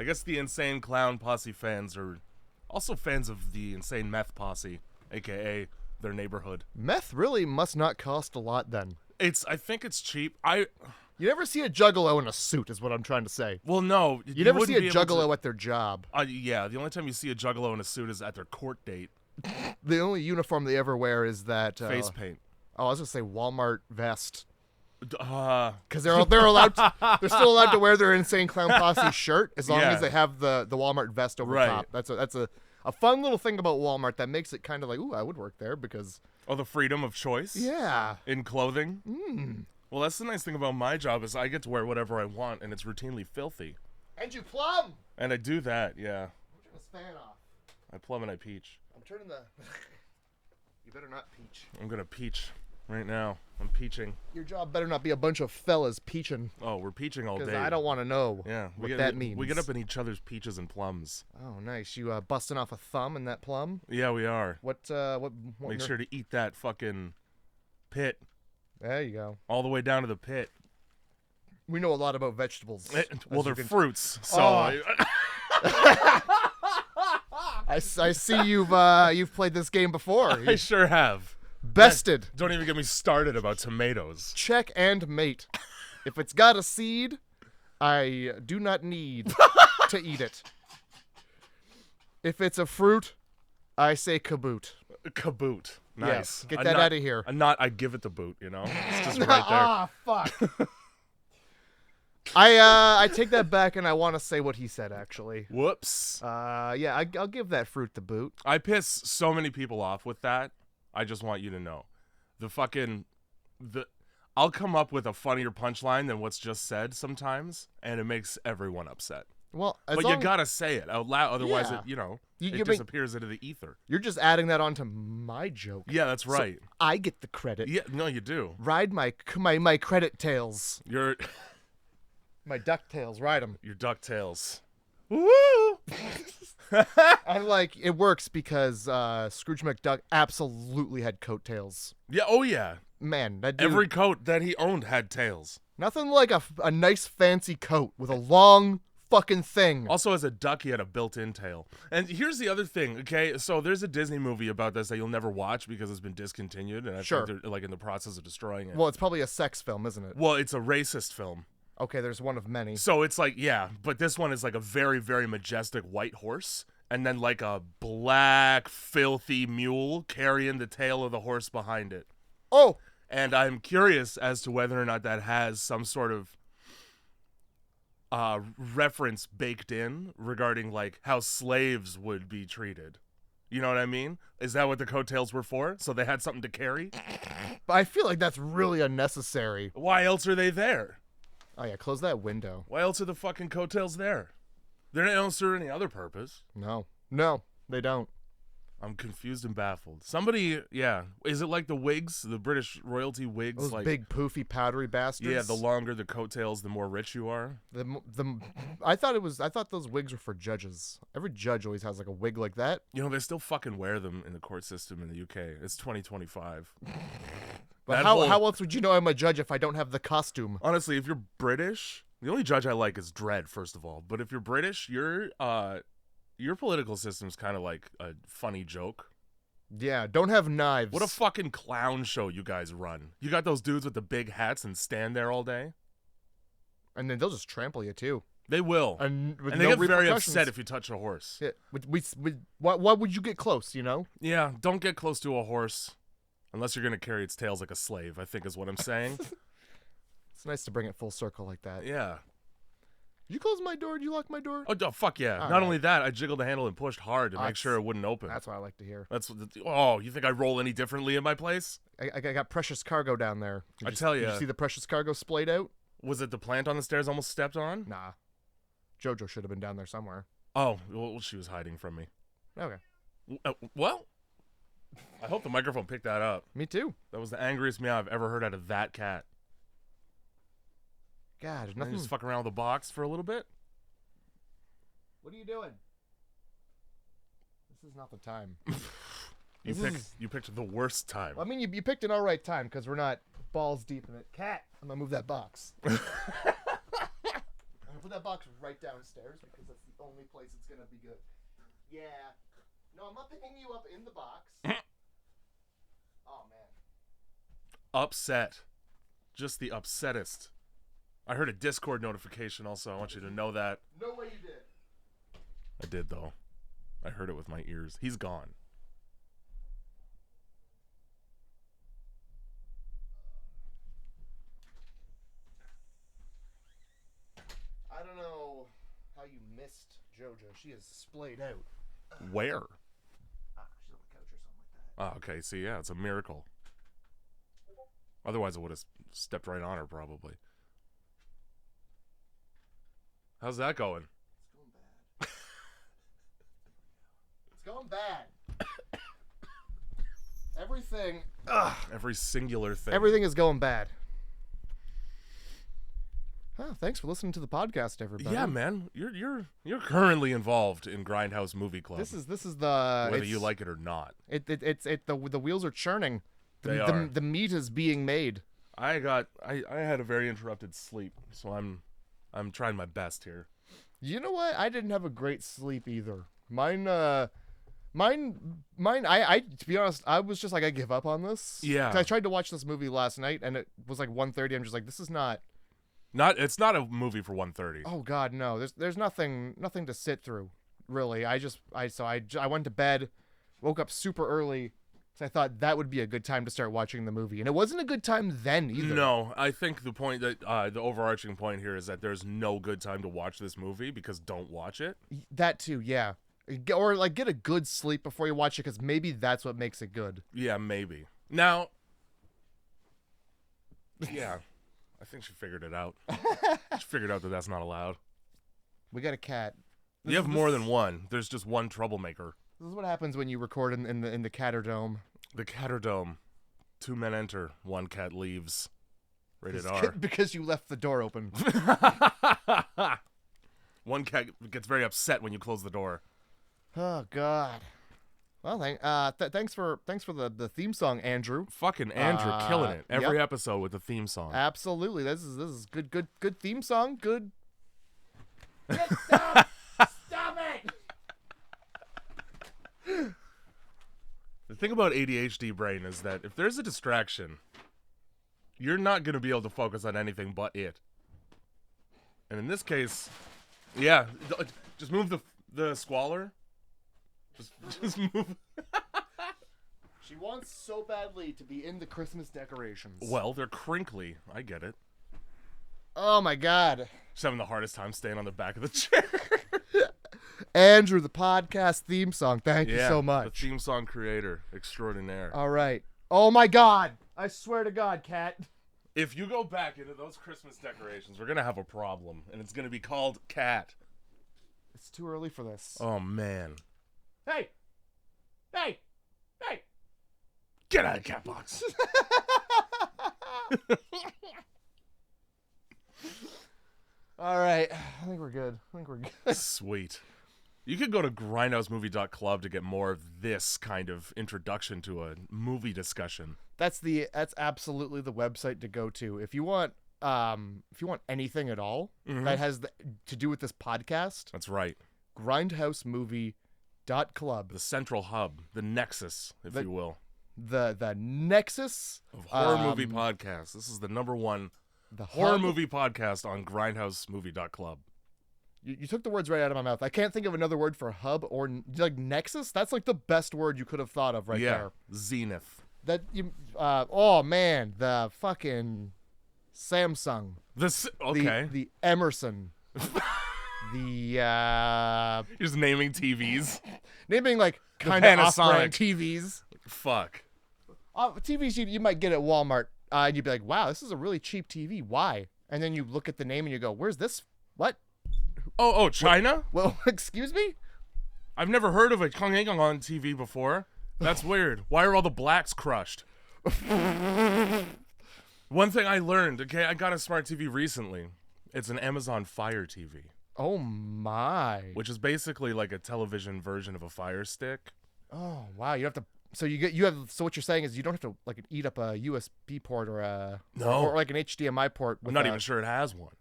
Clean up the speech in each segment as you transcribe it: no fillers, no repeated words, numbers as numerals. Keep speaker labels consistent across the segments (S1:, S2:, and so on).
S1: guess the Insane Clown Posse fans are also fans of the Insane Meth Posse, a.k.a. their neighborhood.
S2: Meth really must not cost a lot then.
S1: I think it's cheap.
S2: You never see a juggalo in a suit is what I'm trying to say.
S1: Well, no.
S2: You never see a juggalo at their job.
S1: Yeah, the only time you see a juggalo in a suit is at their court date.
S2: The only uniform they ever wear is that...
S1: Face paint.
S2: Oh, I was going to say Walmart vest.
S1: Because
S2: they're allowed they're still allowed to wear their Insane Clown Posse shirt as long as they have the Walmart vest over top. That's a fun little thing about Walmart that makes it kind of like, ooh, I would work there because...
S1: Oh, the freedom of choice?
S2: Yeah.
S1: In clothing? Well, that's the nice thing about my job is I get to wear whatever I want, and it's routinely filthy.
S2: And you plumb!
S1: And I do that, yeah.
S2: I'm turning this fan off.
S1: I plumb and I peach.
S2: I'm turning the... You better not peach.
S1: I'm gonna peach right now. I'm peaching.
S2: Your job better not be a bunch of fellas peaching.
S1: Oh, we're peaching all day.
S2: Because I don't want to know what that means.
S1: We get up in each other's peaches and plums.
S2: Oh, nice. You busting off a thumb in that plum?
S1: Yeah, we are.
S2: What
S1: Make sure to eat that fucking pit.
S2: There you go.
S1: All the way down to the pit.
S2: We know a lot about vegetables.
S1: Well, they're fruits, so...
S2: Oh. I see you've played this game before.
S1: I sure have.
S2: Bested.
S1: Don't even get me started about tomatoes.
S2: Check and mate. If it's got a seed, I do not need to eat it. If it's a fruit, I say kaboot.
S1: Kaboot. Nice.
S2: Yeah, get that out of here.
S1: I give it the boot, you know? It's just right there.
S2: Ah, fuck. I take that back and I want to say what he said, actually.
S1: Whoops.
S2: Yeah, I'll give that fruit the boot.
S1: I piss so many people off with that. I just want you to know. I'll come up with a funnier punchline than what's just said sometimes, and it makes everyone upset.
S2: Well,
S1: but you gotta say it out loud, otherwise it
S2: it
S1: disappears into the ether.
S2: You're just adding that onto my joke.
S1: Yeah, that's right.
S2: So I get the credit.
S1: Yeah, no, you do.
S2: Ride my credit tails. My ducktails, ride them.
S1: Your ducktails.
S2: Woo! And it works because Scrooge McDuck absolutely had coattails.
S1: Yeah, oh yeah.
S2: Man, that dude,
S1: every coat that he owned had tails.
S2: Nothing like a nice fancy coat with a long fucking thing.
S1: Also, as a duck, he had a built-in tail. And here's the other thing, okay? So there's a Disney movie about this that you'll never watch because it's been discontinued, and I think they're in the process of destroying it.
S2: Well, it's probably a sex film, isn't it?
S1: Well, it's a racist film.
S2: Okay, there's one of many.
S1: So it's but this one is a very, very majestic white horse, and then a black, filthy mule carrying the tail of the horse behind it.
S2: Oh!
S1: And I'm curious as to whether or not that has some sort of reference baked in regarding how slaves would be treated. You know what I mean? Is that what the coattails were for? So they had something to carry?
S2: But I feel like that's really unnecessary.
S1: Why else are they there?
S2: Oh yeah, close that window.
S1: Why else are the fucking coattails there? They don't serve any other purpose.
S2: No, they don't.
S1: I'm confused and baffled. Somebody, is it like the wigs, the British royalty wigs?
S2: Those big, poofy, powdery bastards?
S1: Yeah, the longer the coattails, the more rich you are.
S2: I thought those wigs were for judges. Every judge always has a wig like that.
S1: You know, they still fucking wear them in the court system in the UK. It's 2025.
S2: But how else would you know I'm a judge if I don't have the costume?
S1: Honestly, if you're British, the only judge I like is Dredd, first of all. But if you're British, your political system's kind of like a funny joke.
S2: Yeah, don't have knives.
S1: What a fucking clown show you guys run. You got those dudes with the big hats and stand there all day.
S2: And then they'll just trample you, too.
S1: They will. And they get very upset if you touch a horse.
S2: Yeah. Why would you get close, you know?
S1: Yeah, don't get close to a horse. Unless you're going to carry its tails like a slave, I think is what I'm saying.
S2: It's nice to bring it full circle like that.
S1: Yeah.
S2: Did you close my door? Did you lock my door?
S1: Oh, fuck yeah. Not only that, I jiggled the handle and pushed hard to make sure it wouldn't open.
S2: That's what I like to hear.
S1: You think I roll any differently in my place?
S2: I got precious cargo down there. Did you see the precious cargo splayed out?
S1: Was it the plant on the stairs almost stepped on?
S2: Nah. Jojo should have been down there somewhere.
S1: Oh, well, she was hiding from me.
S2: Okay.
S1: Well, I hope the microphone picked that up.
S2: Me too.
S1: That was the angriest meow I've ever heard out of that cat.
S2: God, there's nothing.
S1: Just fuck around with the box for a little bit.
S2: What are you doing? This is not the time.
S1: You picked the worst time.
S2: Well, I mean, you picked an all right time because we're not balls deep in it. Cat, I'm gonna move that box. I'm gonna put that box right downstairs because that's the only place it's gonna be good. Yeah. No, I'm not picking you up in the box. Oh man.
S1: Upset. Just the upsettest. I heard a Discord notification also. I want you to know that.
S2: No way you did.
S1: I did, though. I heard it with my ears. He's gone.
S2: I don't know how you missed JoJo. She is splayed out.
S1: Where?
S2: She's on the couch or something like that.
S1: Oh, okay. See, yeah, it's a miracle. Otherwise, I would have stepped right on her, probably. How's that going?
S2: It's going bad. It's going bad. Everything.
S1: Every singular thing.
S2: Everything is going bad. Oh, thanks for listening to the podcast, everybody.
S1: Yeah, man. You're currently involved in Grindhouse Movie Club.
S2: This is the
S1: whether you like it or not.
S2: The wheels are churning.
S1: They are.
S2: The meat is being made.
S1: I had a very interrupted sleep, so I'm trying my best here.
S2: You know what? I didn't have a great sleep either. Mine. I to be honest, I was just like, I give up on this.
S1: Yeah.
S2: 'Cause I tried to watch this movie last night, and it was like 1:30. I'm just like, this is not.
S1: It's not a movie for 1:30.
S2: Oh God, no. There's nothing to sit through, really. I went to bed, woke up super early, because I thought that would be a good time to start watching the movie, and it wasn't a good time then either.
S1: No, I think the point that the overarching point here is that there's no good time to watch this movie because don't watch it.
S2: That too, yeah. Or like get a good sleep before you watch it, because maybe that's what makes it good.
S1: Yeah, maybe. Now, yeah, I think she figured it out. She figured out that that's not allowed.
S2: We got a cat.
S1: You have more than one. There's just one troublemaker.
S2: This is what happens when you record in the Catterdome.
S1: The Catterdome. 2 men enter, 1 cat leaves. Rated R.
S2: Because you left the door open.
S1: 1 cat gets very upset when you close the door.
S2: Oh God. Well, thanks for the theme song, Andrew.
S1: Fucking Andrew, killing it every
S2: yep.
S1: episode with the theme song.
S2: Absolutely, this is good theme song. Good. Stop it!
S1: The thing about ADHD brain is that if there's a distraction, you're not going to be able to focus on anything but it. And in this case, yeah, just move the squalor. Just move.
S2: She wants so badly to be in the Christmas decorations.
S1: Well, they're crinkly. I get it.
S2: Oh my God.
S1: She's having the hardest time staying on the back of the chair.
S2: Andrew, the podcast theme song. Thank you so much.
S1: The theme song creator extraordinaire.
S2: All right. Oh my God. I swear to God, Cat.
S1: If you go back into those Christmas decorations, we're going to have a problem, and it's going to be called Cat.
S2: It's too early for this.
S1: Oh, man.
S2: Hey! Hey! Hey!
S1: Get out of the cat box.
S2: All right. I think we're good.
S1: Sweet. You could go to grindhousemovie.club to get more of this kind of introduction to a movie discussion.
S2: That's absolutely the website to go to if you want anything at all that has to do with this podcast.
S1: That's right.
S2: grindhousemovie.club.
S1: The central hub, the nexus, if you will.
S2: The nexus
S1: of horror movie podcasts. This is the #1 horror movie podcast on grindhousemovie.club.
S2: You took the words right out of my mouth. I can't think of another word for hub or like nexus. That's like the best word you could have thought of there.
S1: Yeah, zenith.
S2: Oh man, the fucking Samsung.
S1: The
S2: Emerson. You're
S1: just naming TVs.
S2: Naming like kind of off-brand TVs.
S1: Fuck.
S2: TVs you might get at Walmart. And you'd be like, wow, this is a really cheap TV. Why? And then you look at the name and you go, where's this? What?
S1: Oh, China?
S2: Well, excuse me?
S1: I've never heard of a Kong on TV before. That's weird. Why are all the blacks crushed? One thing I learned, okay, I got a smart TV recently. It's an Amazon Fire TV.
S2: Oh my.
S1: Which is basically like a television version of a Fire Stick.
S2: Oh wow, you have to. So so what you're saying is you don't have to like eat up a USB port or like an HDMI port.
S1: I'm not even sure it has one.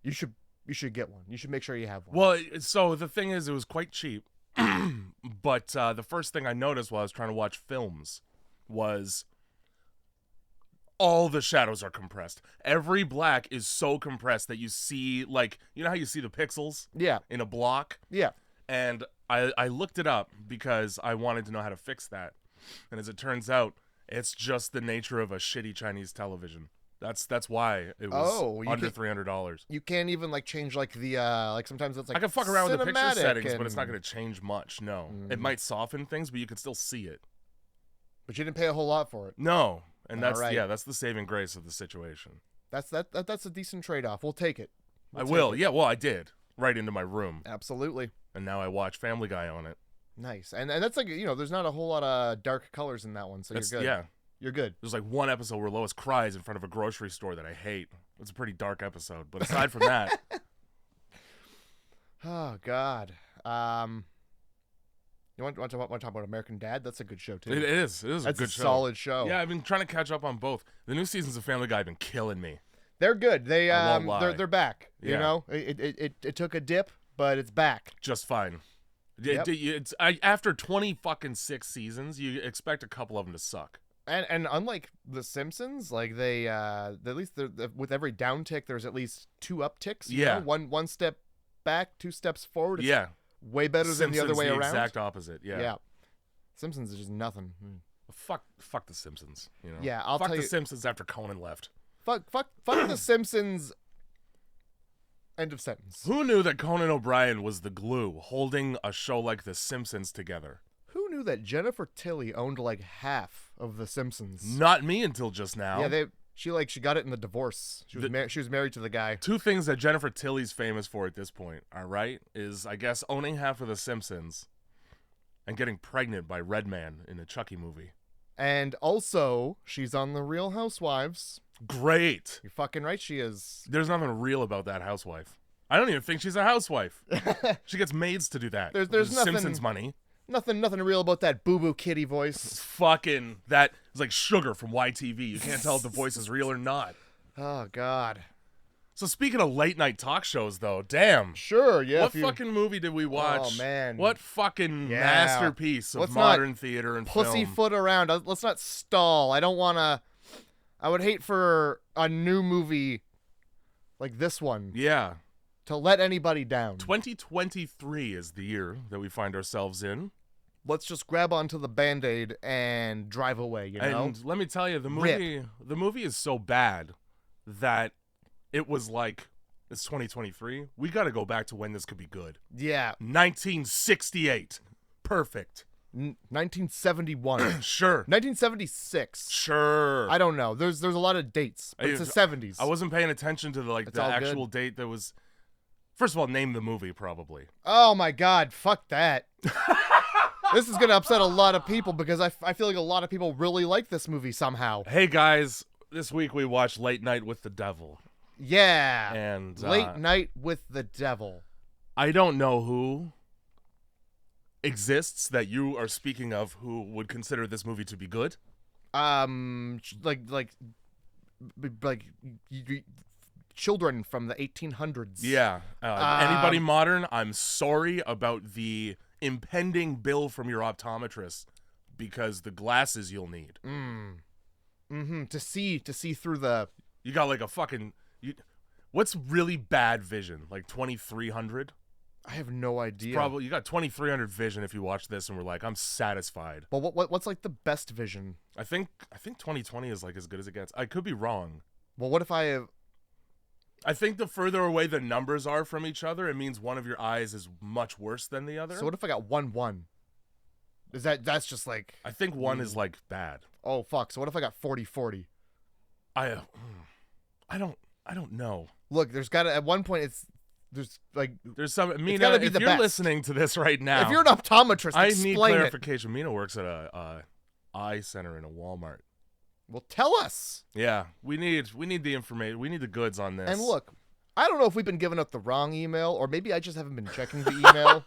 S2: You should get one. You should make sure you have one.
S1: Well, so the thing is, it was quite cheap. But the first thing I noticed while I was trying to watch films was all the shadows are compressed. Every black is so compressed that you see, like, you know how you see the pixels
S2: Yeah.
S1: in a block?
S2: Yeah.
S1: And I looked it up because I wanted to know how to fix that. And as it turns out, it's just the nature of a shitty Chinese television. That's why it was under $300.
S2: You can't even like change like the like sometimes it's like
S1: I can fuck around with the picture
S2: cinematic
S1: settings, but it's
S2: and-
S1: not going to change much. No, it might soften things, but you can still see it.
S2: But you didn't pay a whole lot for it.
S1: No, and that's
S2: Alright.
S1: that's the saving grace of the situation.
S2: That's a decent trade-off. We'll take it.
S1: I will. Yeah, well, I did right into my room,
S2: Absolutely.
S1: and now I watch Family Guy on it.
S2: Nice. And that's like, there's not a whole lot of dark colors in that one, so
S1: That's,
S2: you're good.
S1: yeah.
S2: You're good.
S1: There's like one episode where Lois cries in front of a grocery store that I hate. It's a pretty dark episode, but aside from that,
S2: Oh God. You want to talk about American Dad? That's a good show too.
S1: it is. It is
S2: That's
S1: a good
S2: a
S1: show.
S2: solid show.
S1: Yeah, I've been trying to catch up on both. The new seasons of Family Guy have been killing me.
S2: They're good. They
S1: I won't lie.
S2: they're back. You
S1: Yeah.
S2: know, it took a dip, but it's back.
S1: Just fine.
S2: Yep.
S1: After 20 fucking 6 seasons, you expect a couple of them to suck.
S2: And unlike The Simpsons, like they at least with every downtick, there's at least 2 upticks. you
S1: Yeah.
S2: know? One step back, 2 steps forward. It's
S1: Yeah.
S2: way better than the other
S1: Simpsons,
S2: way
S1: the
S2: around.
S1: exact opposite. Yeah.
S2: Simpsons is just nothing.
S1: Fuck the Simpsons. You know.
S2: Yeah, I'll
S1: fuck
S2: tell
S1: the
S2: you-
S1: Simpsons after Conan left.
S2: Fuck The Simpsons. End of sentence.
S1: Who knew that Conan O'Brien was the glue holding a show like The Simpsons together?
S2: Who knew that Jennifer Tilly owned like half of The Simpsons?
S1: Not me until just now.
S2: Yeah, she got it in the divorce. She was married to the guy.
S1: 2 things that Jennifer Tilly's famous for at this point, all right, is I guess owning half of The Simpsons and getting pregnant by Redman in a Chucky movie.
S2: And also, she's on The Real Housewives.
S1: Great.
S2: You're fucking right, she is.
S1: There's nothing real about that housewife. I don't even think she's a housewife. She gets maids to do that.
S2: There's
S1: With
S2: nothing-
S1: Simpsons money.
S2: Nothing real about that boo-boo kitty voice.
S1: Fucking that is like Sugar from YTV. You can't tell if the voice is real or not.
S2: Oh, God.
S1: So speaking of late night talk shows, though, damn.
S2: Sure, yeah.
S1: What fucking movie did we watch?
S2: Oh, man.
S1: What fucking
S2: Yeah.
S1: masterpiece of
S2: Let's not
S1: modern theater and film?
S2: Pussyfoot around. Let's not stall. I don't want to... I would hate for a new movie like this one
S1: Yeah.
S2: to let anybody down.
S1: 2023 is the year that we find ourselves in.
S2: Let's just grab onto the Band-Aid and drive away, you know?
S1: And let me tell you, the
S2: Rip.
S1: movie is so bad that it was like, it's 2023. We got to go back to when this could be good.
S2: Yeah.
S1: 1968. Perfect.
S2: 1971.
S1: Sure.
S2: 1976.
S1: Sure.
S2: I don't know. There's a lot of dates, but it's the 70s.
S1: I wasn't paying attention to
S2: It's
S1: the
S2: all good.
S1: actual date that was. First of all, name the movie probably.
S2: Oh my God, fuck that. This is gonna upset a lot of people because I feel like a lot of people really like this movie somehow.
S1: Hey guys, this week we watched Late Night with the Devil,
S2: Yeah.
S1: and
S2: Late Night with the Devil.
S1: I don't know who exists that you are speaking of who would consider this movie to be good.
S2: Like children from the 1800s.
S1: Yeah. Anybody modern? I'm sorry about the impending bill from your optometrist because the glasses you'll need.
S2: To see through the.
S1: You got like a fucking. What's really bad vision? Like 2300?
S2: I have no idea.
S1: Probably you got 2300 vision if you watch this and we're like, I'm satisfied.
S2: But what's like the best vision?
S1: I think 2020 is like as good as it gets. I could be wrong.
S2: Well, what if I have?
S1: I think the further away the numbers are from each other, it means one of your eyes is much worse than the other.
S2: So what if I got 1-1? That's just like.
S1: I think one is like bad.
S2: Oh fuck! So what if I got 40-40?
S1: I don't know.
S2: Look, there's got to at one point there's like
S1: There's some Mina.
S2: gotta be
S1: If
S2: the
S1: you're
S2: best.
S1: listening to this right now,
S2: if you're an optometrist,
S1: I
S2: explain
S1: need
S2: it.
S1: clarification. Mina works at a eye center in a Walmart.
S2: Well, tell us.
S1: Yeah, we need the information. We need the goods on this.
S2: And look, I don't know if we've been giving up the wrong email, or maybe I just haven't been checking the email.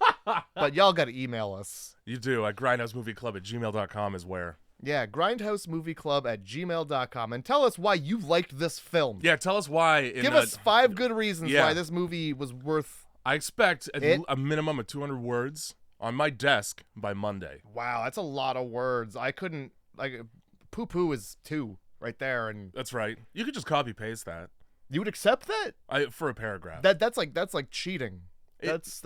S2: But y'all got to email us.
S1: You do at grindhousemovieclub@gmail.com is where.
S2: Yeah, grindhousemovieclub@gmail.com, and tell us why you liked this film.
S1: Yeah, tell us why.
S2: Give us 5 good reasons
S1: Yeah.
S2: why this movie was worth.
S1: I expect
S2: It-
S1: a minimum of 200 words on my desk by Monday.
S2: Wow, that's a lot of words. I couldn't poo-poo is 2 right there, and
S1: That's right. You could just copy paste that.
S2: you would accept that?
S1: For a paragraph.
S2: That's like cheating. That's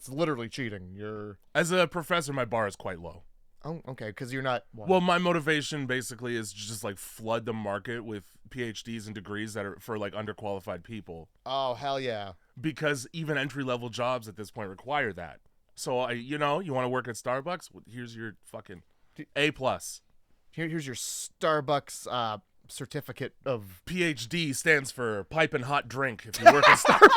S2: literally cheating. You're
S1: As a professor, my bar is quite low.
S2: okay, because you're not.
S1: Well, my motivation basically is just like flood the market with PhDs and degrees that are for like underqualified people.
S2: Oh hell yeah!
S1: Because even entry-level jobs at this point require that. So you want to work at Starbucks? Well, here's your fucking A+.
S2: Here's your Starbucks certificate of.
S1: PhD stands for piping hot drink if you work at Starbucks.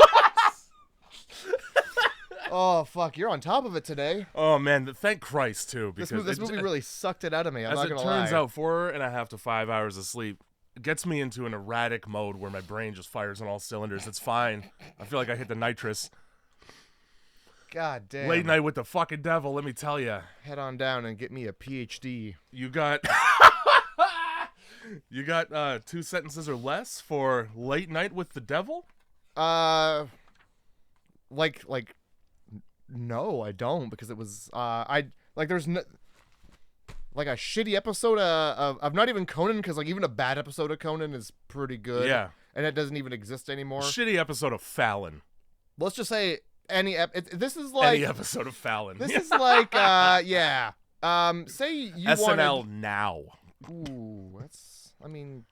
S2: Oh fuck, you're on top of it today.
S1: Oh man, thank Christ too. Because
S2: This movie really sucked it out of me. I'm not gonna lie.
S1: As it turns out, 4.5 to 5 hours of sleep gets me into an erratic mode where my brain just fires on all cylinders. It's fine. I feel like I hit the nitrous.
S2: God damn.
S1: Late night with the fucking devil, let me tell you.
S2: Head on down and get me a PhD.
S1: You got you got 2 sentences or less for late night with the devil?
S2: No, I don't, because it was there's no, like a shitty episode of not even Conan, because like even a bad episode of Conan is pretty good.
S1: Yeah.
S2: And it doesn't even exist anymore.
S1: Shitty episode of Fallon.
S2: Let's just say this is
S1: Any episode of Fallon.
S2: This is like yeah. Say you
S1: SNL
S2: wanted,
S1: now.
S2: Ooh, that's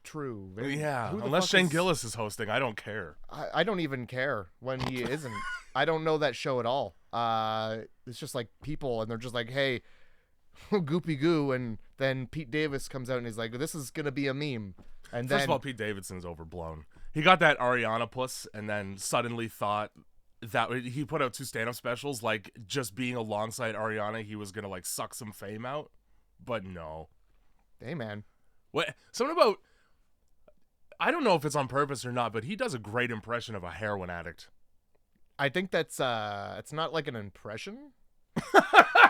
S2: true.
S1: Yeah,
S2: Who the
S1: unless
S2: fuck
S1: Shane
S2: is-
S1: Gillis is hosting, I don't care.
S2: I don't even care when he isn't. I don't know that show at all. It's just like people, and they're just like, hey, goopy goo, and then Pete Davis comes out and he's like, this is gonna be a meme. And
S1: First
S2: then
S1: of all, Pete Davidson's overblown. He got that Ariana puss and then suddenly thought that he put out 2 stand-up specials, like just being alongside Ariana, he was gonna like suck some fame out. But no.
S2: hey man,
S1: What? Something about, I don't know if it's on purpose or not, but he does a great impression of a heroin addict.
S2: I think that's it's not like an impression.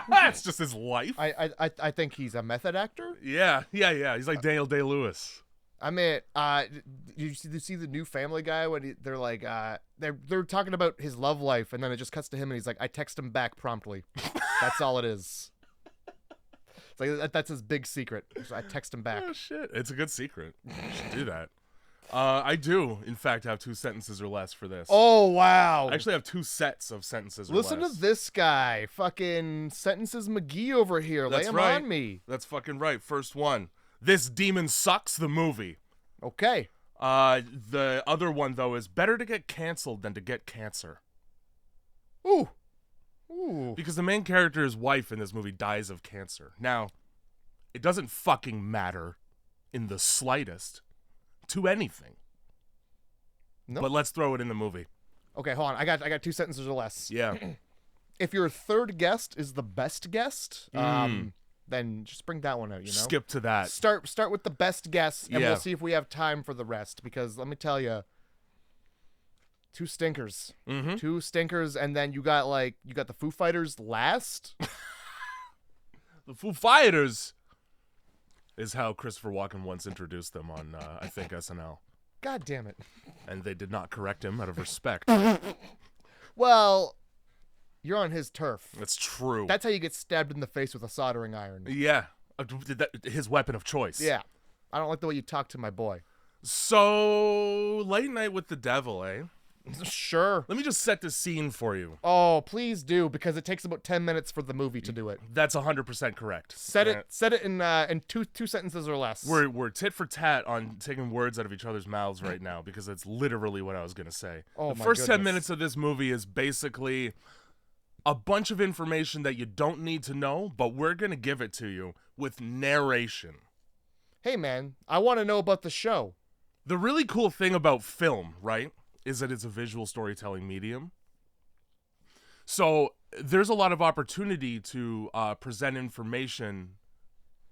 S1: That's just his life.
S2: I think he's a method actor.
S1: Yeah. He's like Daniel Day-Lewis.
S2: I mean, you see the new Family Guy when they're like, they're talking about his love life, and then it just cuts to him, and he's like, I text him back promptly. That's all it is. It's like that's his big secret. So I text him back.
S1: Oh shit! It's a good secret. You should do that. I do, in fact, have 2 sentences or less for this.
S2: Oh wow!
S1: I actually have 2 sets of sentences or
S2: Listen
S1: less.
S2: to this guy, fucking Sentences McGee over here.
S1: That's
S2: Lay him
S1: right.
S2: on me.
S1: That's fucking right. First one. This demon sucks, the movie.
S2: Okay.
S1: The other one, though, is better to get canceled than to get cancer.
S2: Ooh.
S1: Because the main character's wife in this movie dies of cancer. Now, it doesn't fucking matter in the slightest to anything.
S2: Nope.
S1: But let's throw it in the movie.
S2: Okay, hold on. I got 2 sentences or less.
S1: Yeah.
S2: If your third guest is the best guest, then just bring that one out. You know.
S1: Skip to that.
S2: Start with the best guess, and
S1: Yeah.
S2: we'll see if we have time for the rest. Because let me tell you, 2 stinkers,
S1: Mm-hmm.
S2: 2 stinkers, and then you got the Foo Fighters last.
S1: The Foo Fighters is how Christopher Walken once introduced them on, I think, SNL.
S2: God damn it.
S1: And they did not correct him out of respect.
S2: Well, you're on his turf.
S1: That's true.
S2: That's how you get stabbed in the face with a soldering iron.
S1: Yeah. His weapon of choice.
S2: Yeah. I don't like the way you talk to my boy.
S1: So, Late Night with the Devil, eh?
S2: Sure.
S1: Let me just set the scene for you.
S2: Oh, please do, because it takes about 10 minutes for the movie to do it.
S1: That's 100% correct.
S2: Set it in two sentences or less.
S1: We're tit for tat on taking words out of each other's mouths right now, because it's literally what I was going to say.
S2: Oh,
S1: the
S2: my
S1: first 10
S2: goodness.
S1: minutes of this movie is basically a bunch of information that you don't need to know, but we're going to give it to you with narration.
S2: Hey, man, I want to know about the show.
S1: The really cool thing about film, right, is that it's a visual storytelling medium. So there's a lot of opportunity to present information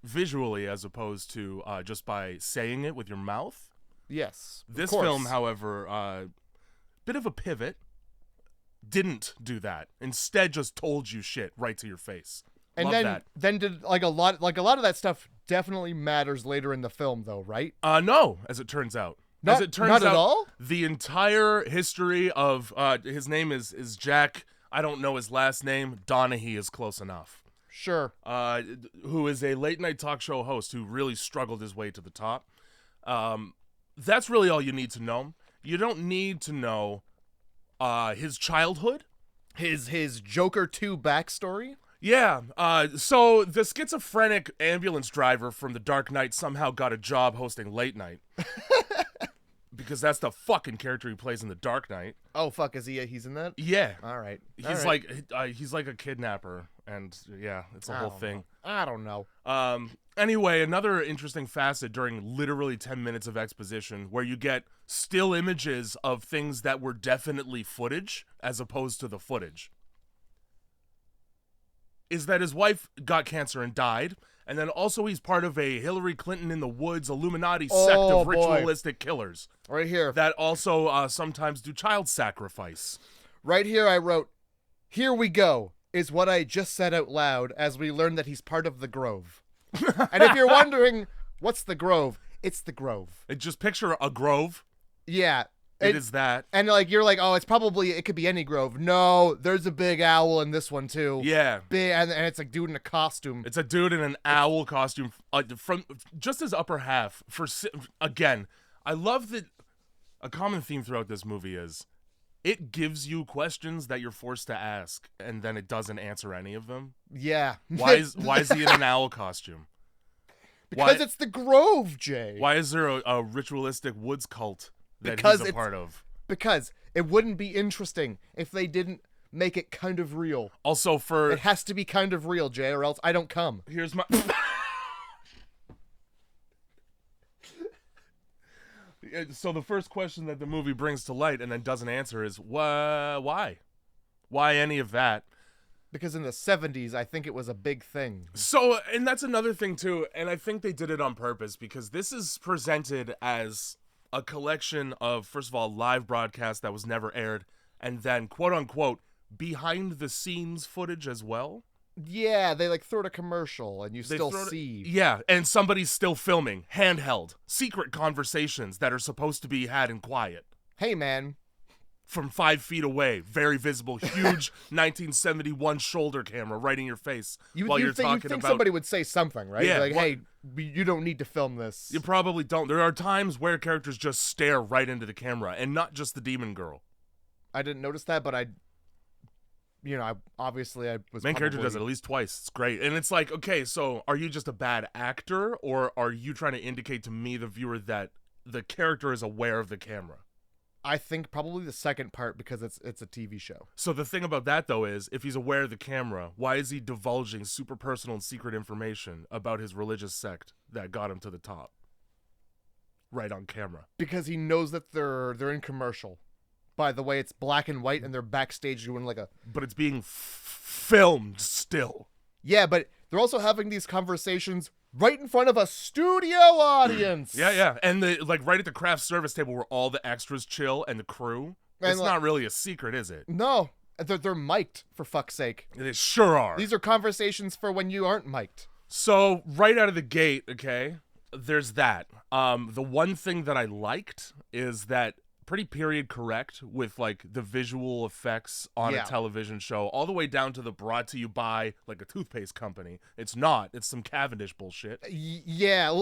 S1: visually as opposed to just by saying it with your mouth.
S2: Yes. of
S1: This
S2: course.
S1: film, however, bit of a pivot, didn't do that. Instead, just told you shit right to your face.
S2: And
S1: Love
S2: then
S1: that.
S2: then did like a lot of that stuff definitely matters later in the film, though, right?
S1: No, as it turns out.
S2: Not,
S1: As it turns
S2: not
S1: out,
S2: at all?
S1: the entire history of his name is Jack. I don't know his last name. Donaghy is close enough.
S2: Sure.
S1: Who is a late night talk show host who really struggled his way to the top. That's really all you need to know. You don't need to know his childhood.
S2: His Joker 2 backstory?
S1: Yeah, so the schizophrenic ambulance driver from The Dark Knight somehow got a job hosting late night. Because that's the fucking character he plays in The Dark Knight.
S2: Oh, fuck, he's in that?
S1: Yeah.
S2: All right.
S1: He's like a kidnapper, and yeah, it's a whole thing.
S2: I don't know.
S1: Anyway, another interesting facet during literally 10 minutes of exposition where you get still images of things that were definitely footage as opposed to the footage is that his wife got cancer and died, and then also he's part of a Hillary Clinton in the Woods Illuminati sect of ritualistic killers.
S2: Right here.
S1: That also sometimes do child sacrifice.
S2: Right here I wrote, "Here we go," is what I just said out loud as we learned that he's part of the Grove. And if you're wondering, what's the Grove? It's the Grove.
S1: Just picture a grove.
S2: Yeah.
S1: It is that.
S2: And you're like, oh, it could be any grove. No, there's a big owl in this one too.
S1: Yeah.
S2: Big, and it's a dude in a costume.
S1: It's a dude in an owl costume from just his upper half. Again, I love that a common theme throughout this movie is it gives you questions that you're forced to ask, and then it doesn't answer any of them.
S2: Yeah.
S1: Why is he in an owl costume?
S2: Because it's the Grove, Jay.
S1: Why is there a ritualistic woods cult that he's a part of?
S2: Because it wouldn't be interesting if they didn't make it kind of real.
S1: Also,
S2: it has to be kind of real, Jay, or else I don't come.
S1: Here's my... So the first question that the movie brings to light and then doesn't answer is, why? Why any of that?
S2: Because in the 70s, I think it was a big thing.
S1: So, and that's another thing too, and I think they did it on purpose because this is presented as a collection of, first of all, live broadcasts that was never aired, and then, quote-unquote, behind-the-scenes footage as well.
S2: Yeah, they throw it a commercial, and you still see.
S1: Yeah, and somebody's still filming, handheld, secret conversations that are supposed to be had in quiet.
S2: Hey, man.
S1: From 5 feet away, very visible, huge 1971 shoulder camera right in your face while you're talking about...
S2: You think somebody would say something, right?
S1: Yeah.
S2: Hey, you don't need to film this.
S1: You probably don't. There are times where characters just stare right into the camera, and not just the demon girl.
S2: I didn't notice that, but obviously I was
S1: main character does it at least twice. It's great. And it's like, okay, so are you just a bad actor, or are you trying to indicate to me, the viewer, that the character is aware of the camera?
S2: I think probably the second part, because it's a TV show.
S1: So the thing about that, though, is if he's aware of the camera, why is he divulging super personal and secret information about his religious sect that got him to the top? Right on camera.
S2: Because he knows that they're in commercial. By the way, it's black and white, and they're backstage doing
S1: But it's being filmed still.
S2: Yeah, but they're also having these conversations right in front of a studio audience.
S1: Yeah. And right at the craft service table where all the extras chill and the crew. And it's not really a secret, is it?
S2: No. They're mic'd, for fuck's sake.
S1: They sure are.
S2: These are conversations for when you aren't mic'd.
S1: So, right out of the gate, okay, there's that. The one thing that I liked is that pretty period correct with the visual effects on a television show, all the way down to the brought to you by a toothpaste company. It's not. It's some Cavendish bullshit.
S2: Yeah.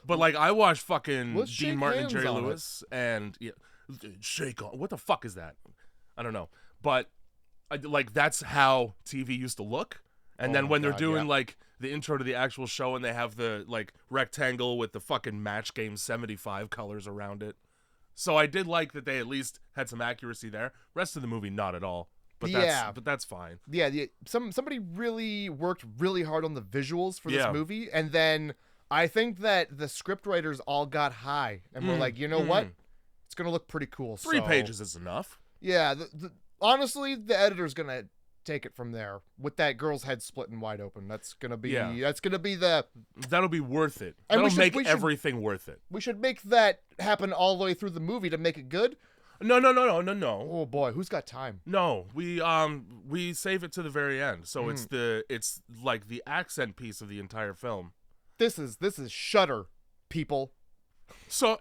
S1: But I watched fucking Dean Martin and Jerry Lewis and shake on. What the fuck is that? I don't know. But that's how TV used to look. And then when they're doing the intro to the actual show and they have the rectangle with the fucking Match Game 75 colors around it. So I did like that they at least had some accuracy there. Rest of the movie, not at all. But that's fine.
S2: Yeah, somebody really worked really hard on the visuals for this movie, and then I think that the script writers all got high and were like, you know what? It's gonna look pretty cool.
S1: 3 pages is enough.
S2: Yeah, honestly, the editor's gonna take it from there with that girl's head splitting wide open. That'll be
S1: worth it. That'll make everything worth it.
S2: We should make that happen all the way through the movie to make it good.
S1: No.
S2: Oh boy, who's got time?
S1: No, we save it to the very end. So it's the accent piece of the entire film.
S2: This is Shudder, people.
S1: So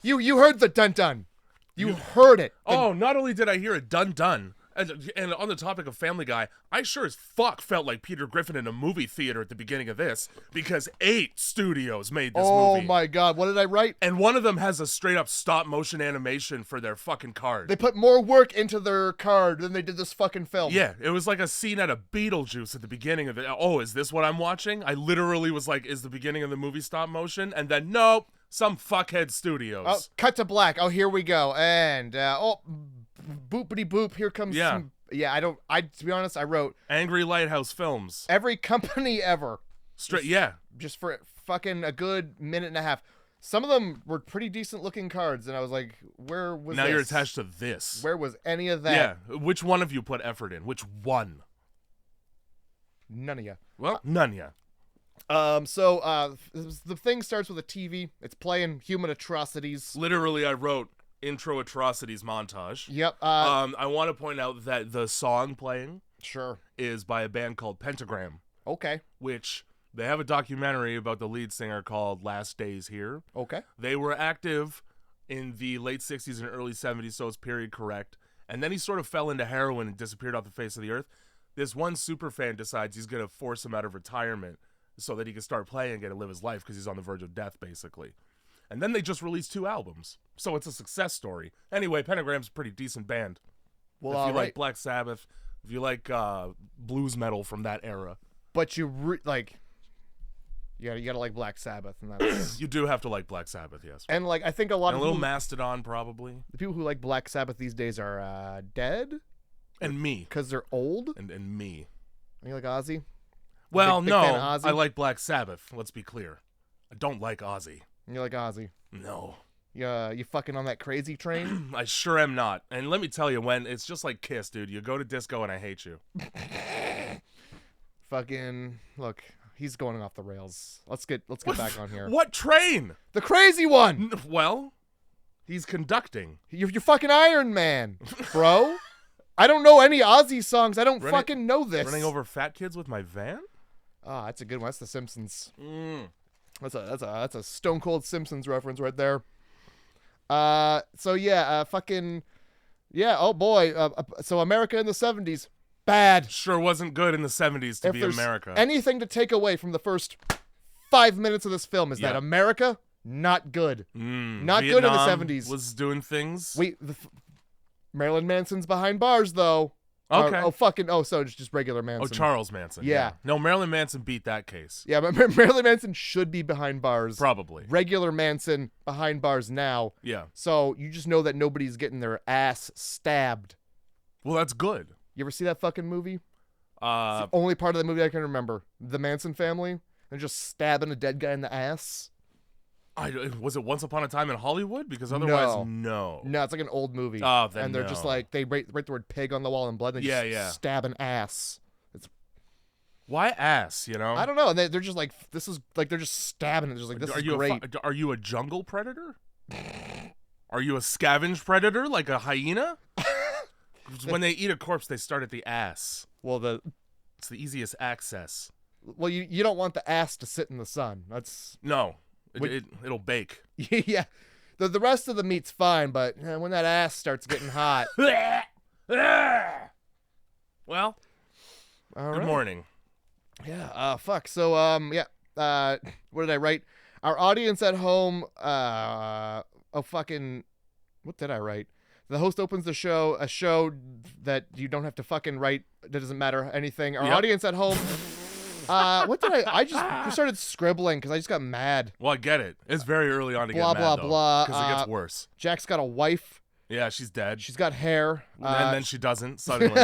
S2: You heard the dun dun. You heard it.
S1: oh, not only did I hear it done, and on the topic of Family Guy, I sure as fuck felt like Peter Griffin in a movie theater at the beginning of this, because 8 studios made this
S2: Oh
S1: movie.
S2: my god, what did I write?
S1: And one of them has a straight up stop motion animation for their fucking card.
S2: They put more work into their card than they did this fucking film.
S1: Yeah, it was like a scene out of Beetlejuice at the beginning of it. Oh, is this what I'm watching? I literally was like, is the beginning of the movie stop motion? And then, nope, some fuckhead studios.
S2: Oh, cut to black. Oh, here we go. And, boopity boop, here comes some... Yeah, to be honest, I wrote...
S1: Angry Lighthouse Films.
S2: Every company ever.
S1: Straight, yeah.
S2: Just for fucking a good minute and a half. Some of them were pretty decent looking cards, and I was like, where was
S1: Now
S2: this?
S1: you're attached to this.
S2: Where was any of that?
S1: Yeah, which one of you put effort in? Which one?
S2: None of you.
S1: Well, none yet.
S2: The thing starts with a TV. It's playing human atrocities.
S1: Literally, I wrote intro atrocities montage.
S2: Yep.
S1: I want to point out that the song playing
S2: Sure.
S1: is by a band called Pentagram,
S2: Okay.
S1: which they have a documentary about the lead singer called Last Days Here.
S2: Okay.
S1: They were active in the late 60s and early 70s, so it's period correct. And then he sort of fell into heroin and disappeared off the face of the earth. This one super fan decides he's going to force him out of retirement so that he can start playing again and live his life because he's on the verge of death, basically. And then they just released 2 albums. So it's a success story. Anyway, Pentagram's a pretty decent band.
S2: Well,
S1: if you
S2: all right.
S1: like Black Sabbath, if you like blues metal from that era.
S2: But you gotta like Black Sabbath, and that's
S1: You do have to like Black Sabbath, yes.
S2: and like I think a lot
S1: And
S2: of
S1: a little
S2: people,
S1: Mastodon, probably.
S2: the people who like Black Sabbath these days are dead
S1: And me.
S2: because they're old.
S1: And me.
S2: And you like Ozzy?
S1: Well,
S2: big
S1: no,
S2: fan of Ozzy?
S1: I like Black Sabbath. Let's be clear. I don't like Ozzy.
S2: And you like Ozzy?
S1: No.
S2: You fucking on that crazy train?
S1: I sure am not. And let me tell you, when it's just like Kiss, dude. You go to disco and I hate you.
S2: Fucking look, he's going off the rails. Let's get back on here.
S1: What train?
S2: The crazy one.
S1: Well, he's conducting.
S2: You're fucking Iron Man, bro. I don't know any Ozzy songs. I don't
S1: Running-
S2: fucking know this.
S1: Running over fat kids with my van?
S2: Ah, that's a good one. That's The Simpsons.
S1: Mm.
S2: That's a Stone Cold Simpsons reference right there. Fucking, yeah. Oh boy. So America in the 70s, bad.
S1: Sure wasn't good in the 70s to
S2: If
S1: be
S2: there's
S1: America.
S2: anything to take away from the first 5 minutes of this film is that
S1: Yeah.
S2: America, not good. Not good in the
S1: Vietnam
S2: 70s.
S1: Was doing things.
S2: Marilyn Manson's behind bars though.
S1: Okay.
S2: So it's just regular Manson.
S1: Oh, Charles Manson.
S2: Yeah.
S1: No, Marilyn Manson beat that case.
S2: Yeah, but Marilyn Manson should be behind bars.
S1: Probably.
S2: Regular Manson behind bars now.
S1: Yeah.
S2: So you just know that nobody's getting their ass stabbed.
S1: Well, that's good.
S2: You ever see that fucking movie? It's the only part of the movie I can remember. The Manson family. They're just stabbing a dead guy in the ass.
S1: Was it Once Upon a Time in Hollywood? Because otherwise, no.
S2: No, it's like an old movie.
S1: Oh, then
S2: and they're just
S1: no.
S2: like, they write the word pig on the wall in blood and they just stab an ass.
S1: Why ass, you know?
S2: I don't know. And they're just like, this is like, they're just stabbing it. They're just like, this is great.
S1: Are you a jungle predator? Are you a scavenge predator like a hyena? 'Cause when they eat a corpse, they start at the ass.
S2: Well,
S1: It's the easiest access.
S2: you don't want the ass to sit in the sun. That's
S1: No. It'll bake.
S2: yeah. The rest of the meat's fine, but when that ass starts getting hot.
S1: Well,
S2: All
S1: good
S2: right.
S1: morning.
S2: Yeah. Fuck. So what did I write? Our audience at home. What did I write? The host opens a show that you don't have to fucking write. That doesn't matter anything. Our audience at home. What did I just started scribbling because I just got mad.
S1: Well, I get it. It's very early on to
S2: Blah,
S1: get
S2: blah,
S1: mad,
S2: blah.
S1: because it gets worse.
S2: Jack's got a wife.
S1: Yeah, she's dead.
S2: She's got hair.
S1: And then she doesn't, suddenly.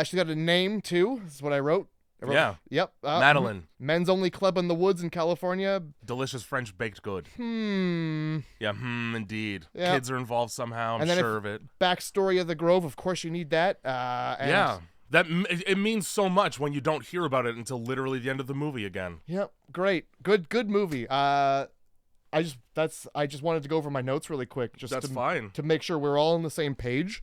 S2: She's got a name, too. This is what I wrote.
S1: Yeah.
S2: Yep.
S1: Madeline.
S2: Men's only club in the woods in California.
S1: Delicious French baked good.
S2: Yeah,
S1: Indeed.
S2: Yeah.
S1: Kids are involved somehow, I'm
S2: And then
S1: sure of it.
S2: Backstory of the Grove. Of course you need that.
S1: Yeah. It means so much when you don't hear about it until literally the end of the movie again.
S2: Yep. Great. Good movie. I just wanted to go over my notes really quick.
S1: That's fine.
S2: To make sure we're all on the same page.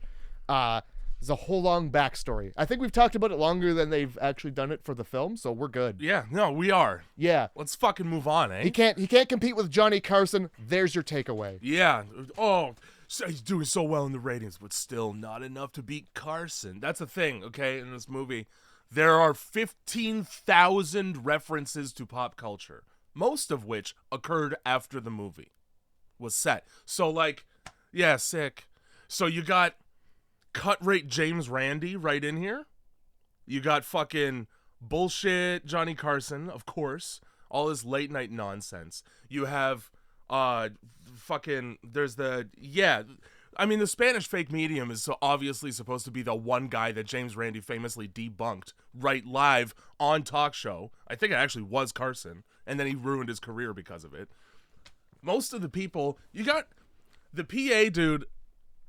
S2: There's a whole long backstory. I think we've talked about it longer than they've actually done it for the film, so we're good.
S1: Yeah, no, we are.
S2: Yeah.
S1: Let's fucking move on, eh?
S2: He can't compete with Johnny Carson. There's your takeaway.
S1: Yeah. Oh, so he's doing so well in the ratings, but still not enough to beat Carson. That's a thing, okay, in this movie. There are 15,000 references to pop culture, most of which occurred after the movie was set. So, like, yeah, sick. So you got cut rate James Randi right in here. You got fucking bullshit Johnny Carson, of course. All this late night nonsense. You have fucking there's the I mean, the Spanish fake medium is so obviously supposed to be the one guy that James Randi famously debunked right live on talk show. I think it actually was Carson, and then he ruined his career because of it. Most of the people, you got the PA dude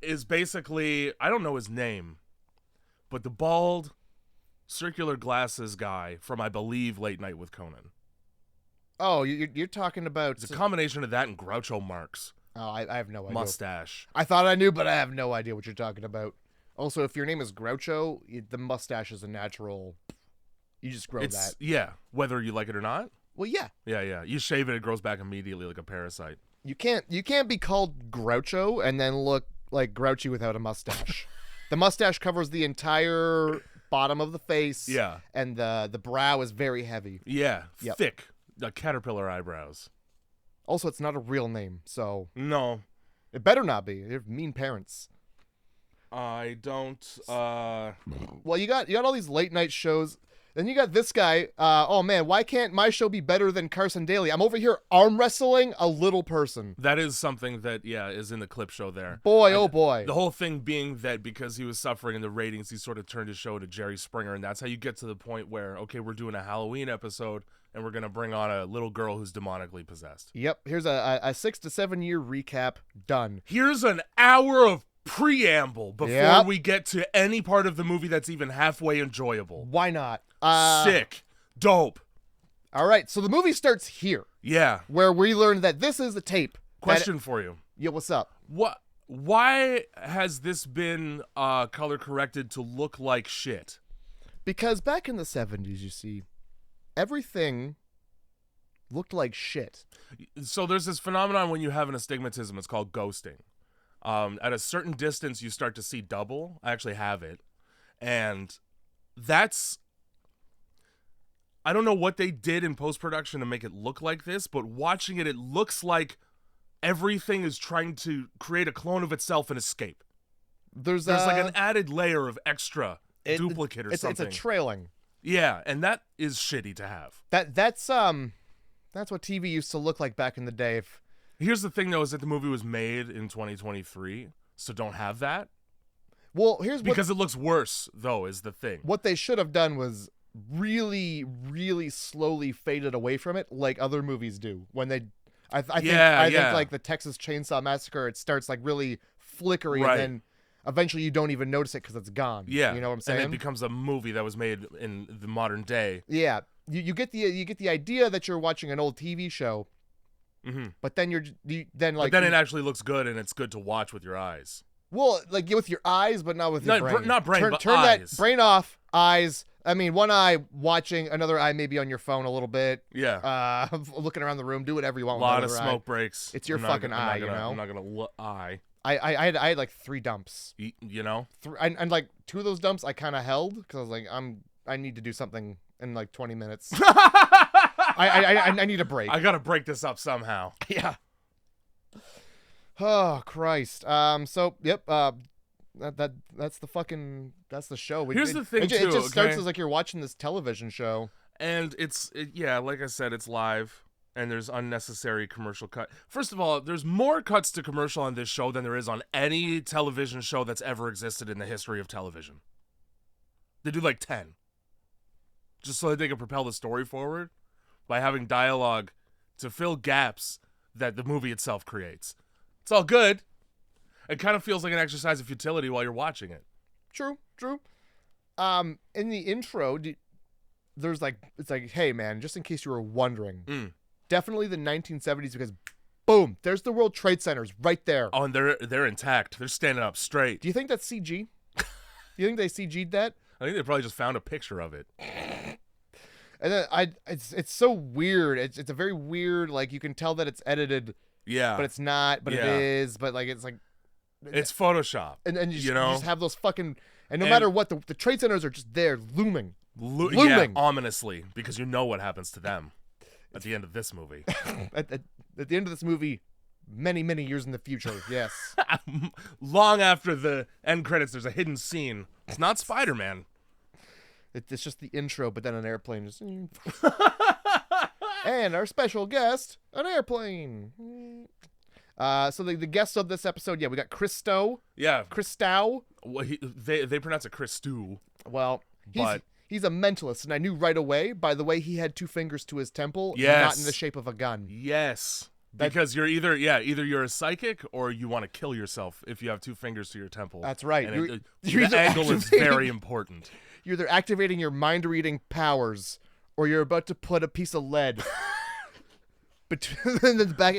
S1: is basically, I don't know his name, but the bald, circular glasses guy from, I believe, Late Night with Conan.
S2: Oh, you're talking about...
S1: It's a combination of that and Groucho Marx.
S2: Oh, I have no idea.
S1: Mustache.
S2: I thought I knew, but I have no idea what you're talking about. Also, if your name is Groucho, the mustache is a natural... You just grow that.
S1: Yeah, whether you like it or not.
S2: Well, yeah.
S1: Yeah. You shave it, it grows back immediately like a parasite.
S2: You can't be called Groucho and then look like Grouchy without a mustache. The mustache covers the entire bottom of the face.
S1: Yeah.
S2: And the brow is very heavy.
S1: Yeah,
S2: Yep.
S1: thick. Like caterpillar eyebrows.
S2: Also, it's not a real name, so
S1: No.
S2: it better not be. You're mean parents.
S1: I don't,
S2: Well, you got all these late night shows. Then you got this guy. Oh man, why can't my show be better than Carson Daly? I'm over here arm wrestling a little person.
S1: that is something that, is in the clip show there.
S2: Boy, oh boy.
S1: The whole thing being that because he was suffering in the ratings, he sort of turned his show to Jerry Springer, and that's how you get to the point where, okay, we're doing a Halloween episode, and we're going to bring on a little girl who's demonically possessed.
S2: Yep. Here's a 6 to 7 year recap. Done.
S1: Here's an hour of preamble before
S2: Yep.
S1: we get to any part of the movie that's even halfway enjoyable.
S2: Why not?
S1: Sick. Dope.
S2: All right. So the movie starts here,
S1: Yeah.
S2: where we learn that this is the tape.
S1: Question for you.
S2: Yeah. What's up?
S1: Why has this been color corrected to look like shit?
S2: Because back in the 70s, you see, everything looked like shit.
S1: So there's this phenomenon when you have an astigmatism. It's called ghosting. At a certain distance, you start to see double. I actually have it. And that's... I don't know what they did in post-production to make it look like this, but watching it, it looks like everything is trying to create a clone of itself and escape.
S2: There's
S1: like an added layer of extra duplicate or something.
S2: It's a trailing.
S1: Yeah, and that is shitty to have.
S2: That's what TV used to look like back in the day.
S1: Here's the thing, though, is that the movie was made in 2023, so don't have that.
S2: Well,
S1: because it looks worse, though, is the thing.
S2: What they should have done was really, really slowly faded away from it, like other movies do. When they, I think like the Texas Chainsaw Massacre, it starts like really flickery,
S1: Right.
S2: and then eventually you don't even notice it because it's gone.
S1: Yeah,
S2: you know what I'm saying?
S1: And it becomes a movie that was made in the modern day.
S2: Yeah, you get the idea that you're watching an old TV show, but then
S1: But then it actually looks good, and it's good to watch with your eyes.
S2: Well, like with your eyes, but not with your brain.
S1: Not brain, but
S2: turn
S1: eyes.
S2: that brain off. Eyes. I mean, one eye watching, another eye maybe on your phone a little bit.
S1: Yeah.
S2: Looking around the room, do whatever you want.
S1: A lot
S2: with
S1: of
S2: the other
S1: smoke
S2: eye.
S1: breaks.
S2: It's your fucking eye, you know.
S1: I'm not gonna eye.
S2: I had like 3 dumps.
S1: You know.
S2: And like 2 of those dumps I kind of held because I was like, I need to do something in like 20 minutes. I need a break.
S1: I gotta break this up somehow.
S2: Yeah. Oh Christ. So yep. That's the show.
S1: Here's the thing,
S2: it
S1: too,
S2: just starts
S1: okay?
S2: as like you're watching this television show.
S1: And like I said, it's live, and there's unnecessary commercial cut. First of all, there's more cuts to commercial on this show than there is on any television show that's ever existed in the history of television. They do like 10. Just so that they can propel the story forward by having dialogue to fill gaps that the movie itself creates. It's all good. It kind of feels like an exercise of futility while you're watching it.
S2: True. In the intro, there's like, it's like, hey man, just in case you were wondering, definitely the 1970s because, boom, there's the World Trade Centers right there.
S1: Oh, and they're intact. They're standing up straight.
S2: Do you think that's CG? You think they CG'd that?
S1: I think they probably just found a picture of it.
S2: And then it's so weird. It's a very weird, like, you can tell that it's edited,
S1: Yeah.
S2: but it's not, but it
S1: Yeah.
S2: is, but like it's like
S1: It's Photoshop.
S2: and you
S1: you know?
S2: just have those fucking and no
S1: And-
S2: matter what, the trade centers are just there looming.
S1: Yeah,
S2: Looming.
S1: ominously, because you know what happens to them at the end of this movie.
S2: At the end of this movie, many years in the future, yes.
S1: Long after the end credits, there's a hidden scene. It's not Spider-Man.
S2: It's just the intro, but then an airplane just. And our special guest, an airplane. So the guests of this episode, we got Christo.
S1: Yeah.
S2: Christou.
S1: Well, they pronounce it Christou.
S2: Well, he's a mentalist, and I knew right away by the way he had 2 fingers to his temple,
S1: Yes.
S2: not in the shape of a gun.
S1: Yes. Because you're either you're a psychic or you want to kill yourself if you have 2 fingers to your temple.
S2: That's right.
S1: And
S2: You're
S1: the angle is very important.
S2: You're either activating your mind-reading powers, or you're about to put a piece of lead between in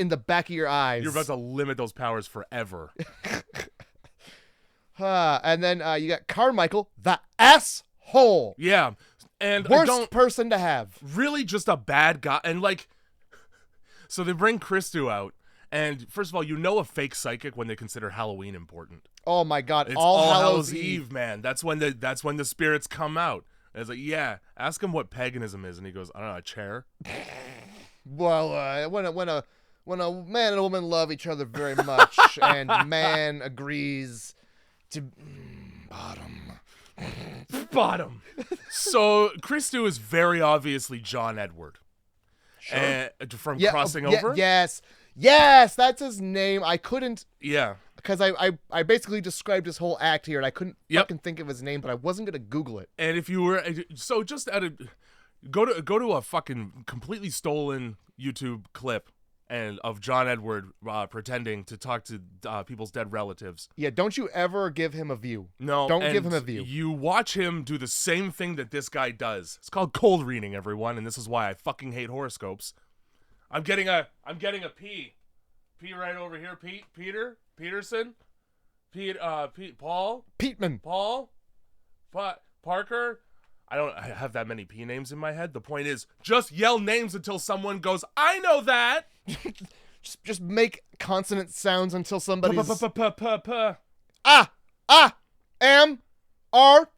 S2: the back of your eyes.
S1: You're about to limit those powers forever.
S2: And then you got Carmichael, the asshole.
S1: Yeah. And
S2: Worst person to have.
S1: Really just a bad guy. And like, so they bring Christou out. And first of all, you know a fake psychic when they consider Halloween important.
S2: Oh my God!
S1: It's
S2: All
S1: Hallows Eve, man. That's when the spirits come out. And it's like, yeah, ask him what paganism is, and he goes, I don't know, a chair.
S2: Well, when a man and a woman love each other very much, and man agrees to
S1: Bottom. So Christou is very obviously John Edward.
S2: Sure.
S1: From Crossing Over.
S2: Yes, that's his name. I couldn't.
S1: Yeah.
S2: Because I basically described his whole act here, and I couldn't
S1: Yep.
S2: fucking think of his name, but I wasn't gonna Google it.
S1: And if you were just go to a fucking completely stolen YouTube clip and of John Edward pretending to talk to people's dead relatives.
S2: Yeah, don't you ever give him a view.
S1: No,
S2: Don't
S1: and
S2: give him a view.
S1: You watch him do the same thing that this guy does. It's called cold reading, everyone, and this is why I fucking hate horoscopes. I'm getting a P. P right over here. Peterson. Paul.
S2: Peatman.
S1: Paul. Parker. I have that many P names in my head. The point is, just yell names until someone goes, I know that.
S2: Just make consonant sounds until somebody's am R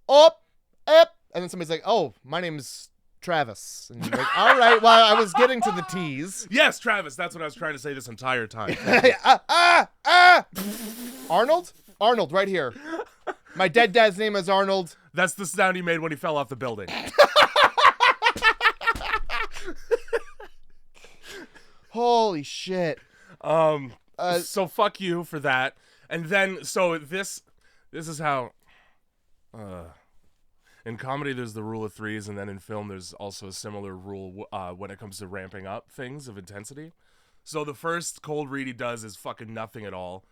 S2: up ep, and then somebody's like, oh, my name's Travis, and you're like, all right, well, I was getting to the T's.
S1: Yes, Travis. That's what I was trying to say this entire time.
S2: Arnold, right here. My dead dad's name is Arnold.
S1: That's the sound he made when he fell off the building.
S2: Holy shit.
S1: So fuck you for that. And then, so this is how, in comedy there's the rule of 3s, and then in film there's also a similar rule when it comes to ramping up things of intensity. So the first cold read he does is fucking nothing at all.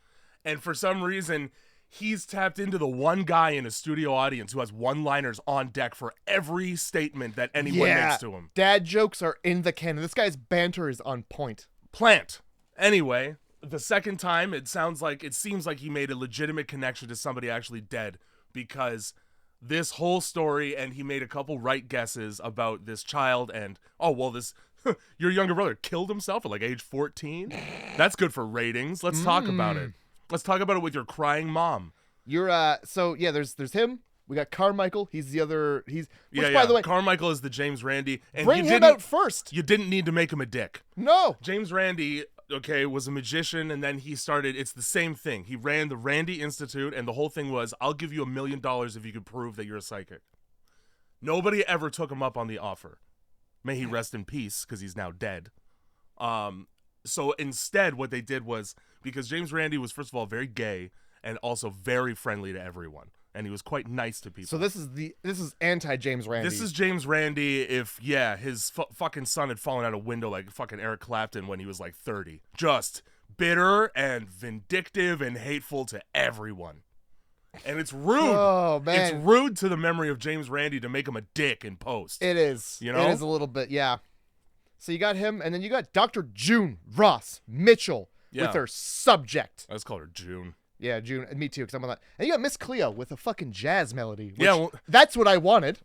S1: And for some reason, he's tapped into the one guy in a studio audience who has one-liners on deck for every statement that anyone makes to him.
S2: Dad jokes are in the canon. This guy's banter is on point.
S1: Plant. Anyway, the second time, it seems like he made a legitimate connection to somebody actually dead, because this whole story, and he made a couple right guesses about this child, and your younger brother killed himself at like age 14. That's good for ratings. Let's talk about it. Let's talk about it with your crying mom.
S2: There's him. We got Carmichael. He's the other. By the way,
S1: Carmichael is the James Randi. And
S2: bring him out first.
S1: You didn't need to make him a dick.
S2: No.
S1: James Randi, was a magician, and then he started. It's the same thing. He ran the Randi Institute, and the whole thing was, I'll give you $1 million if you can prove that you're a psychic. Nobody ever took him up on the offer. May he rest in peace, because he's now dead. So instead, what they did was, because James Randi was, first of all, very gay and also very friendly to everyone, and he was quite nice to people.
S2: So this is anti-James Randi.
S1: This is James Randi if, his fucking son had fallen out a window like fucking Eric Clapton when he was like 30. Just bitter and vindictive and hateful to everyone. And it's rude.
S2: Oh, man.
S1: It's rude to the memory of James Randi to make him a dick in post.
S2: It is.
S1: You know?
S2: It is a little bit, yeah. So you got him, and then you got Dr. June Ross Mitchell with her subject.
S1: Let's call her June.
S2: Yeah, June. Me too, because I'm on that. And you got Miss Cleo with a fucking jazz melody.
S1: Yeah, well,
S2: that's what I wanted.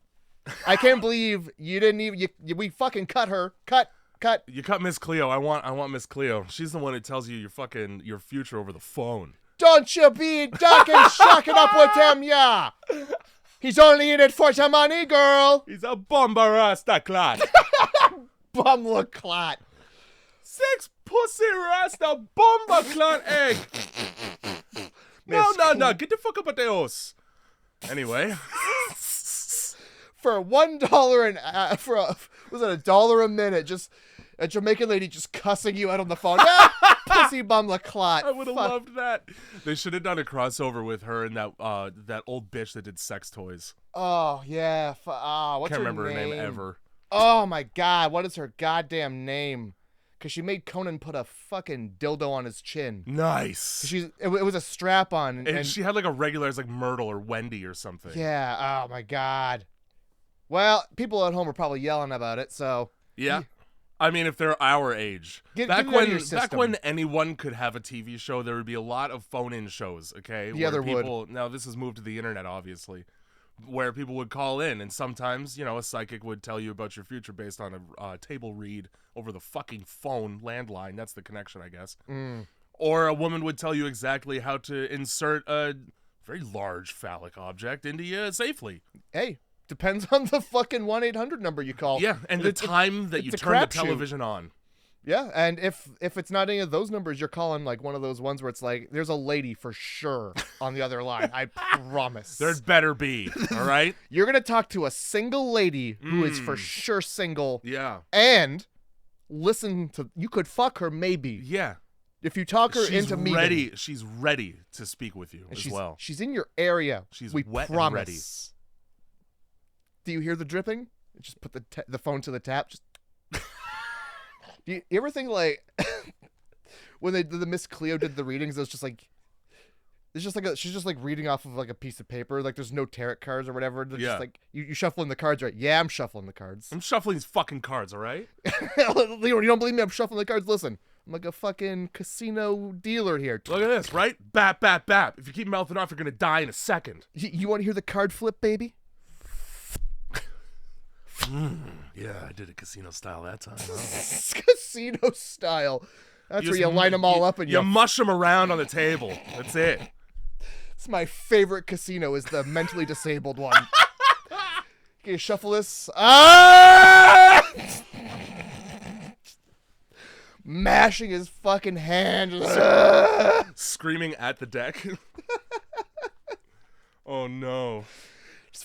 S2: I can't believe you didn't even. We fucking cut her. Cut.
S1: You cut Miss Cleo. I want Miss Cleo. She's the one who tells you your future over the phone.
S2: Don't you be ducking, shacking up with him, yeah. He's only in it for the money, girl.
S1: He's a bomber rasta clot.
S2: Bumler clot.
S1: 6 pussy rasta bomber clot egg. No. Get the fuck up at the house. Anyway.
S2: For $1 was it $1 a minute? Just a Jamaican lady just cussing you out on the phone. Ah, pussy bumler clot.
S1: I would have loved that. They should have done a crossover with her and that old bitch that did sex toys.
S2: Oh yeah. What's
S1: Can't
S2: her
S1: remember
S2: name?
S1: her name ever.
S2: Oh my god, what is her goddamn name? Because she made Conan put a fucking dildo on his chin.
S1: Nice.
S2: It was a strap on.
S1: And she had like a regular, like Myrtle or Wendy or something.
S2: Yeah. Oh my god. Well, people at home are probably yelling about it, so.
S1: Yeah. I mean, if they're our age. Back when anyone could have a TV show, there would be a lot of phone-in shows, okay?
S2: Yeah, there would.
S1: Now, this has moved to the internet, obviously, where people would call in, and sometimes, a psychic would tell you about your future based on a table read over the fucking phone landline. That's the connection, I guess. Or a woman would tell you exactly how to insert a very large phallic object into you safely.
S2: Hey. Depends on the fucking 1-800 number you call.
S1: Yeah, and the time that you turn the television on.
S2: Yeah, and if it's not any of those numbers, you're calling like one of those ones where it's like, there's a lady for sure on the other line. I promise.
S1: There'd better be, all right?
S2: You're going to talk to a single lady who is for sure single.
S1: Yeah.
S2: And listen to, you could fuck her maybe.
S1: Yeah.
S2: If you talk her into meeting.
S1: She's ready to speak with you as well.
S2: She's in your area.
S1: She's
S2: we
S1: wet
S2: promise.
S1: and ready.
S2: Do you hear the dripping? Just put the phone to the tap. Just. Do you ever think like when the Miss Cleo did the readings? It was just like she's just like reading off of like a piece of paper. Like there's no tarot cards or whatever. They're just like you shuffling the cards, right? Yeah, I'm shuffling the cards.
S1: I'm shuffling these fucking cards, all right?
S2: Leon, you don't believe me? I'm shuffling the cards. Listen, I'm like a fucking casino dealer here.
S1: Look at this, right? Bap, bap, bap. If you keep mouthing off, you're gonna die in a second.
S2: You want to hear the card flip, baby?
S1: Yeah, I did it casino style that time.
S2: Casino style. That's where you line them all up and
S1: you mush them around on the table. That's it.
S2: It's my favorite casino is the mentally disabled one. Okay, shuffle this. Ah! Mashing his fucking hand.
S1: Screaming at the deck. Oh no.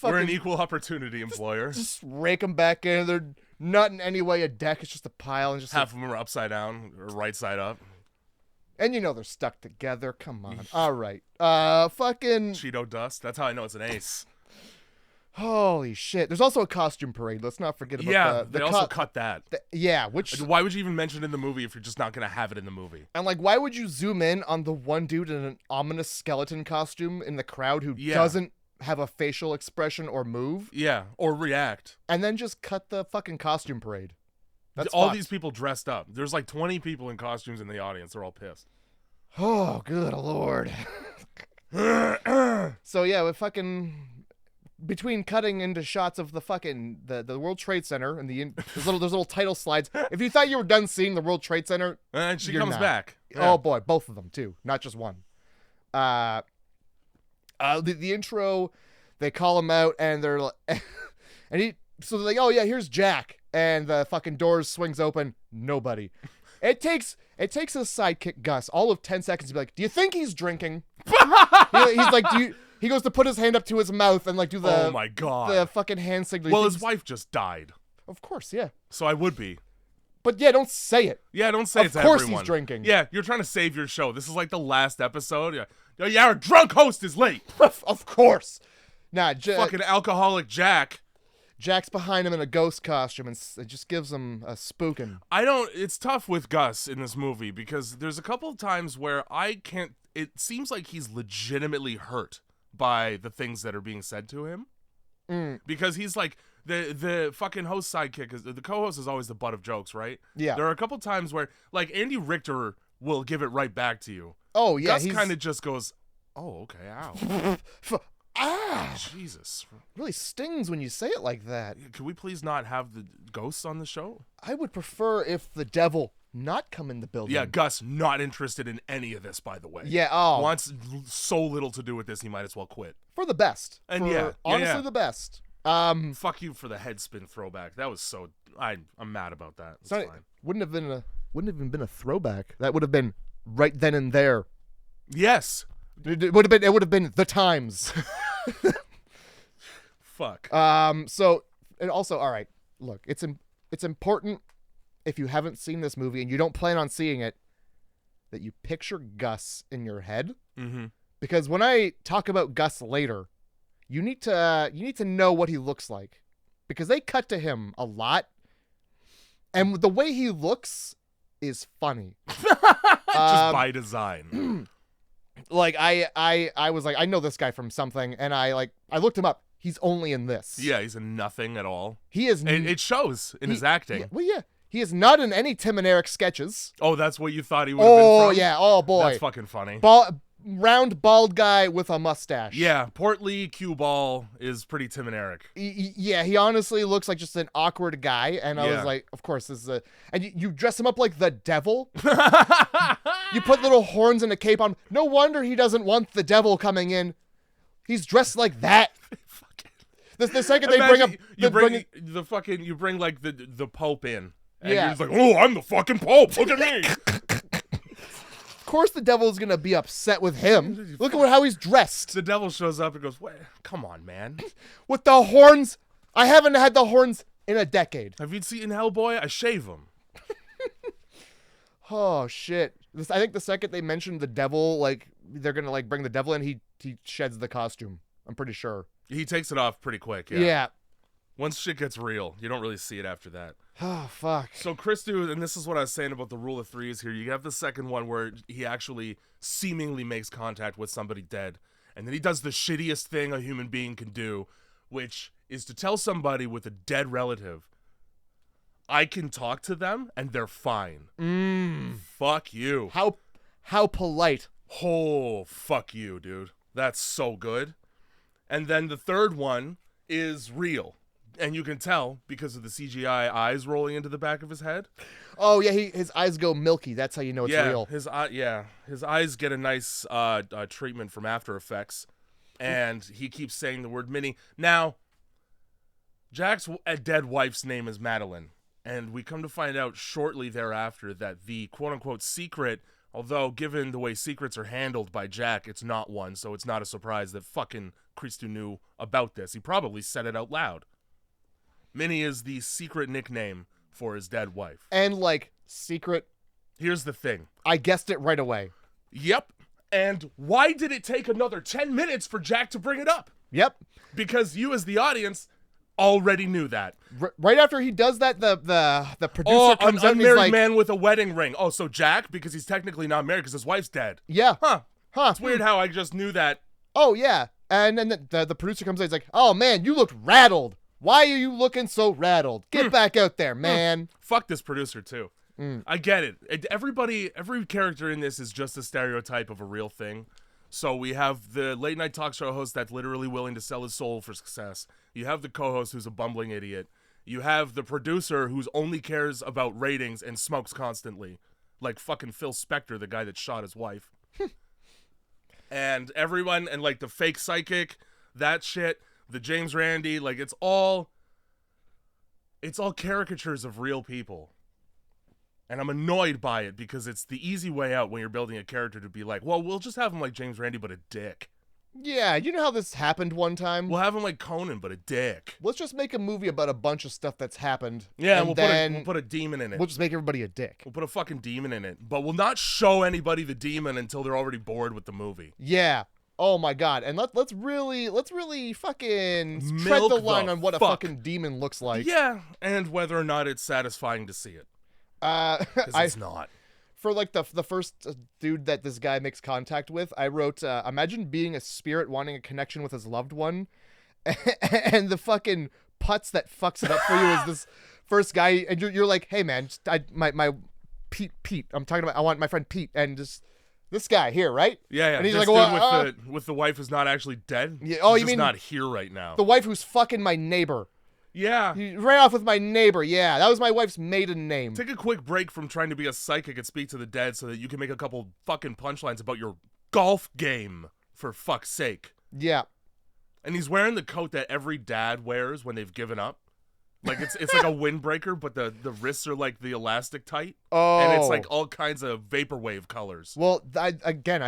S2: We're
S1: an equal opportunity employer.
S2: Just rake them back in. They're not in any way a deck. It's just a pile. And just
S1: half of them are upside down or right side up.
S2: And they're stuck together. Come on. All right. Fucking.
S1: Cheeto dust. That's how I know it's an ace.
S2: Holy shit. There's also a costume parade. Let's not forget about
S1: they also cut that.
S2: Which.
S1: Why would you even mention it in the movie if you're just not going to have it in the movie?
S2: And why would you zoom in on the one dude in an ominous skeleton costume in the crowd who doesn't have a facial expression or move?
S1: Yeah, or react.
S2: And then just cut the fucking costume parade. That's
S1: all
S2: fucked.
S1: These people dressed up. There's like 20 people in costumes in the audience. They're all pissed.
S2: Oh, good lord. So yeah, with fucking between cutting into shots of the fucking the World Trade Center and those little title slides. If you thought you were done seeing the World Trade Center,
S1: and she comes back.
S2: Yeah. Oh boy, both of them too, not just one. The intro, they call him out and they're like, so they're like, oh yeah, here's Jack, and the fucking doors swings open, nobody. It takes his sidekick Gus all of 10 seconds to be like, do you think he's drinking? He's like, he goes to put his hand up to his mouth and like do the
S1: oh my god
S2: the fucking hand signal.
S1: Well, his wife just died.
S2: Of course, yeah.
S1: So I would be.
S2: But yeah, don't say it.
S1: Yeah, don't say it to
S2: everyone. Of
S1: course
S2: he's drinking.
S1: Yeah, you're trying to save your show. This is like the last episode. Yeah, our drunk host is late.
S2: Of course. Nah,
S1: fucking alcoholic Jack.
S2: Jack's behind him in a ghost costume, and it just gives him a spooking.
S1: It's tough with Gus in this movie because there's a couple of times where it seems like he's legitimately hurt by the things that are being said to him. Because he's like, the fucking host sidekick, the co-host is always the butt of jokes, right?
S2: Yeah.
S1: There are a couple times where, like, Andy Richter will give it right back to you.
S2: Oh, yeah.
S1: Gus kind of just goes, Oh, okay. Ow.
S2: Ah!
S1: Jesus.
S2: Really stings when you say it like that.
S1: Can we please not have the ghosts on the show?
S2: I would prefer if the devil not come in the building.
S1: Yeah, Gus, not interested in any of this, by the way.
S2: Yeah, oh.
S1: Wants so little to do with this, he might as well quit.
S2: For the best.
S1: And
S2: Honestly, the best.
S1: Fuck you for the head spin throwback. That was so... I'm mad about that. It's fine.
S2: Wouldn't have even been a throwback. That would have been right then and there.
S1: Yes.
S2: It would have been the times.
S1: Fuck.
S2: So, and also, all right, look, it's important if you haven't seen this movie and you don't plan on seeing it, that you picture Gus in your head.
S1: Mm-hmm.
S2: Because when I talk about Gus later, you need to know what he looks like, because they cut to him a lot, and the way he looks is funny.
S1: Just by design.
S2: Like I was like, I know this guy from something, and I looked him up. He's only in this.
S1: Yeah, he's in nothing at all.
S2: He is.
S1: It shows in his acting.
S2: Yeah. He is not in any Tim and Eric sketches.
S1: Oh, that's what you thought he would have been from?
S2: Oh yeah. Oh boy.
S1: That's fucking funny.
S2: Round bald guy with a mustache.
S1: Yeah, portly cue ball is pretty Tim and Eric.
S2: Yeah, he honestly looks like just an awkward guy, and I was like, of course, this is and you dress him up like the devil. You put little horns and a cape on. No wonder he doesn't want the devil coming in. He's dressed like that. The second they bring up,
S1: you bring like the Pope in, and
S2: Yeah.
S1: he's like, oh, I'm the fucking Pope. Look at me.
S2: Of course, the devil's gonna be upset with him. Look at how he's dressed.
S1: The devil shows up and goes, "Wait, come on, man.
S2: With the horns. I haven't had the horns in a decade.
S1: Have you seen Hellboy? I shave him."
S2: Oh shit! I think the second they mentioned the devil, like they're gonna like bring the devil in, he sheds the costume. I'm pretty sure.
S1: He takes it off pretty quick.
S2: Yeah.
S1: Once shit gets real, you don't really see it after that.
S2: Oh fuck.
S1: So Christu, and this is what I was saying about the rule of threes here. You have the second one where he actually seemingly makes contact with somebody dead, and then he does the shittiest thing a human being can do, which is to tell somebody with a dead relative, I can talk to them and they're fine. Fuck you.
S2: How polite.
S1: Oh, fuck you, dude. That's so good. And then the third one is real. And you can tell because of the CGI eyes rolling into the back of his head.
S2: Oh yeah, his eyes go milky. That's how you know it's real.
S1: His eyes get a nice treatment from After Effects, and he keeps saying the word mini. Now, Jack's dead wife's name is Madeline, and we come to find out shortly thereafter that the quote-unquote secret, although given the way secrets are handled by Jack, it's not one, so it's not a surprise that fucking Christu knew about this. He probably said it out loud. Minnie is the secret nickname for his dead wife.
S2: And like secret.
S1: Here's the thing.
S2: I guessed it right away.
S1: Yep. And why did it take another 10 minutes for Jack to bring it up?
S2: Yep.
S1: Because you as the audience already knew that.
S2: Right after he does that, the producer comes out and he's
S1: unmarried
S2: like,
S1: man with a wedding ring. Oh, so Jack, because he's technically not married because his wife's dead.
S2: yeah.
S1: Huh.
S2: Huh.
S1: It's weird how I just knew that.
S2: Oh yeah. And then the producer comes out, he's like, oh man, you looked rattled. Why are you looking so rattled? Get back out there, man.
S1: Fuck this producer, too. I get it. Every character in this is just a stereotype of a real thing. So we have the late night talk show host that's literally willing to sell his soul for success. You have the co-host who's a bumbling idiot. You have the producer who's only cares about ratings and smokes constantly. Like fucking Phil Spector, the guy that shot his wife. And everyone, and like the fake psychic, that shit. The James Randi, like it's all caricatures of real people. And I'm annoyed by it because it's the easy way out when you're building a character to be like, well, we'll just have him like James Randi, but a dick.
S2: Yeah, you know how this happened one time?
S1: We'll have him like Conan, but a dick.
S2: Let's just make a movie about a bunch of stuff that's happened.
S1: Yeah,
S2: and
S1: we'll put a demon in it.
S2: We'll just make everybody a dick.
S1: We'll put a fucking demon in it. But we'll not show anybody the demon until they're already bored with the movie.
S2: Yeah. Oh my god. And let's really fucking tread
S1: Milk
S2: the line
S1: the
S2: on what a
S1: fuck.
S2: fucking demon looks like.
S1: Yeah, and whether or not it's satisfying to see it. Because it's not.
S2: For like the first dude that this guy makes contact with, I wrote, imagine being a spirit wanting a connection with his loved one, and the fucking putz that fucks it up for you is this first guy, and you're like, hey man, my Pete, I'm talking about, I want my friend Pete, and just This guy here, right?
S1: Yeah.
S2: And he's
S1: this
S2: like, well,
S1: dude with the wife who's not actually dead.
S2: Yeah, oh,
S1: She's
S2: you
S1: just
S2: mean
S1: not here right now.
S2: the wife who's fucking my neighbor.
S1: Yeah.
S2: He ran off with my neighbor. Yeah, that was my wife's maiden name.
S1: Take a quick break from trying to be a psychic and speak to the dead so that you can make a couple fucking punchlines about your golf game, for fuck's sake.
S2: Yeah.
S1: And he's wearing the coat that every dad wears when they've given up. Like it's like a windbreaker, but the wrists are like the elastic tight.
S2: Oh.
S1: And it's like all kinds of vaporwave colors.
S2: Well, I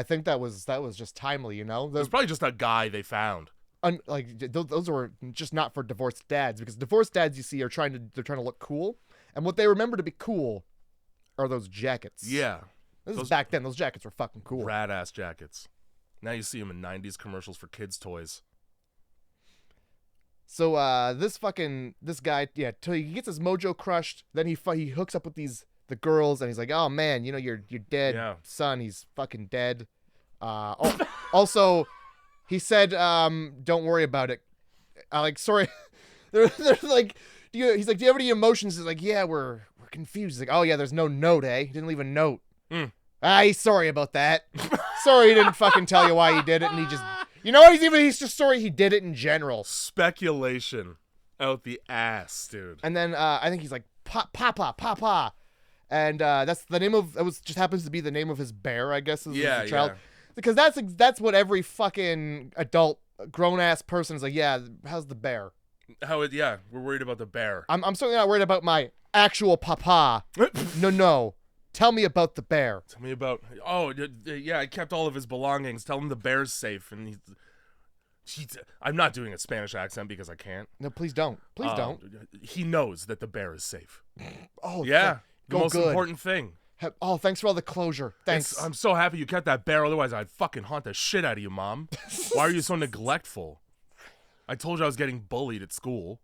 S2: think that was just timely, you know?
S1: It's probably just a guy they found.
S2: Those were just not for divorced dads, because divorced dads, you see, they're trying to look cool, and what they remember to be cool are those jackets.
S1: Yeah.
S2: This is back then. Those jackets were fucking cool.
S1: Rad ass jackets. Now you see them in 90s commercials for kids' toys.
S2: So this guy, yeah, till he gets his mojo crushed, then he hooks up with the girls, and he's like, oh man, you know, your dead son, he's fucking dead. Also, he said, don't worry about it. Sorry, they're like, he's like, do you have any emotions? He's like, yeah, we're confused. He's like, oh yeah, there's no note, eh? He didn't leave a note. He's sorry about that. Sorry he didn't fucking tell you why he did it, and he just, you know what? He's just sorry he did it in general.
S1: Speculation out the ass, dude.
S2: And then I think he's like, Papa. And that's the name of, just happens to be the name of his bear, I guess, as a child.
S1: Yeah.
S2: Because that's what every fucking adult, grown-ass person is like, yeah, how's the bear?
S1: We're worried about the bear.
S2: I'm certainly not worried about my actual papa. No. Tell me about the bear.
S1: Tell me about, I kept all of his belongings. Tell him the bear's safe. And I'm not doing a Spanish accent because I can't.
S2: No, please don't. Please don't.
S1: He knows that the bear is safe.
S2: Oh,
S1: yeah. The most important thing.
S2: Oh, thanks for all the closure. Thanks.
S1: I'm so happy you kept that bear. Otherwise, I'd fucking haunt the shit out of you, Mom. Why are you so neglectful? I told you I was getting bullied at school.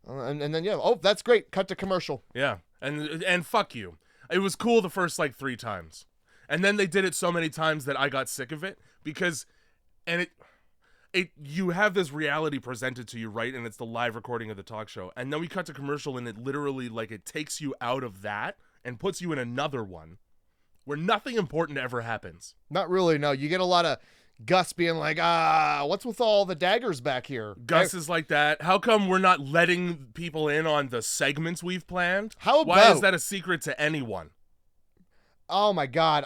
S2: And then, yeah. Oh, that's great. Cut to commercial.
S1: Yeah. And fuck you. It was cool the first, 3 times. And then they did it so many times that I got sick of it. Because, you have this reality presented to you, right? And it's the live recording of the talk show. And then we cut to commercial and it literally, it takes you out of that and puts you in another one where nothing important ever happens.
S2: Not really, no. You get a lot of Gus being like, what's with all the daggers back here?
S1: Gus is like that. How come we're not letting people in on the segments we've planned? Why is that a secret to anyone?
S2: Oh my God.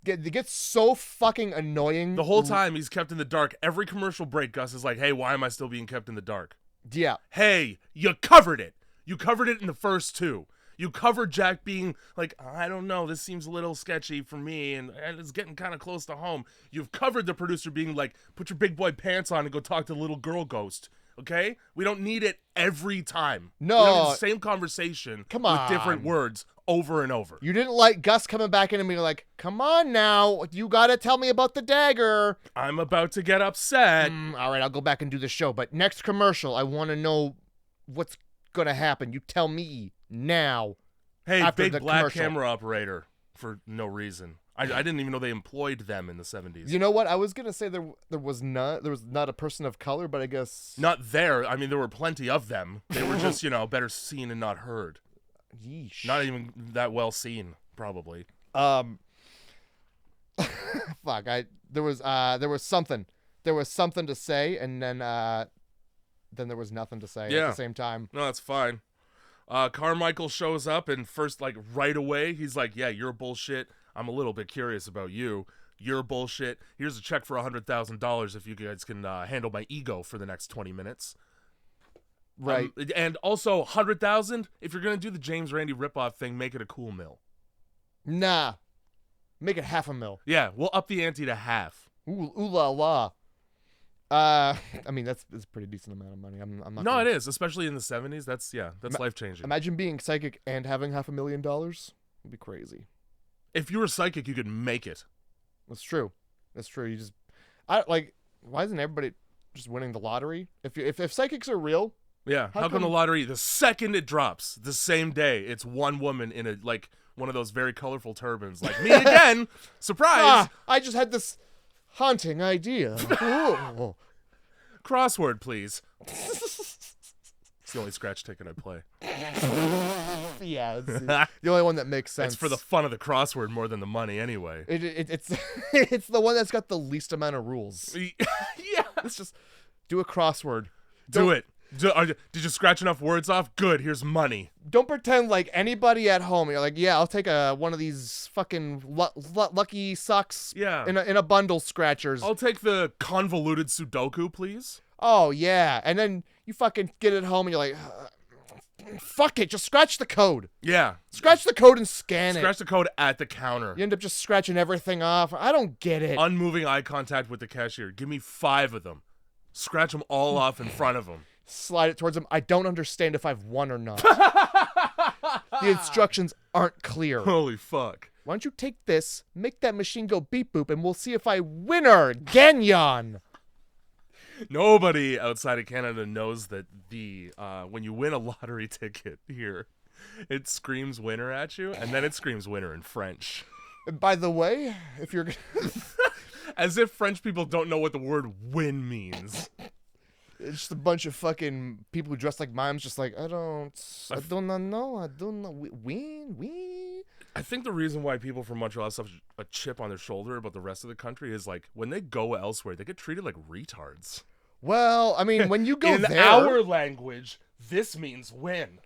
S2: It gets so fucking annoying.
S1: The whole time he's kept in the dark. Every commercial break, Gus is like, hey, why am I still being kept in the dark?
S2: Yeah.
S1: Hey, you covered it. You covered it in the first 2. You covered Jack being like, I don't know, this seems a little sketchy for me, and it's getting kind of close to home. You've covered the producer being like, put your big boy pants on and go talk to the little girl ghost. Okay? We don't need it every time.
S2: No.
S1: We don't have the same conversation with different words over and over.
S2: You didn't like Gus coming back in and being like, come on now, you gotta tell me about the dagger.
S1: I'm about to get upset.
S2: All right, I'll go back and do the show, but next commercial, I want to know what's gonna happen. You tell me now.
S1: Hey, big black camera operator for no reason. I didn't even know they employed them in the 70s.
S2: You know what? I was gonna say there was not a person of color, but I guess
S1: not there. I mean, there were plenty of them. They were just better seen and not heard.
S2: Yeesh.
S1: Not even that well seen, probably.
S2: Fuck. There was something to say, and then there was nothing to say at the same time.
S1: No, that's fine. Carmichael shows up, and first, right away, he's like, yeah, you're bullshit. I'm a little bit curious about you. You're bullshit. Here's a check for $100,000 if you guys can handle my ego for the next 20 minutes.
S2: Right.
S1: And also, $100,000, if you're going to do the James Randi ripoff thing, make it a cool mill.
S2: Nah. Make it $500,000.
S1: Yeah, we'll up the ante to half.
S2: Ooh la la. I mean, that's a pretty decent amount of money. I'm not.
S1: No, it is, especially in the 70s. That's life changing.
S2: Imagine being psychic and having $500,000. It'd be crazy.
S1: If you were psychic, you could make it.
S2: That's true. You just, why isn't everybody just winning the lottery? If psychics are real.
S1: Yeah. How come the lottery, the second it drops, the same day, it's one woman in one of those very colorful turbans, like me again. Surprise!
S2: I just had this haunting idea.
S1: Crossword, please. It's the only scratch ticket I play.
S2: Yeah, it's the only one that makes sense.
S1: It's for the fun of the crossword more than the money, anyway.
S2: It's it's the one that's got the least amount of rules.
S1: Yeah.
S2: Let's just do a crossword.
S1: Do it. Did you scratch enough words off? Good. Here's money.
S2: Don't pretend like anybody at home. You're like, yeah, I'll take one of these fucking lucky socks.
S1: Yeah.
S2: In a bundle scratchers.
S1: I'll take the convoluted Sudoku, please.
S2: Oh yeah, and then you fucking get it home and you're like, fuck it, just scratch the code.
S1: Yeah.
S2: Scratch the code and scan
S1: Scratch the code at the counter.
S2: You end up just scratching everything off. I don't get it.
S1: Unmoving eye contact with the cashier. Give me 5 of them. Scratch them all off in front of him.
S2: Slide it towards him. I don't understand if I've won or not. The instructions aren't clear.
S1: Holy fuck.
S2: Why don't you take this, make that machine go beep boop, and we'll see if I winner Ganyan.
S1: Nobody outside of Canada knows that when you win a lottery ticket here, it screams winner at you, and then it screams winner in French.
S2: And by the way, if you're
S1: as if French people don't know what the word win means.
S2: It's just a bunch of fucking people who dress like mimes, just like, I don't know, win.
S1: I think the reason why people from Montreal have such a chip on their shoulder about the rest of the country is, like, when they go elsewhere, they get treated like retards.
S2: Well, I mean, when you go
S1: in
S2: there...
S1: our language, this means win.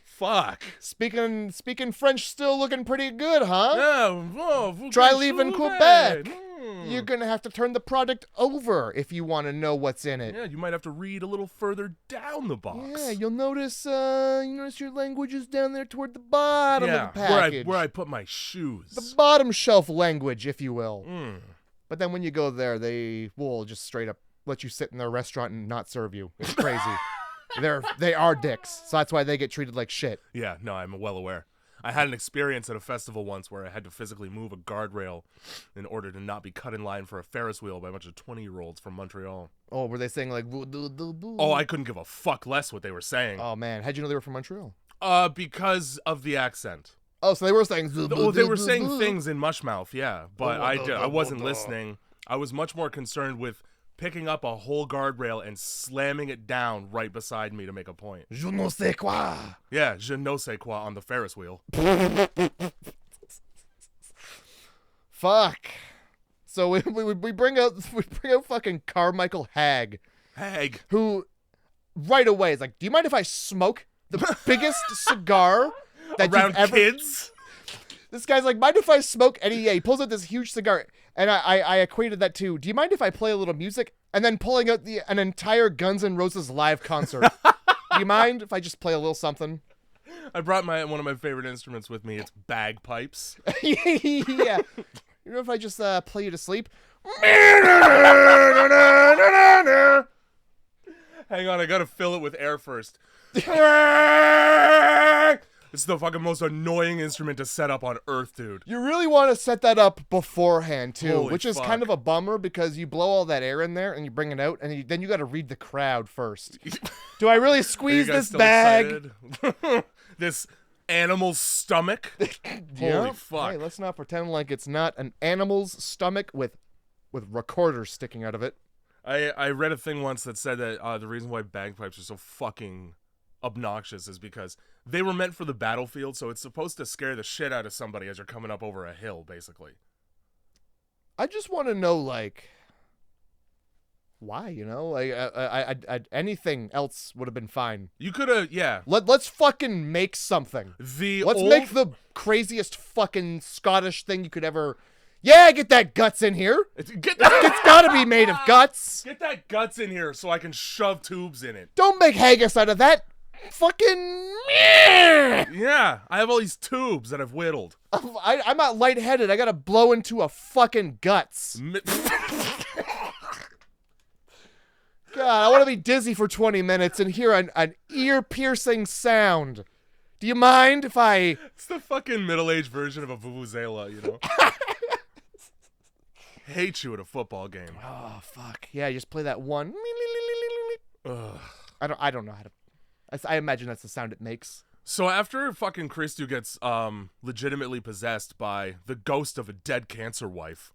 S1: Fuck.
S2: Speaking French still looking pretty good, huh?
S1: Yeah.
S2: Try leaving Quebec. You're going to have to turn the product over if you want to know what's in it.
S1: Yeah, you might have to read a little further down the box.
S2: Yeah, you'll notice your language is down there toward the bottom of the package.
S1: Where I put my shoes.
S2: The bottom shelf language, if you will.
S1: Mm.
S2: But then when you go there, they will just straight up let you sit in their restaurant and not serve you. It's crazy. They are dicks, so that's why they get treated like shit.
S1: Yeah, no, I'm well aware. I had an experience at a festival once where I had to physically move a guardrail in order to not be cut in line for a Ferris wheel by a bunch of 20-year-olds from Montreal.
S2: Oh, were they saying like...
S1: Oh, I couldn't give a fuck less what they were saying.
S2: Oh, man. How'd you know they were from Montreal?
S1: Because of the accent.
S2: Oh, so they were saying...
S1: Oh, they were saying things in mushmouth, yeah. But I wasn't listening. I was much more concerned with picking up a whole guardrail and slamming it down right beside me to make a point.
S2: Je ne sais quoi.
S1: Yeah, je ne sais quoi on the Ferris wheel.
S2: Fuck. So we bring out fucking Carmichael Hag, who right away is like, do you mind if I smoke the biggest cigar that
S1: around
S2: you've ever...
S1: kids?
S2: This guy's like, mind if I smoke? And he pulls out this huge cigar. And I equated that to, do you mind if I play a little music? And then pulling out an entire Guns N' Roses live concert. Do you mind if I just play a little something?
S1: I brought one of my favorite instruments with me. It's bagpipes.
S2: Yeah. You know if I just play you to sleep?
S1: Hang on, I gotta fill it with air first. It's the fucking most annoying instrument to set up on Earth, dude.
S2: You really want to set that up beforehand, too,
S1: Holy
S2: which is
S1: fuck.
S2: kind of a bummer because you blow all that air in there and you bring it out, and then you got to read the crowd first. Do I really squeeze this bag?
S1: This animal's stomach? Holy fuck.
S2: Hey, let's not pretend like it's not an animal's stomach with recorders sticking out of it.
S1: I read a thing once that said that the reason why bagpipes are so fucking obnoxious is because they were meant for the battlefield, so it's supposed to scare the shit out of somebody as you're coming up over a hill, basically.
S2: I just want to know, like, why, you know? Like, anything else would have been fine.
S1: You could have, yeah.
S2: Let's fucking make something. Let's make the craziest fucking Scottish thing you could ever... Yeah, get that guts in here. It's gotta be made of guts.
S1: Get that guts in here so I can shove tubes in it.
S2: Don't make haggis out of that. Fucking...
S1: Yeah, I have all these tubes that I've whittled.
S2: I'm not lightheaded. I gotta blow into a fucking guts. God, I want to be dizzy for 20 minutes and hear an ear-piercing sound. Do you mind if I...
S1: It's the fucking middle-aged version of a vuvuzela, you know? Hate you at a football game.
S2: Oh, fuck. Yeah, you just play that one.
S1: Ugh.
S2: I don't know how to... I imagine that's the sound it makes.
S1: So after fucking Christu gets legitimately possessed by the ghost of a dead cancer wife,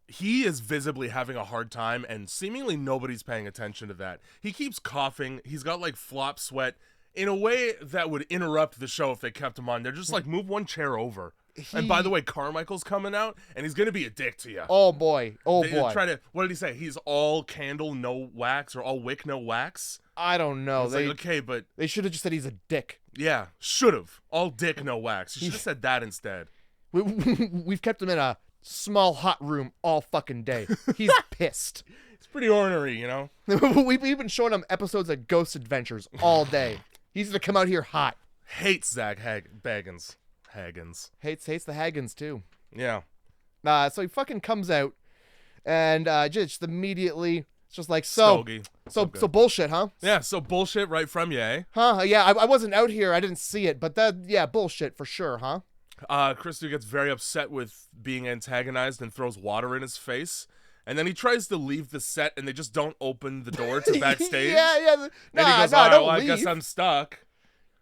S1: he is visibly having a hard time, and seemingly nobody's paying attention to that. He keeps coughing. He's got like flop sweat, in a way that would interrupt the show if they kept him on. They're just like, move one chair over. And by the way, Carmichael's coming out, and he's gonna be a dick to you.
S2: Oh boy,
S1: They try to. What did he say? He's all candle, no wax, or all wick, no wax.
S2: I don't know.
S1: It's like, okay, but
S2: they should have just said he's a dick.
S1: yeah, should have. All dick, no wax. You should have said that instead.
S2: We've kept him in a small hot room all fucking day. He's pissed.
S1: It's pretty ornery, you know.
S2: We've been showing him episodes of Ghost Adventures all day. He's gonna come out here hot.
S1: Hates Zach Baggins.
S2: Hates the Haggins too.
S1: Yeah.
S2: So he fucking comes out, and just immediately, it's just like, so bullshit, huh?
S1: Yeah, so bullshit right from you, eh?
S2: Huh? Yeah, I wasn't out here, I didn't see it, but bullshit for sure, huh?
S1: Christy gets very upset with being antagonized and throws water in his face. And then he tries to leave the set, and they just don't open the door to backstage.
S2: yeah.
S1: And he goes,
S2: don't
S1: well,
S2: leave.
S1: I guess I'm stuck.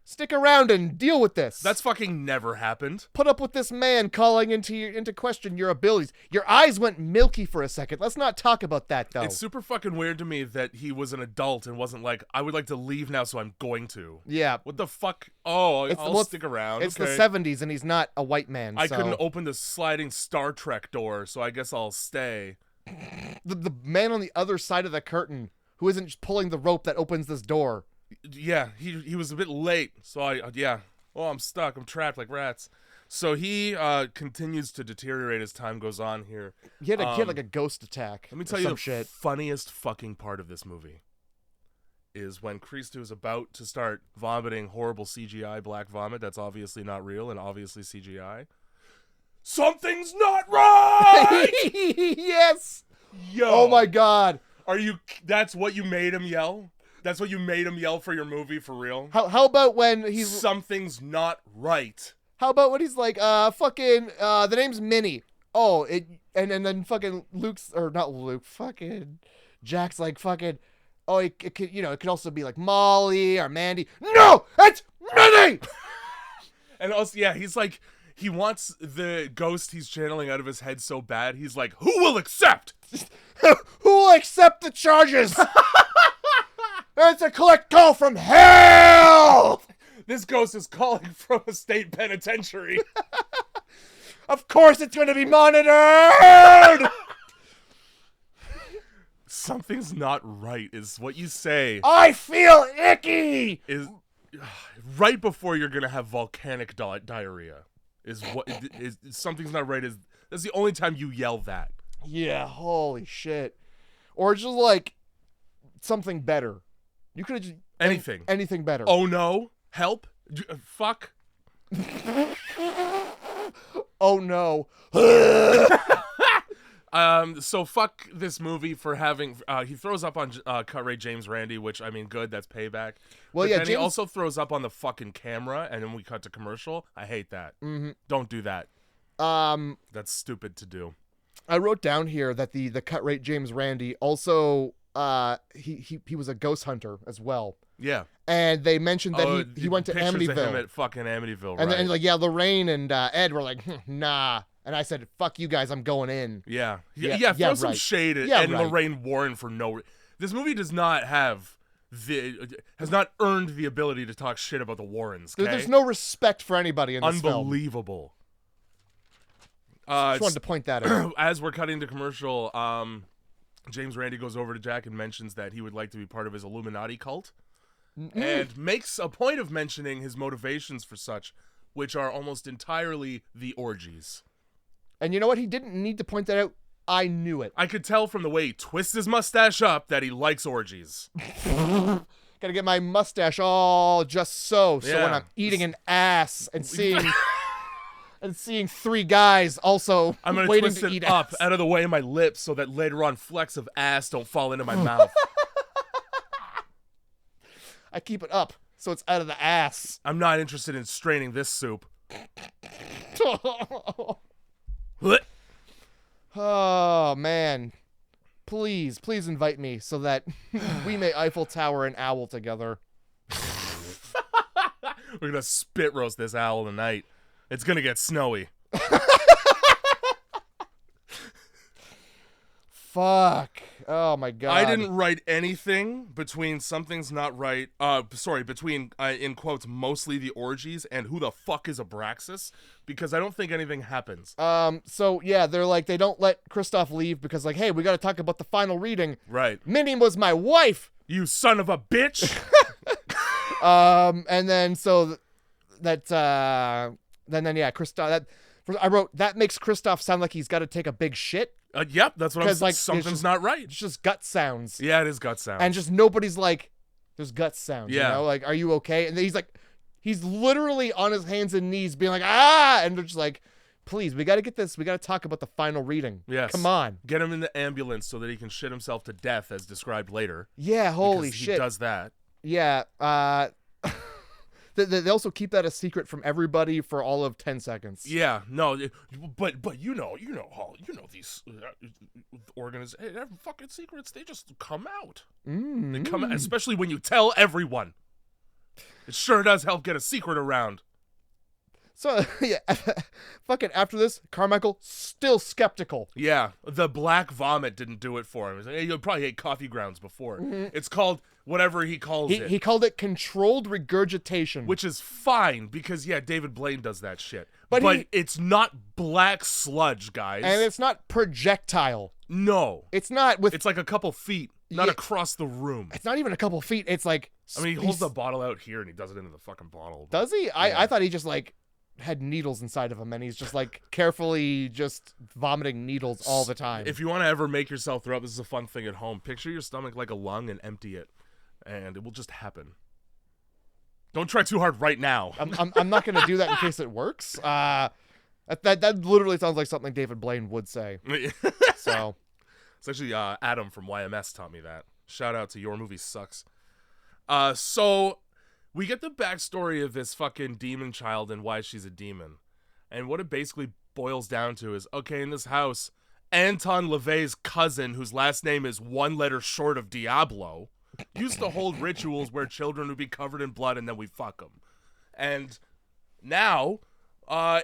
S2: Stick around and deal with this.
S1: That's fucking never happened.
S2: Put up with this man calling into question your abilities. Your eyes went milky for a second. Let's not talk about that, though.
S1: It's super fucking weird to me that he was an adult and wasn't like, I would like to leave now, so I'm going to.
S2: Yeah.
S1: What the fuck? Oh, I'll stick around.
S2: It's
S1: okay.
S2: the 70s, and he's not a white man,
S1: I
S2: so.
S1: couldn't open the sliding Star Trek door, so I guess I'll stay.
S2: The man on the other side of the curtain who isn't just pulling the rope that opens this door.
S1: Yeah, he was a bit late, so I'm stuck, I'm trapped like rats. So he continues to deteriorate as time goes on here.
S2: He had like a ghost attack.
S1: Let me tell you the funniest fucking part of this movie is when Christo is about to start vomiting horrible CGI black vomit that's obviously not real and obviously CGI. Something's not right!
S2: Yes!
S1: Yo!
S2: Oh my god!
S1: That's what you made him yell? That's what you made him yell for your movie, for real?
S2: How about when he's...
S1: Something's not right.
S2: How about when he's like, the name's Minnie. Oh, and then fucking fucking Jack's like, fucking, oh, it could also be like Molly or Mandy. No, it's Minnie!
S1: And also, yeah, he's like, he wants the ghost he's channeling out of his head so bad, he's like, who will accept?
S2: Who will accept the charges? It's a collect call from hell!
S1: This ghost is calling from a state penitentiary.
S2: Of course it's going to be monitored!
S1: Something's not right is what you say.
S2: I feel icky!
S1: Is right before you're going to have volcanic diarrhea. Is something's not right that's the only time you yell that.
S2: Yeah, holy shit. Or just like something better. You could have just anything better.
S1: Oh no, help, fuck.
S2: Oh no.
S1: So fuck this movie for having. He throws up on Cut Rate James Randi, which I mean, good. That's payback.
S2: Well,
S1: but
S2: yeah.
S1: then
S2: James...
S1: he also throws up on the fucking camera, and then we cut to commercial. I hate that.
S2: Mm-hmm.
S1: Don't do that. That's stupid to do.
S2: I wrote down here that the Cut Rate James Randi also he was a ghost hunter as well.
S1: Yeah.
S2: And they mentioned that he went to Amityville.
S1: Of him at fucking Amityville,
S2: and
S1: right?
S2: then like Lorraine and Ed were like, nah. And I said, fuck you guys, I'm going in.
S1: Yeah. Throw some shade at Ed and Lorraine Warren for no. This movie does not have has not earned the ability to talk shit about the Warrens. Okay?
S2: There's no respect for anybody in this film.
S1: Unbelievable.
S2: Just wanted to point that out.
S1: As we're cutting to commercial, James Randi goes over to Jack and mentions that he would like to be part of his Illuminati cult. And makes a point of mentioning his motivations for such, which are almost entirely the orgies.
S2: And you know what? He didn't need to point that out. I knew it.
S1: I could tell from the way he twists his mustache up that he likes orgies.
S2: Gotta get my mustache all just so when I'm eating an ass and seeing seeing three guys also
S1: I'm gonna
S2: waiting
S1: twist
S2: to
S1: it
S2: eat
S1: up
S2: ass.
S1: out of the way of my lips so that later on flecks of ass don't fall into my mouth.
S2: I keep it up so it's out of the ass.
S1: I'm not interested in straining this soup.
S2: Oh man, please invite me so that we may Eiffel Tower and owl together.
S1: We're gonna spit roast this owl tonight. It's gonna get snowy.
S2: Fuck. Oh my god.
S1: I didn't write anything between something's not right. Between in quotes mostly the orgies and who the fuck is Abraxas, because I don't think anything happens.
S2: So yeah, they're like, they don't let Kristoff leave because like, hey, we got to talk about the final reading.
S1: Right.
S2: Minnie was my wife.
S1: You son of a bitch.
S2: And then so then yeah, Kristoff. I wrote that makes Kristoff sound like he's got to take a big shit.
S1: Yep, that's what I'm saying.
S2: Like,
S1: Something's not right.
S2: It's just gut sounds.
S1: Yeah, it is gut sounds.
S2: And just nobody's like, there's gut sounds.
S1: Yeah.
S2: You know, like, are you okay? And then he's literally on his hands and knees being like, ah, and they're just like, please, we got to get this. We got to talk about the final reading.
S1: Yes.
S2: Come on.
S1: Get him in the ambulance so that he can shit himself to death, as described later.
S2: Yeah, holy
S1: because
S2: shit.
S1: He does that.
S2: Yeah. They also keep that a secret from everybody for all of 10 seconds.
S1: Yeah, no, but you know, Holly, you know these fucking secrets, they just come out. They come out, especially when you tell everyone. It sure does help get a secret around.
S2: So, yeah, fucking after this, Carmichael still skeptical.
S1: Yeah, the black vomit didn't do it for him. He's like, hey, you probably ate coffee grounds before. It's called whatever he calls it.
S2: He called it controlled regurgitation.
S1: Which is fine, because, yeah, David Blaine does that shit.
S2: But
S1: it's not black sludge, guys.
S2: And it's not projectile.
S1: No.
S2: It's not with...
S1: It's like a couple feet, not across the room.
S2: It's not even a couple feet. It's like...
S1: I mean, he holds the bottle out here, and he does it into the fucking bottle.
S2: Does he?
S1: Yeah.
S2: I thought he just, like, had needles inside of him, and he's just, like, carefully just vomiting needles all the time.
S1: If you want to ever make yourself throw up, this is a fun thing at home. Picture your stomach like a lung and empty it, and it will just happen. Don't try too hard right now.
S2: I'm not going to do that in case it works. That literally sounds like something David Blaine would say. So...
S1: It's actually Adam from YMS taught me that. Shout out to Your Movie Sucks. So we get the backstory of this fucking demon child and why she's a demon. And what it basically boils down to is, okay, in this house, Anton LaVey's cousin, whose last name is one letter short of Diablo, used to hold rituals where children would be covered in blood and then we fuck them. And now...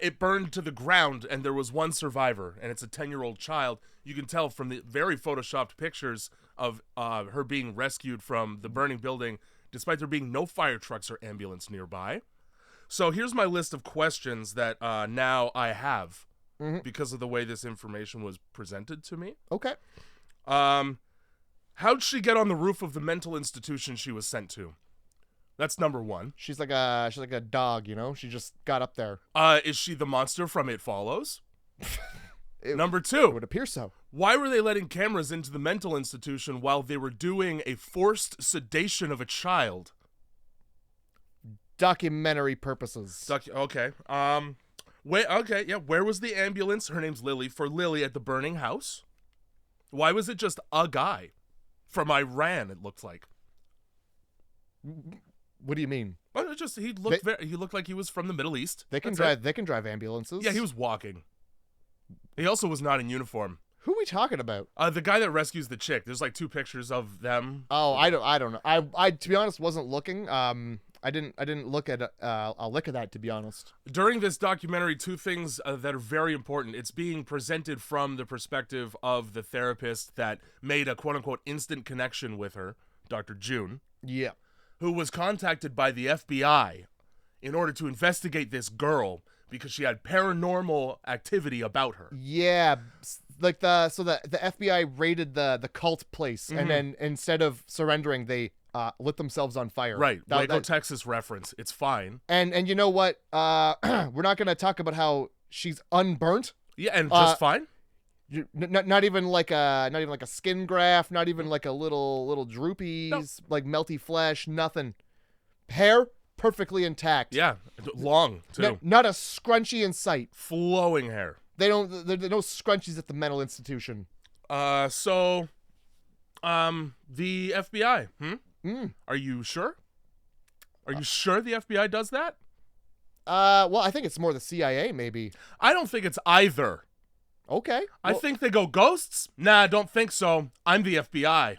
S1: it burned to the ground, and there was one survivor, and it's a 10-year-old child. You can tell from the very photoshopped pictures of her being rescued from the burning building, despite there being no fire trucks or ambulance nearby. So here's my list of questions that now I have because of the way this information was presented to me.
S2: Okay.
S1: How'd she get on the roof of the mental institution she was sent to? That's number one.
S2: She's like a dog, you know? She just got up there.
S1: Is she the monster from It Follows? Number two.
S2: It would appear so.
S1: Why were they letting cameras into the mental institution while they were doing a forced sedation of a child?
S2: Documentary purposes.
S1: Okay. Where was the ambulance? Her name's Lily. For Lily at the burning house. Why was it just a guy from Iran? It looked like.
S2: What do you mean?
S1: Well, it just he looked like he was from the Middle East.
S2: They can drive. They can drive ambulances.
S1: Yeah, he was walking. He also was not in uniform.
S2: Who are we talking about?
S1: The guy that rescues the chick. There's like two pictures of them.
S2: Oh, I don't know. I to be honest wasn't looking. I didn't look at a lick of that, to be honest.
S1: During this documentary, two things that are very important. It's being presented from the perspective of the therapist that made a quote-unquote instant connection with her, Dr. June.
S2: Yeah.
S1: Who was contacted by the FBI in order to investigate this girl because she had paranormal activity about her.
S2: Yeah. Like the FBI raided the cult place, and then instead of surrendering, they lit themselves on fire.
S1: Right. Waco, Texas reference. It's fine.
S2: And you know what? We're not going to talk about how she's unburnt.
S1: Yeah, and just fine.
S2: Not even like a skin graft, not even like a little droopies,
S1: No.
S2: like melty flesh, nothing. Hair perfectly intact.
S1: Yeah, long too.
S2: Not a scrunchie in sight.
S1: Flowing hair.
S2: There are no scrunchies at the mental institution.
S1: So the FBI. Are you sure? Are you sure the FBI does that?
S2: Well, I think it's more the CIA, maybe.
S1: I don't think it's either.
S2: Okay.
S1: I think they go ghosts. Nah, don't think so. I'm the FBI.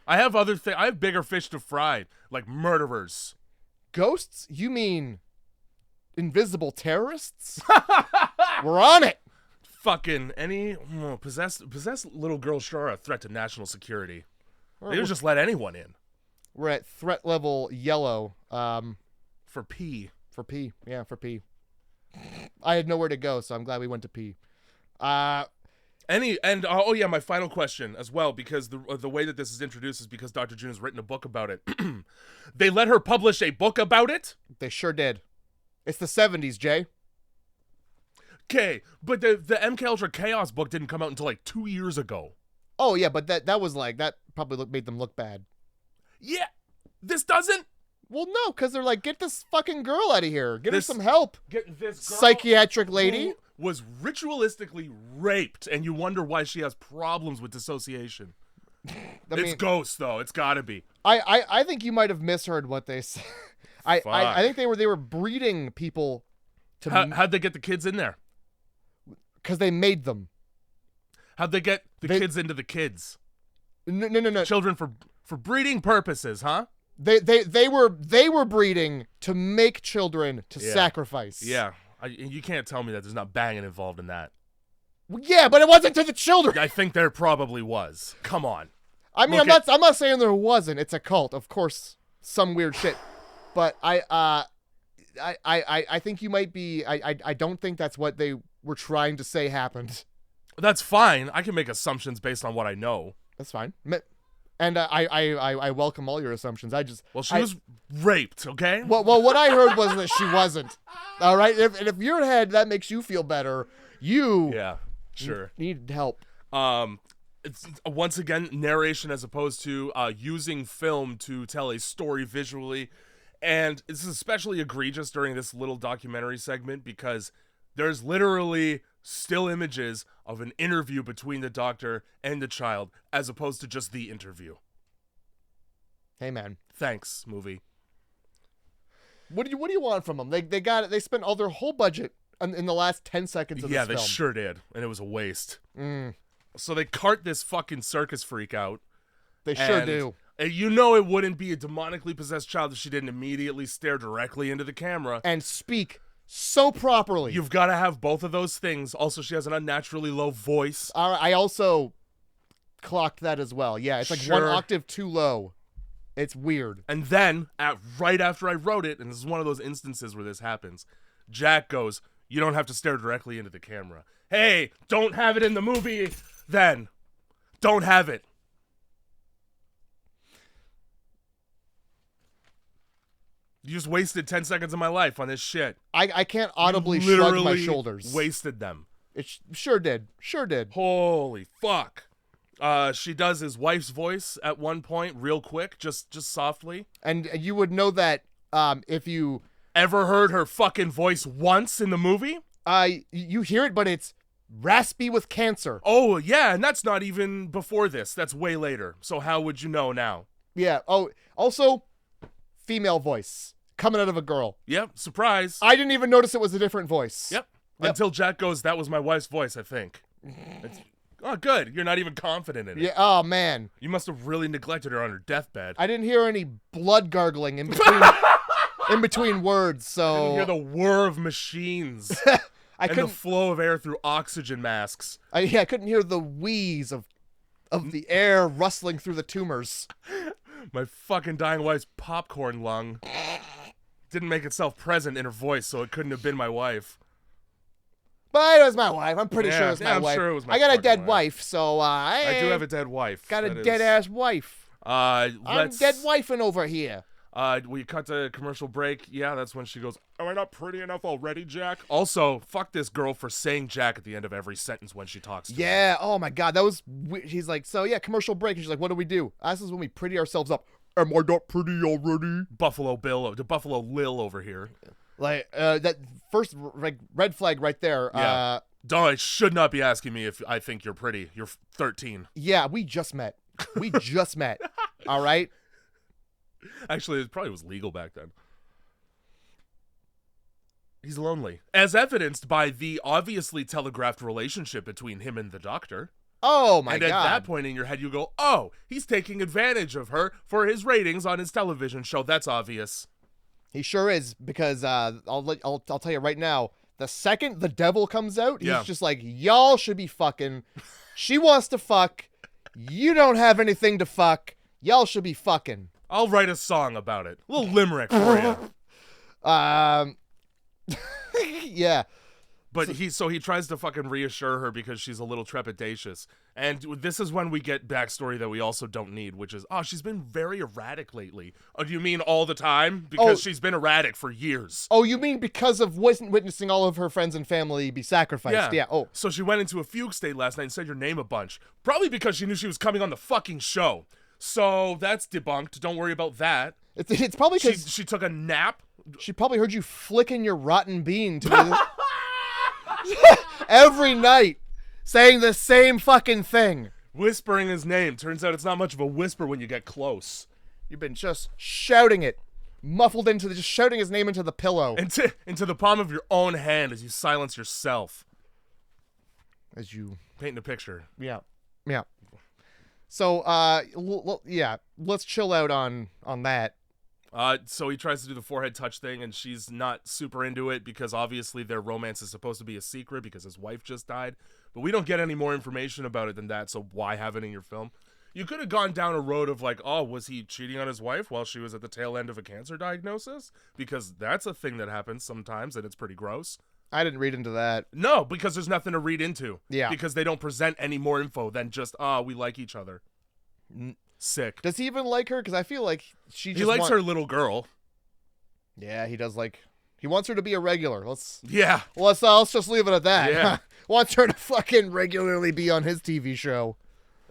S1: I have I have bigger fish to fry, like murderers.
S2: Ghosts? You mean invisible terrorists? We're on it.
S1: fucking possessed little girls sure are a threat to national security. They
S2: We're,
S1: would just let anyone in
S2: we're at threat level yellow.
S1: for pee.
S2: For P. Yeah, for P. I had nowhere to go, so I'm glad we went to P.
S1: My final question as well, because the way that this is introduced is because Dr. June has written a book about it. They let her publish a book about it?
S2: They sure did. It's the 70s, Jay.
S1: Okay, but the MK Ultra Chaos book didn't come out until like 2 years ago.
S2: Oh yeah, but that was like that probably made them look bad.
S1: Yeah, this doesn't.
S2: Well, no, because they're like, get this fucking girl out of here. Get her
S1: This-
S2: some help.
S1: Get this girl
S2: Psychiatric lady.
S1: who was ritualistically raped, and you wonder why she has problems with dissociation. It's ghosts, though. It's gotta be.
S2: I think you might have misheard what they said. I think they were breeding people to
S1: How'd they get the kids in there?
S2: because they made them.
S1: How'd they get the kids into the kids?
S2: No.
S1: Children for breeding purposes, huh?
S2: They were breeding to make children to
S1: Yeah.
S2: sacrifice.
S1: Yeah. You can't tell me that there's not banging involved in that.
S2: Well, yeah, but it wasn't to the children.
S1: I think there probably was. Come on.
S2: I mean,
S1: Look
S2: I'm not saying there wasn't. It's a cult, of course, some weird shit. But I think you might be. I don't think that's what they were trying to say happened.
S1: That's fine. I can make assumptions based on what I know.
S2: That's fine. And I welcome all your assumptions.
S1: Well, she was raped, okay?
S2: Well, what I heard was that she wasn't. All right. If your head that makes you feel better, you
S1: Yeah, sure.
S2: need help.
S1: It's once again narration as opposed to using film to tell a story visually, and it's especially egregious during this little documentary segment because there's literally still images of an interview between the doctor and the child as opposed to just the interview.
S2: Hey man,
S1: Thanks, movie.
S2: what do you want from them? They got it. They spent all their whole budget in the last 10 seconds of
S1: Yeah,
S2: this
S1: they
S2: film.
S1: sure did, and it was a waste.
S2: Mm,
S1: So they cart this fucking circus freak out.
S2: they sure
S1: And
S2: do.
S1: you know it wouldn't be a demonically possessed child if she didn't immediately stare directly into the camera.
S2: And speak so properly.
S1: You've got to have both of those things. Also, she has an unnaturally low voice.
S2: I also clocked that as well. Yeah, it's like one
S1: Sure.
S2: octave too low. It's weird.
S1: And then, right after I wrote it, and this is one of those instances where this happens, Jack goes, "You don't have to stare directly into the camera." Hey, don't have it in the movie, then. Don't have it. You just wasted 10 seconds of my life on this shit.
S2: I can't audibly
S1: You
S2: shrug my
S1: literally
S2: shoulders.
S1: Wasted them.
S2: It sure did. Sure did.
S1: Holy fuck. She does his wife's voice at one point real quick, just softly.
S2: And you would know that if you
S1: Ever heard her fucking voice once in the movie?
S2: you hear it, but it's raspy with cancer.
S1: Oh, yeah, and that's not even before this. That's way later. So how would you know now?
S2: Yeah. Oh, also, female voice coming out of a girl.
S1: Yep, surprise.
S2: I didn't even notice it was a different voice.
S1: Yep. Until Jack goes, "That was my wife's voice, I think." Oh, good. You're not even confident in it.
S2: Yeah. Oh man,
S1: You must have really neglected her on her deathbed.
S2: I didn't hear any blood gargling in between in between words.
S1: You
S2: So
S1: hear the whir of machines
S2: I
S1: and the
S2: couldn't.
S1: flow of air through oxygen masks.
S2: I couldn't hear the wheeze of the air rustling through the tumors.
S1: My fucking dying wife's popcorn lung didn't make itself present in her voice, so it couldn't have been my wife.
S2: But it was my wife. I'm pretty
S1: Yeah,
S2: sure it was my
S1: I'm
S2: wife.
S1: sure it was my
S2: I got a
S1: fucking
S2: dead
S1: wife.
S2: wife, so
S1: I do have a dead wife.
S2: got a
S1: That is-
S2: dead ass wife. I'm
S1: Let's,
S2: dead wifing over here.
S1: We cut to commercial break. Yeah, that's when she goes, "Am I not pretty enough already, Jack?" Also, fuck this girl for saying Jack at the end of every sentence when she talks to me.
S2: Yeah. Oh my God, that was. He's like, so yeah, commercial break. And she's like, what do we do? This is when we pretty ourselves up. Am I not pretty already?
S1: Buffalo Bill, the Buffalo Lil over here.
S2: Like that first red flag right there.
S1: Yeah. Don't, should not be asking me if I think you're pretty. You're 13.
S2: Yeah, we just met. We just met. All right.
S1: Actually, it probably was legal back then. He's lonely, as evidenced by the obviously telegraphed relationship between him and the doctor.
S2: Oh my
S1: And
S2: God.
S1: at that point in your head, you go, "Oh, he's taking advantage of her for his ratings on his television show." That's obvious.
S2: He sure is, because I'll tell you right now, The second the devil comes out,
S1: Yeah.
S2: he's just like, y'all should be fucking. She wants to fuck. You don't have anything to fuck. Y'all should be fucking.
S1: I'll write a song about it. A little limerick for you.
S2: Yeah.
S1: But he tries to fucking reassure her because she's a little trepidatious. And this is when we get backstory that we also don't need, which is, she's been very erratic lately. Oh, do you mean all the time? Because she's been erratic for years.
S2: Oh, you mean because of witnessing all of her friends and family be sacrificed? Yeah. Oh.
S1: So she went into a fugue state last night and said your name a bunch. Probably because she knew she was coming on the fucking show. So that's debunked. Don't worry about that.
S2: It's probably because
S1: she took a nap.
S2: She probably heard you flicking your rotten bean to me every night, saying the same fucking thing.
S1: Whispering his name. Turns out it's not much of a whisper when you get close.
S2: You've been just shouting it, muffled into just shouting his name into the pillow.
S1: Into the palm of your own hand as you silence yourself.
S2: As you
S1: paint a picture.
S2: Yeah. So, let's chill out on that.
S1: So he tries to do the forehead touch thing, and she's not super into it because obviously their romance is supposed to be a secret because his wife just died. But we don't get any more information about it than that, so why have it in your film? You could have gone down a road of like, was he cheating on his wife while she was at the tail end of a cancer diagnosis? Because that's a thing that happens sometimes, and it's pretty gross.
S2: I didn't read into that.
S1: No, because there's nothing to read into.
S2: Yeah.
S1: Because they don't present any more info than just, we like each other. Sick.
S2: Does he even like her? Because I feel like he
S1: likes her little girl.
S2: Yeah, he does he wants her to be a regular. Let's just leave it at that.
S1: Yeah.
S2: Wants her to fucking regularly be on his TV show.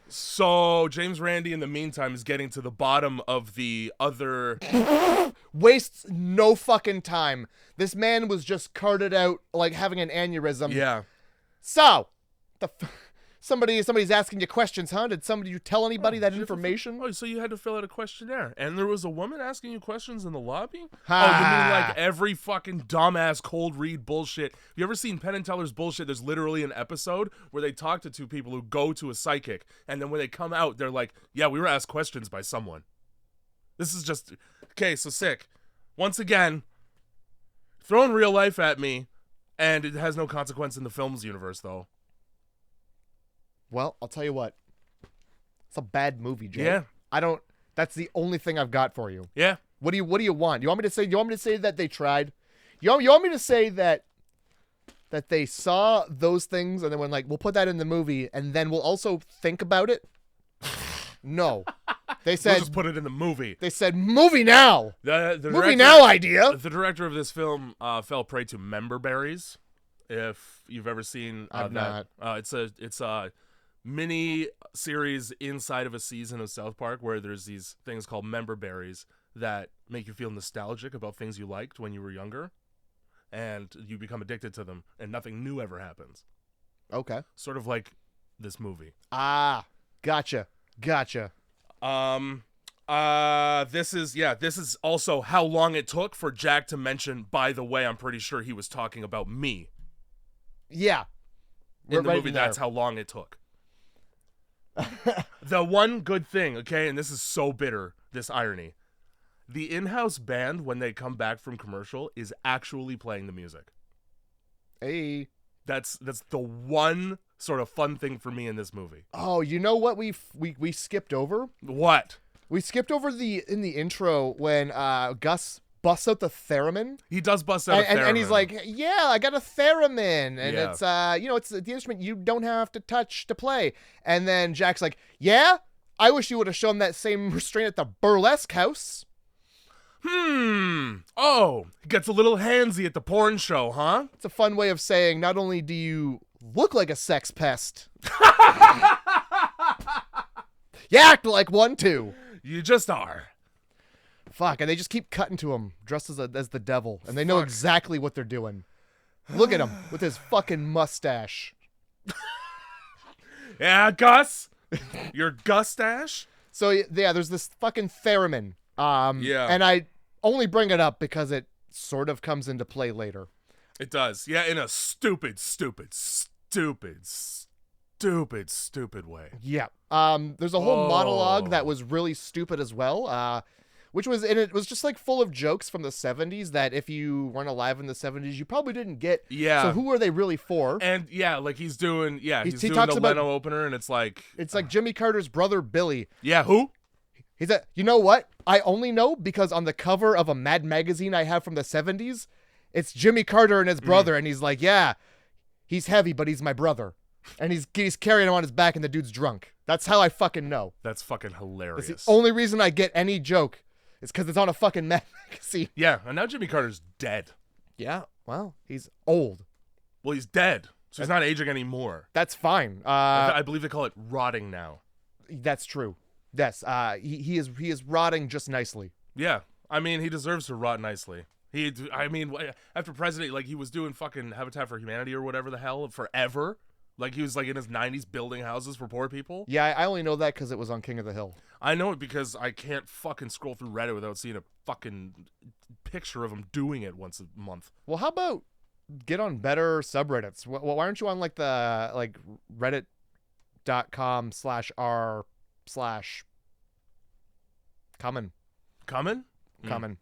S1: So James Randi in the meantime is getting to the bottom of the other.
S2: Wastes no fucking time. This man was just carted out like having an aneurysm.
S1: Yeah.
S2: So, somebody's asking you questions, huh? Did you tell anybody that information?
S1: So you had to fill out a questionnaire, and there was a woman asking you questions in the lobby? Oh, you mean like every fucking dumbass cold read bullshit? Have you ever seen Penn and Teller's bullshit? There's literally an episode where they talk to two people who go to a psychic, and then when they come out, they're like, yeah, we were asked questions by someone. This is just... Okay, so sick. Once again, throwing real life at me, and it has no consequence in the film's universe, though.
S2: Well, I'll tell you what. It's a bad movie, Jay.
S1: Yeah.
S2: That's the only thing I've got for you.
S1: Yeah.
S2: What do you want? You want me to say that they tried? You want me to say that they saw those things and then went like, we'll put that in the movie and then we'll also think about it? No. They said
S1: we'll just put it in the movie.
S2: They said movie now.
S1: The
S2: movie now idea.
S1: The director of this film fell prey to member berries. If you've ever seen
S2: I've
S1: that.
S2: not.
S1: It's a mini series inside of a season of South Park where there's these things called member berries that make you feel nostalgic about things you liked when you were younger, and you become addicted to them, and nothing new ever happens.
S2: Okay.
S1: Sort of like this movie.
S2: Gotcha.
S1: This is also how long it took for Jack to mention, by the way, I'm pretty sure he was talking about me.
S2: Yeah.
S1: In the movie, that's how long it took. The one good thing, okay, and this is so bitter, this irony. The in-house band, when they come back from commercial, is actually playing the music.
S2: Hey.
S1: That's the one sort of fun thing for me in this movie.
S2: Oh, you know what we skipped over?
S1: What?
S2: We skipped over in the intro when Gus busts out the theremin.
S1: He does bust out a theremin.
S2: And he's like, yeah, I got a theremin. And
S1: Yeah.
S2: it's the instrument you don't have to touch to play. And then Jack's like, yeah, I wish you would have shown that same restraint at the burlesque house.
S1: Oh, gets a little handsy at the porn show, huh?
S2: It's a fun way of saying not only do you look like a sex pest, you act like one too.
S1: You just are.
S2: Fuck, and they just keep cutting to him dressed as the devil, and they know exactly what they're doing. Look at him with his fucking mustache.
S1: Yeah, Gus? Your Gustache?
S2: So yeah, there's this fucking theremin.
S1: Yeah.
S2: And I only bring it up because it sort of comes into play later.
S1: It does. Yeah, in a stupid way.
S2: Yeah. There's a whole monologue that was really stupid as well. which was and it was just like full of jokes from the 70s that if you weren't alive in the 70s, you probably didn't get.
S1: Yeah.
S2: So who are they really for?
S1: And yeah, like he's doing
S2: he
S1: doing
S2: talks
S1: the
S2: about-
S1: Leno opener, and it's like
S2: Jimmy Carter's brother Billy.
S1: yeah, who?
S2: He's a, you know what? I only know because on the cover of a Mad magazine I have from the 70s, it's Jimmy Carter and his brother, and he's like, yeah, he's heavy, but he's my brother. And he's carrying him on his back, and the dude's drunk. That's how I fucking know.
S1: That's fucking hilarious.
S2: That's the only reason I get any joke is because it's on a fucking Mad magazine.
S1: Yeah, and now Jimmy Carter's dead.
S2: Yeah, well, he's old.
S1: Well, he's dead, so he's not aging anymore.
S2: That's fine.
S1: I believe they call it rotting now.
S2: That's true. Yes, he is rotting just nicely.
S1: Yeah, I mean, he deserves to rot nicely. After president, like he was doing fucking Habitat for Humanity or whatever the hell forever. Like he was like in his 90s building houses for poor people.
S2: Yeah, I only know that because it was on King of the Hill.
S1: I know it because I can't fucking scroll through Reddit without seeing a fucking picture of him doing it once a month.
S2: Well, how about get on better subreddits? Why aren't you on like the reddit.com/r/common?
S1: Coming?
S2: Common.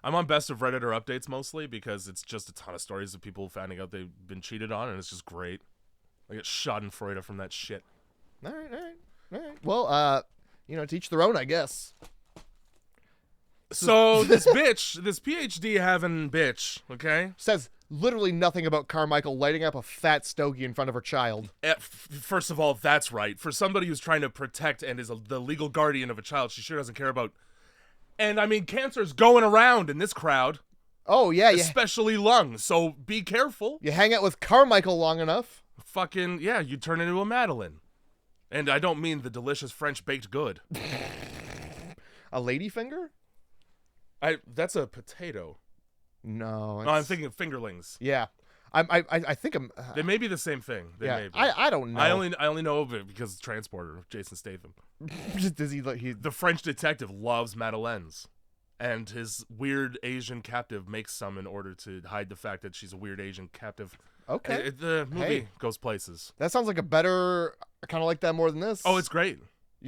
S1: I'm on best of Redditor updates mostly because it's just a ton of stories of people finding out they've been cheated on, and it's just great. I get schadenfreude from that shit.
S2: All right. Well, to each their own, I guess.
S1: So this bitch, this PhD having bitch, okay?
S2: Says literally nothing about Carmichael lighting up a fat stogie in front of her child.
S1: First of all, that's right. For somebody who's trying to protect and is the legal guardian of a child, she sure doesn't care about. And I mean, cancer's going around in this crowd.
S2: Oh, yeah.
S1: Especially lungs, so be careful.
S2: You hang out with Carmichael long enough.
S1: Fucking, yeah, you turn into a Madeline. And I don't mean the delicious French baked good.
S2: A ladyfinger?
S1: That's a potato.
S2: No.
S1: No, I'm thinking of fingerlings.
S2: Yeah. I think I'm...
S1: They may be the same thing. They may be.
S2: I don't know.
S1: I only know of it because it's Transporter, Jason Statham.
S2: Does he...
S1: The French detective loves Madeleines. And his weird Asian captive makes some in order to hide the fact that she's a weird Asian captive.
S2: Okay.
S1: The movie goes places.
S2: That sounds like a better... I kind of like that more than this.
S1: Oh, it's great.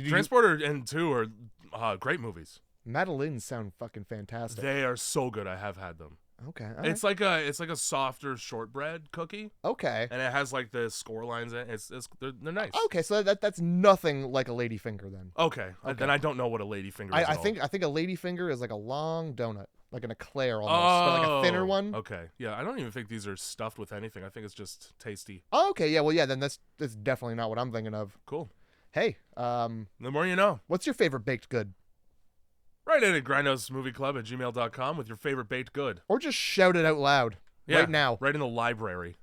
S1: Transporter and 2 are great movies.
S2: Madeleines sound fucking fantastic.
S1: They are so good. I have had them.
S2: Okay.
S1: It's like a softer shortbread cookie.
S2: Okay.
S1: And it has like the score lines in it. They're nice.
S2: Okay, so that's nothing like a ladyfinger then.
S1: Okay. Then I don't know what a ladyfinger is.
S2: I think a ladyfinger is like a long donut, like an eclair almost, but like a thinner one.
S1: Okay. Yeah, I don't even think these are stuffed with anything. I think it's just tasty.
S2: Oh, okay. Yeah. Well, yeah. Then that's definitely not what I'm thinking of.
S1: Cool.
S2: Hey,
S1: the more you know.
S2: What's your favorite baked good?
S1: Write in at grindhousemovieclub@gmail.com with your favorite baked good.
S2: Or just shout it out loud right now.
S1: Right in the library.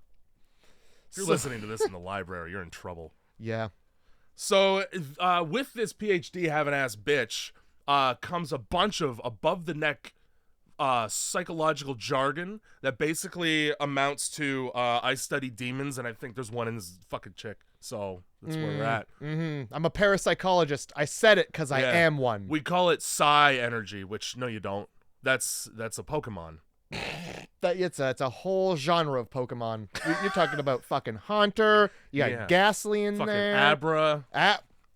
S1: If you're listening to this in the library, you're in trouble.
S2: Yeah.
S1: So with this PhD having ass bitch comes a bunch of above-the-neck psychological jargon that basically amounts to I study demons, and I think there's one in this fucking chick. So that's where we're at.
S2: Mm-hmm. I'm a parapsychologist. I said it because I am one.
S1: We call it psi energy, which no, you don't. That's a Pokemon.
S2: It's a whole genre of Pokemon. You're talking about fucking Haunter. You got Ghastly in
S1: fucking
S2: there.
S1: Abra.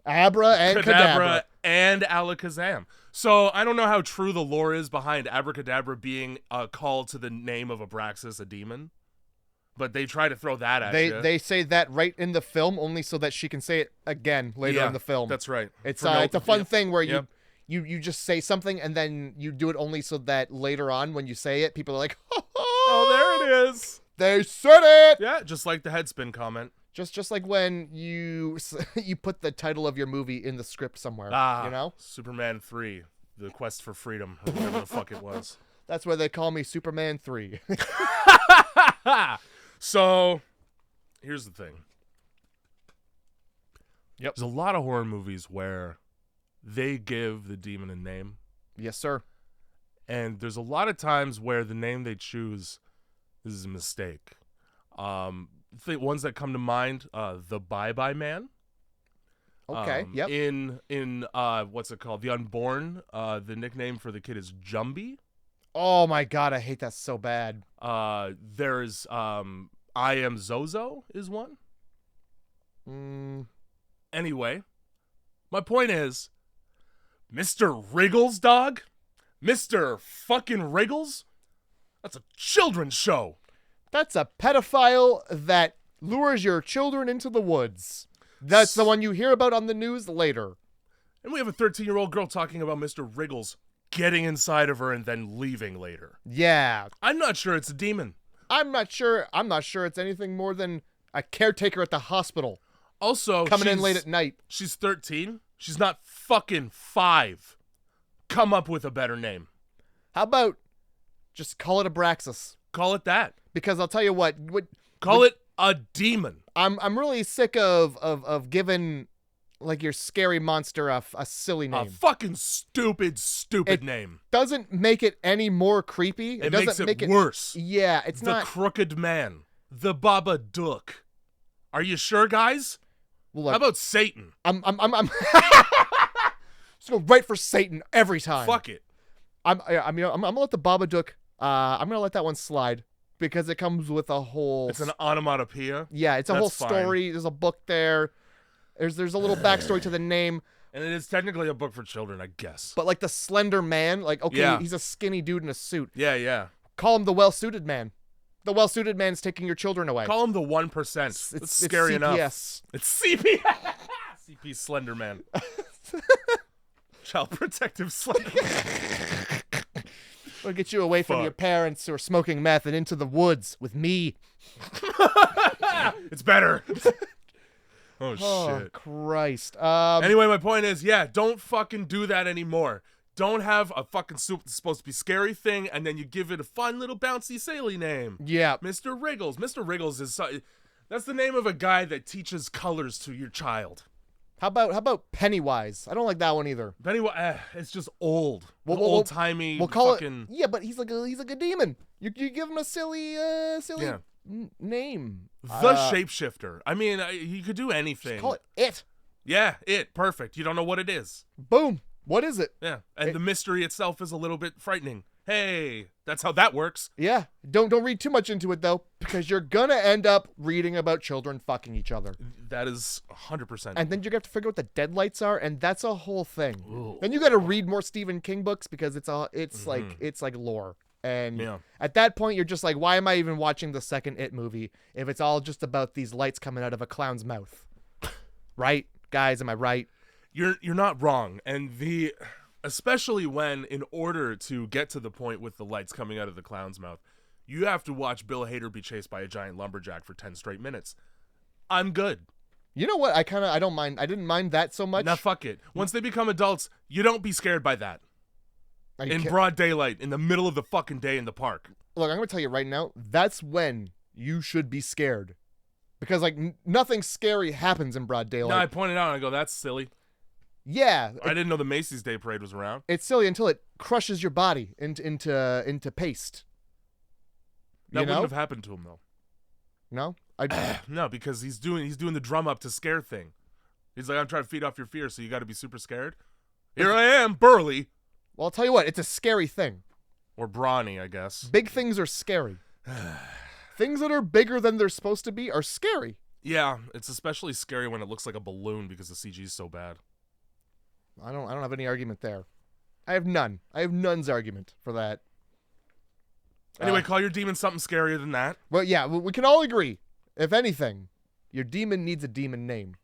S2: Abra and Kadabra.
S1: And Alakazam. So I don't know how true the lore is behind Abracadabra being called to the name of Abraxas, a demon. But they try to throw that at you.
S2: They say that right in the film only so that she can say it again later in the film.
S1: That's right.
S2: It's a fun thing where you just say something and then you do it only so that later on when you say it, people are like,
S1: oh, there it is.
S2: They said it.
S1: Yeah, just like the headspin comment.
S2: Just like when you put the title of your movie in the script somewhere. You know?
S1: Superman 3, The Quest for Freedom, or whatever the fuck it was.
S2: That's why they call me Superman 3.
S1: So, here's the thing.
S2: Yep.
S1: There's a lot of horror movies where they give the demon a name.
S2: Yes, sir.
S1: And there's a lot of times where the name they choose is a mistake. The ones that come to mind, The Bye-Bye Man.
S2: Okay, yep.
S1: In what's it called? The Unborn, the nickname for the kid is Jumby.
S2: Oh my god, I hate that so bad.
S1: There's I Am Zozo is one. Anyway, my point is, Mr. Wriggles dog, Mr. fucking Wriggles? That's a children's show.
S2: That's a pedophile that lures your children into the woods. That's the one you hear about on the news later.
S1: And we have a 13-year-old girl talking about Mr. Wriggles getting inside of her and then leaving later.
S2: Yeah.
S1: I'm not sure it's a demon.
S2: I'm not sure it's anything more than a caretaker at the hospital.
S1: Also,
S2: coming in late at night.
S1: She's 13. She's not fucking 5. Come up with a better name.
S2: How about just call it Abraxas?
S1: Call it that.
S2: Because I'll tell you what
S1: call it a demon.
S2: I'm really sick of giving like your scary monster a silly name.
S1: A fucking stupid name.
S2: Doesn't make it any more creepy.
S1: It
S2: doesn't
S1: makes it worse.
S2: Yeah, it's
S1: the
S2: not.
S1: The Crooked Man. The Baba Duck. Are you sure, guys?
S2: Well, look,
S1: how about Satan?
S2: I'm just go right for Satan every time.
S1: Fuck it.
S2: I'm gonna let the Babadook. I'm gonna let that one slide because it comes with a whole.
S1: It's an onomatopoeia.
S2: Yeah, it's a whole story.
S1: Fine.
S2: There's a book there. There's a little backstory to the name.
S1: And it is technically a book for children, I guess.
S2: But like the Slender Man, like okay,
S1: yeah.
S2: He's a skinny dude in a suit.
S1: Yeah.
S2: Call him the Well-Suited Man. The Well-Suited Man's taking your children away.
S1: Call him the 1%. It's scary enough. It's CP. CP Slender Man. Child Protective Slender Man.
S2: We'll get you away from your parents who are smoking meth and into the woods with me.
S1: It's better. Oh, shit.
S2: Christ.
S1: Anyway, my point is, yeah, don't fucking do that anymore. Don't have a fucking soup that's supposed to be scary thing, and then you give it a fun little bouncy saily name.
S2: Yeah.
S1: Mr. Wriggles. Mr. Wriggles is... that's the name of a guy that teaches colors to your child.
S2: How about Pennywise? I don't like that one either.
S1: Pennywise, it's just old. Old-timey fucking...
S2: Yeah, but he's like a demon. You give him a silly name.
S1: The Shapeshifter. I mean, you could do anything.
S2: Just call it.
S1: Yeah, it. Perfect. You don't know what it is.
S2: Boom. What is it?
S1: Yeah, and the mystery itself is a little bit frightening. Hey, that's how that works.
S2: Yeah, don't read too much into it though, because you're gonna end up reading about children fucking each other.
S1: That is 100%.
S2: And then you're gonna have to figure out what the deadlights are, and that's a whole thing.
S1: Ooh.
S2: Then you got to read more Stephen King books because it's like lore. And at that point, you're just like, why am I even watching the second It movie if it's all just about these lights coming out of a clown's mouth? Right, guys? Am I right?
S1: You're not wrong, and especially when, in order to get to the point with the lights coming out of the clown's mouth, you have to watch Bill Hader be chased by a giant lumberjack for 10 straight minutes. I'm good.
S2: You know what? I don't mind. I didn't mind that so much.
S1: Now fuck it. Once they become adults, you don't be scared by that. In broad daylight, in the middle of the fucking day in the park.
S2: Look, I'm gonna tell you right now. That's when you should be scared, because like nothing scary happens in broad daylight.
S1: No, I pointed out and I go, that's silly.
S2: Yeah,
S1: I didn't know the Macy's Day Parade was around.
S2: It's silly until it crushes your body into paste.
S1: That wouldn't have happened to him though.
S2: No,
S1: no, because he's doing the drum up to scare thing. He's like, I'm trying to feed off your fear, so you got to be super scared. Here I am, burly.
S2: Well, I'll tell you what, it's a scary thing.
S1: Or brawny, I guess.
S2: Big things are scary. Things that are bigger than they're supposed to be are scary.
S1: Yeah, it's especially scary when it looks like a balloon because the CG is so bad.
S2: I don't have any argument there. I have none. I have none's argument for that.
S1: Anyway, call your demon something scarier than that.
S2: Well, yeah, we can all agree. If anything, your demon needs a demon name.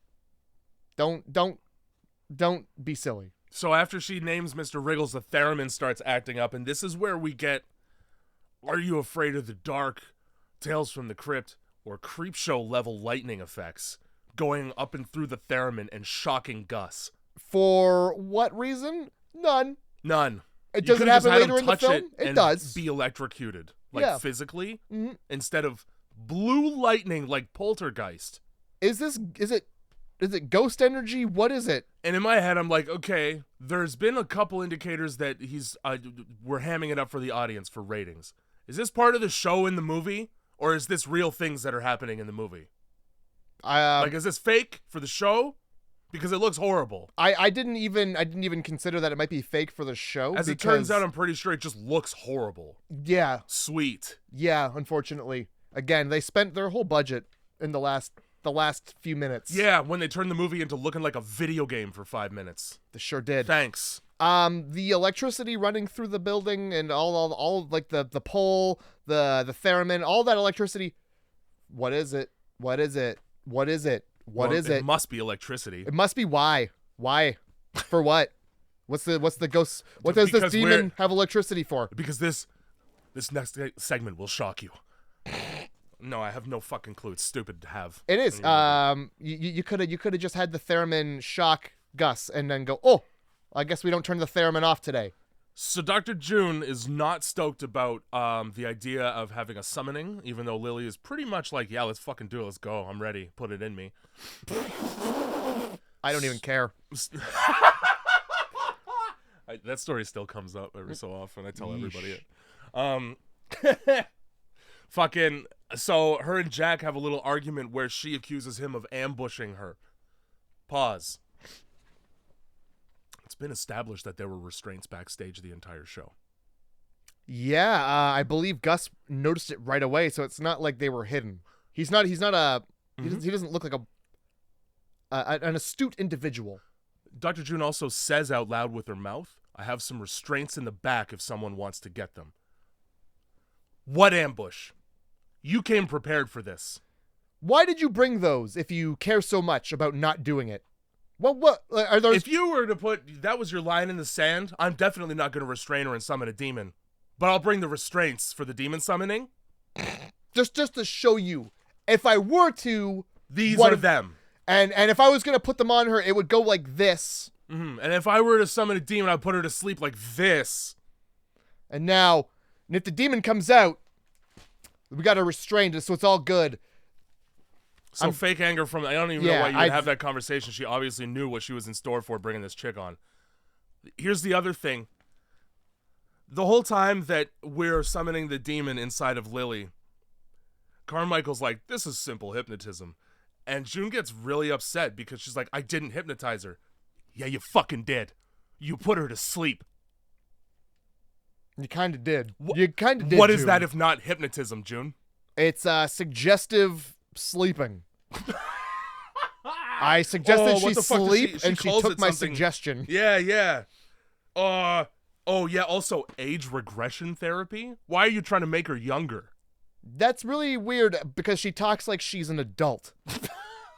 S2: Don't be silly.
S1: So after she names Mr. Wriggles, the theremin starts acting up, and this is where we get Are You Afraid of the Dark, Tales from the Crypt, or Creepshow level lightning effects going up and through the theremin and shocking Gus.
S2: For what reason? None. It doesn't happen later in the film? It does.
S1: Be electrocuted. Physically. Mm-hmm. Instead of blue lightning like Poltergeist.
S2: Is it ghost energy? What is it?
S1: And in my head, I'm like, okay, there's been a couple indicators that we're hamming it up for the audience for ratings. Is this part of the show in the movie? Or is this real things that are happening in the movie? Is this fake for the show? Because it looks horrible.
S2: I didn't even consider that it might be fake for the show.
S1: As it turns out, I'm pretty sure it just looks horrible.
S2: Yeah.
S1: Sweet.
S2: Yeah, unfortunately. Again, they spent their whole budget in the last few minutes.
S1: Yeah, when they turned the movie into looking like a video game for 5 minutes.
S2: They sure did.
S1: Thanks.
S2: The electricity running through the building and all like the pole, the theremin, all that electricity. What is it? What is it? What is it? What is it?
S1: It must be electricity.
S2: It must be why? Why? For what? What's the ghost? What does this demon have electricity for?
S1: Because this next segment will shock you. No, I have no fucking clue. It's stupid to have.
S2: It is. You could have just had the theremin shock Gus and then go, oh, I guess we don't turn the theremin off today.
S1: So Dr. June is not stoked about the idea of having a summoning, even though Lily is pretty much like, yeah, let's fucking do it. Let's go. I'm ready. Put it in me.
S2: I don't even care.
S1: That story still comes up every so often. I tell everybody it. Fucking. So her and Jack have a little argument where she accuses him of ambushing her. Pause. It's been established that there were restraints backstage the entire show.
S2: Yeah, I believe Gus noticed it right away, so it's not like they were hidden. He doesn't look like an astute individual.
S1: Dr. June also says out loud with her mouth, I have some restraints in the back if someone wants to get them. What ambush? You came prepared for this.
S2: Why did you bring those if you care so much about not doing it? What are those?
S1: If you were to put that was your line in the sand, I'm definitely not going to restrain her and summon a demon. But I'll bring the restraints for the demon summoning.
S2: Just to show you, if I were to,
S1: these are them.
S2: And if I was going to put them on her, it would go like this.
S1: Mm-hmm. And if I were to summon a demon, I'd put her to sleep like this.
S2: And now, if the demon comes out, we got her restrained, so it's all good.
S1: So fake anger from, I don't even know why you would have that conversation. She obviously knew what she was in store for bringing this chick on. Here's the other thing. The whole time that we're summoning the demon inside of Lily, Carmichael's like, this is simple hypnotism. And June gets really upset because she's like, I didn't hypnotize her. Yeah, you fucking did. You put her to sleep.
S2: You kind of did. You kind of did,
S1: What is
S2: June.
S1: that if not hypnotism, June?
S2: It's suggestive sleeping. I suggested she sleep, and she took my suggestion.
S1: Yeah. Oh, yeah, also age regression therapy? Why are you trying to make her younger?
S2: That's really weird because she talks like she's an adult.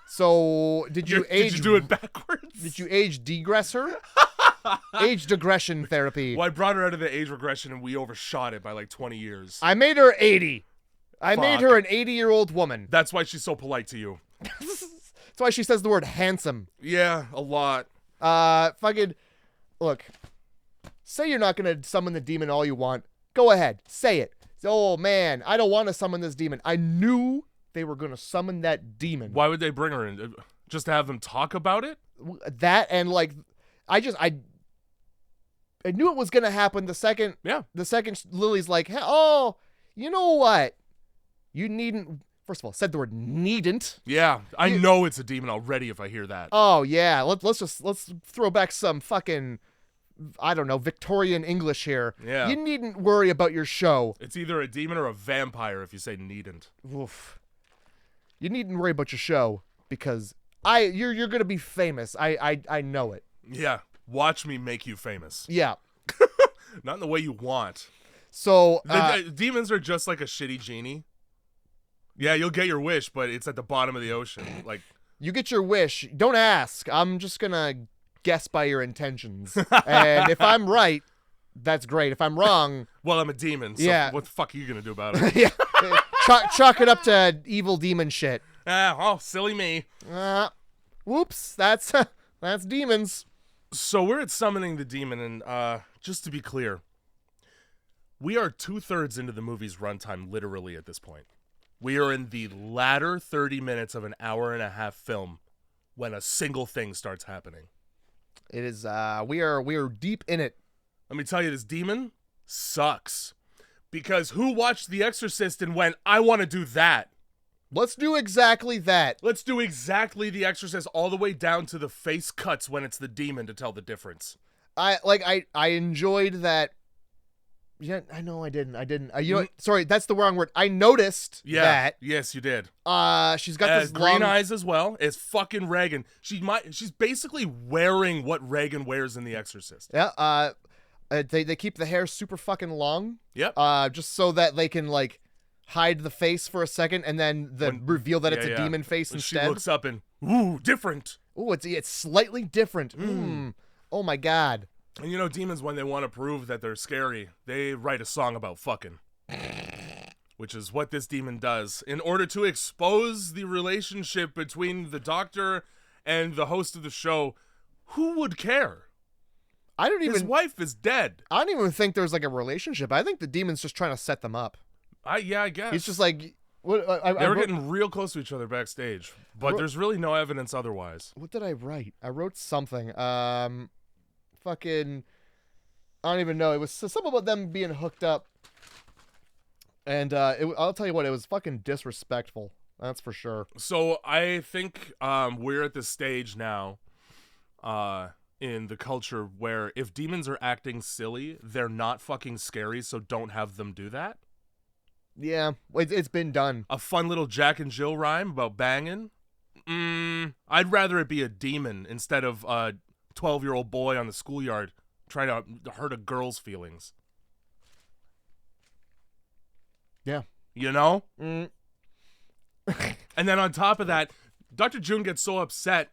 S2: So, did you
S1: do it backwards?
S2: Did you age degress her? Age digression therapy.
S1: Well, I brought her out of the age regression and we overshot it by like 20 years.
S2: I made her 80. I made her an 80-year-old woman.
S1: That's why she's so polite to you.
S2: That's why she says the word handsome.
S1: Yeah, a lot.
S2: Fucking, look, say you're not going to summon the demon all you want. Go ahead. Say it. Oh, man, I don't want to summon this demon. I knew they were going to summon that demon.
S1: Why would they bring her in? Just to have them talk about it?
S2: That and, like, I knew it was going to happen the second Lily's like, hey, oh, you know what? You needn't, first of all, said the word needn't.
S1: Yeah, I know it's a demon already if I hear that.
S2: Oh, yeah. Let's throw back some fucking, I don't know, Victorian English here.
S1: Yeah.
S2: You needn't worry about your show.
S1: It's either a demon or a vampire if you say needn't.
S2: Oof. You needn't worry about your show because you're going to be famous. I know it.
S1: Yeah. Watch me make you famous.
S2: Yeah.
S1: Not in the way you want.
S2: So,
S1: demons are just like a shitty genie. Yeah, you'll get your wish, but it's at the bottom of the ocean. Like,
S2: you get your wish. Don't ask. I'm just gonna guess by your intentions. And if I'm right, that's great. If I'm wrong,
S1: well, I'm a demon. So what the fuck are you gonna do about it?
S2: Yeah, chalk it up to evil demon shit.
S1: Oh, silly me.
S2: Whoops. That's demons.
S1: So we're at summoning the demon, and just to be clear, we are 2/3 into the movie's runtime, literally at this point. We are in the latter 30 minutes of an hour-and-a-half film when a single thing starts happening.
S2: It is, we are deep in it.
S1: Let me tell you, this demon sucks. Because who watched The Exorcist and went, I want to do that?
S2: Let's do exactly that.
S1: Let's do exactly The Exorcist all the way down to the face cuts when it's the demon to tell the difference.
S2: I enjoyed that. Yeah, I know I didn't. You know what? Sorry, that's the wrong word. I noticed that.
S1: Yes, you did.
S2: She's got this
S1: green
S2: long...
S1: eyes as well. It's fucking Reagan. She's basically wearing what Reagan wears in The Exorcist.
S2: Yeah. They keep the hair super fucking long.
S1: Yep.
S2: Just so that they can like hide the face for a second and then reveal that it's a demon face
S1: when
S2: instead.
S1: She looks up and ooh, different.
S2: Ooh, it's slightly different. Oh my god.
S1: And you know, demons, when they want to prove that they're scary, they write a song about fucking. Which is what this demon does. In order to expose the relationship between the doctor and the host of the show, who would care? His wife is dead.
S2: I don't even think there's like a relationship. I think the demon's just trying to set them up.
S1: I guess.
S2: He's just like...
S1: They were getting real close to each other backstage, but there's really no evidence otherwise.
S2: What did I write? I wrote something. Fucking... I don't even know. It was something about them being hooked up. And I'll tell you what, it was fucking disrespectful. That's for sure.
S1: So I think we're at the stage now in the culture where if demons are acting silly, they're not fucking scary, so don't have them do that.
S2: Yeah, it's been done.
S1: A fun little Jack and Jill rhyme about banging? I'd rather it be a demon instead of a 12-year-old boy on the schoolyard trying to hurt a girl's feelings.
S2: Yeah.
S1: You know? And then on top of that, Dr. June gets so upset,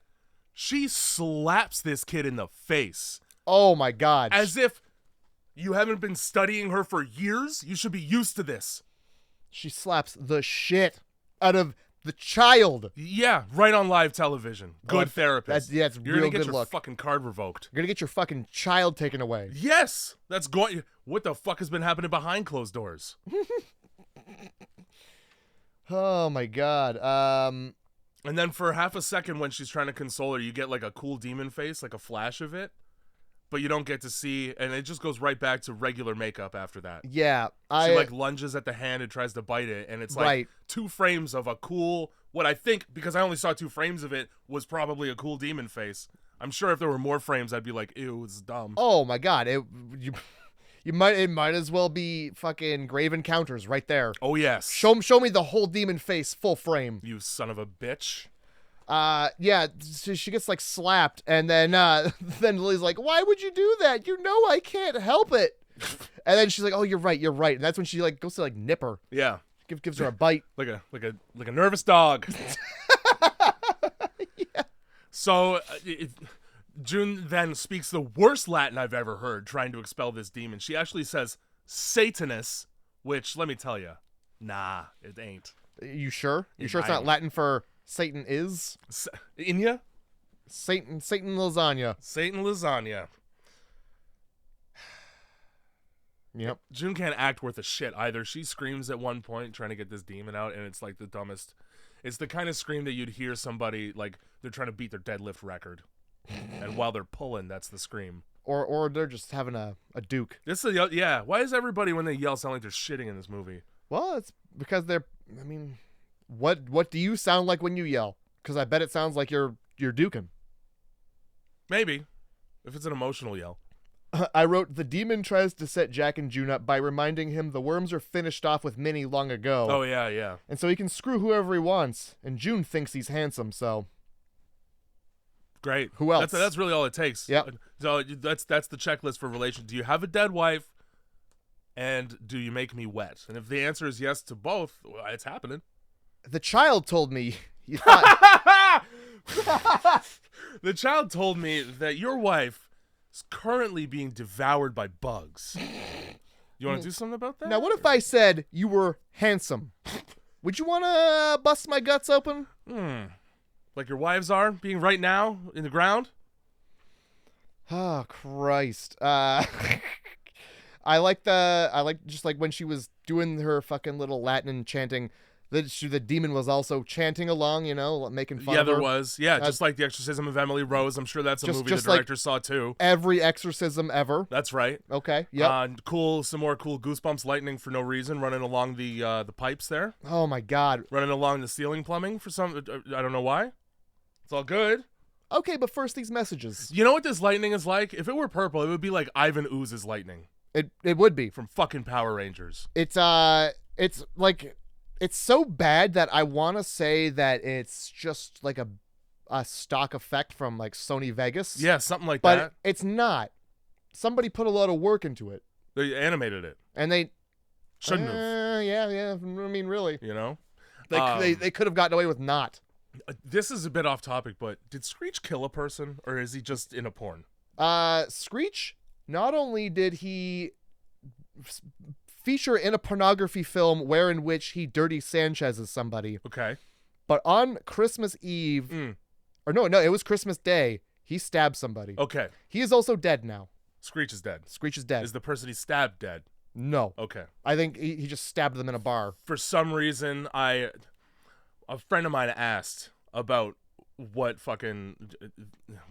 S1: she slaps this kid in the face.
S2: Oh my god.
S1: As if you haven't been studying her for years? You should be used to this.
S2: She slaps the shit out of the child.
S1: Yeah, right on live television. Good therapist.
S2: It's
S1: You're
S2: real
S1: gonna get
S2: good
S1: your
S2: look.
S1: fucking card revoked.
S2: You're gonna get your fucking child taken away.
S1: Yes! That's going... What the fuck has been happening behind closed doors?
S2: Oh my god.
S1: And then for half a second when she's trying to console her, you get like a cool demon face, like a flash of it. But you don't get to see, and it just goes right back to regular makeup after that.
S2: Yeah.
S1: She like lunges at the hand and tries to bite it, and it's like 2 frames of a cool, what I think, because I only saw 2 frames of it, was probably a cool demon face. I'm sure if there were more frames, I'd be like, ew, it's dumb.
S2: Oh my god. It might as well be fucking Grave Encounters right there.
S1: Oh yes.
S2: Show me the whole demon face full frame.
S1: You son of a bitch.
S2: Yeah, so she gets like slapped, and then Lily's like, "Why would you do that? You know I can't help it." And then she's like, "Oh, you're right," and that's when she like goes to like nip her.
S1: Yeah,
S2: gives her a bite,
S1: like a nervous dog.
S2: Yeah.
S1: So June then speaks the worst Latin I've ever heard, trying to expel this demon. She actually says "Satanus," which let me tell you, nah, it ain't.
S2: You sure? You sure it's not Latin for Satan is?
S1: Inya?
S2: Satan lasagna.
S1: Satan lasagna.
S2: Yep.
S1: June can't act worth a shit either. She screams at one point trying to get this demon out, and it's like the dumbest. It's the kind of scream that you'd hear somebody like they're trying to beat their deadlift record. And while they're pulling, that's the scream.
S2: Or they're just having a duke.
S1: Yeah. Why is everybody when they yell sound like they're shitting in this movie?
S2: Well, it's because what do you sound like when you yell? Because I bet it sounds like you're duking.
S1: Maybe. If it's an emotional yell.
S2: I wrote, the demon tries to set Jack and June up by reminding him the worms are finished off with Minnie long ago.
S1: Oh, yeah.
S2: And so he can screw whoever he wants. And June thinks he's handsome, so...
S1: Great.
S2: Who else?
S1: That's really all it takes.
S2: Yeah.
S1: So that's the checklist for relation. Do you have a dead wife? And do you make me wet? And if the answer is yes to both, well, it's happening.
S2: The child told me you thought...
S1: The child told me that your wife is currently being devoured by bugs. You want to do something about that?
S2: Now, what if I said you were handsome? Would you want to bust my guts open?
S1: Like your wives are being right now in the ground?
S2: Oh, Christ. I like just like when she was doing her fucking little Latin chanting, the demon was also chanting along, making fun of her.
S1: Yeah, there was. Yeah, just like The Exorcism of Emily Rose. I'm sure that's a movie the director saw too.
S2: Every exorcism ever.
S1: That's right.
S2: Okay. Yeah.
S1: Some more cool goosebumps lightning for no reason, running along the pipes there.
S2: Oh my God.
S1: Running along the ceiling plumbing for some. I don't know why. It's all good.
S2: Okay, but first these messages.
S1: You know what this lightning is like? If it were purple, it would be like Ivan Ooze's lightning.
S2: It would be.
S1: from fucking Power Rangers.
S2: It's like it's so bad that I want to say that it's just like a stock effect from like Sony Vegas.
S1: Yeah, something like
S2: But
S1: that.
S2: it's not. Somebody put a lot of work into it.
S1: They animated it.
S2: And they
S1: Shouldn't have.
S2: Yeah. I mean, really.
S1: You know?
S2: They could have gotten away with not.
S1: This is a bit off topic, but did Screech kill a person, or is he just in a porn?
S2: Screech, not only did he feature in a pornography film wherein which he Dirty Sanchez's somebody,
S1: Okay.
S2: but on Christmas Eve, or no, it was Christmas Day, he stabbed somebody.
S1: Okay.
S2: He is also dead now.
S1: Screech is dead.
S2: Screech is dead.
S1: Is the person he stabbed dead?
S2: No.
S1: Okay.
S2: I think he just stabbed them in a bar.
S1: For some reason, a friend of mine asked about what fucking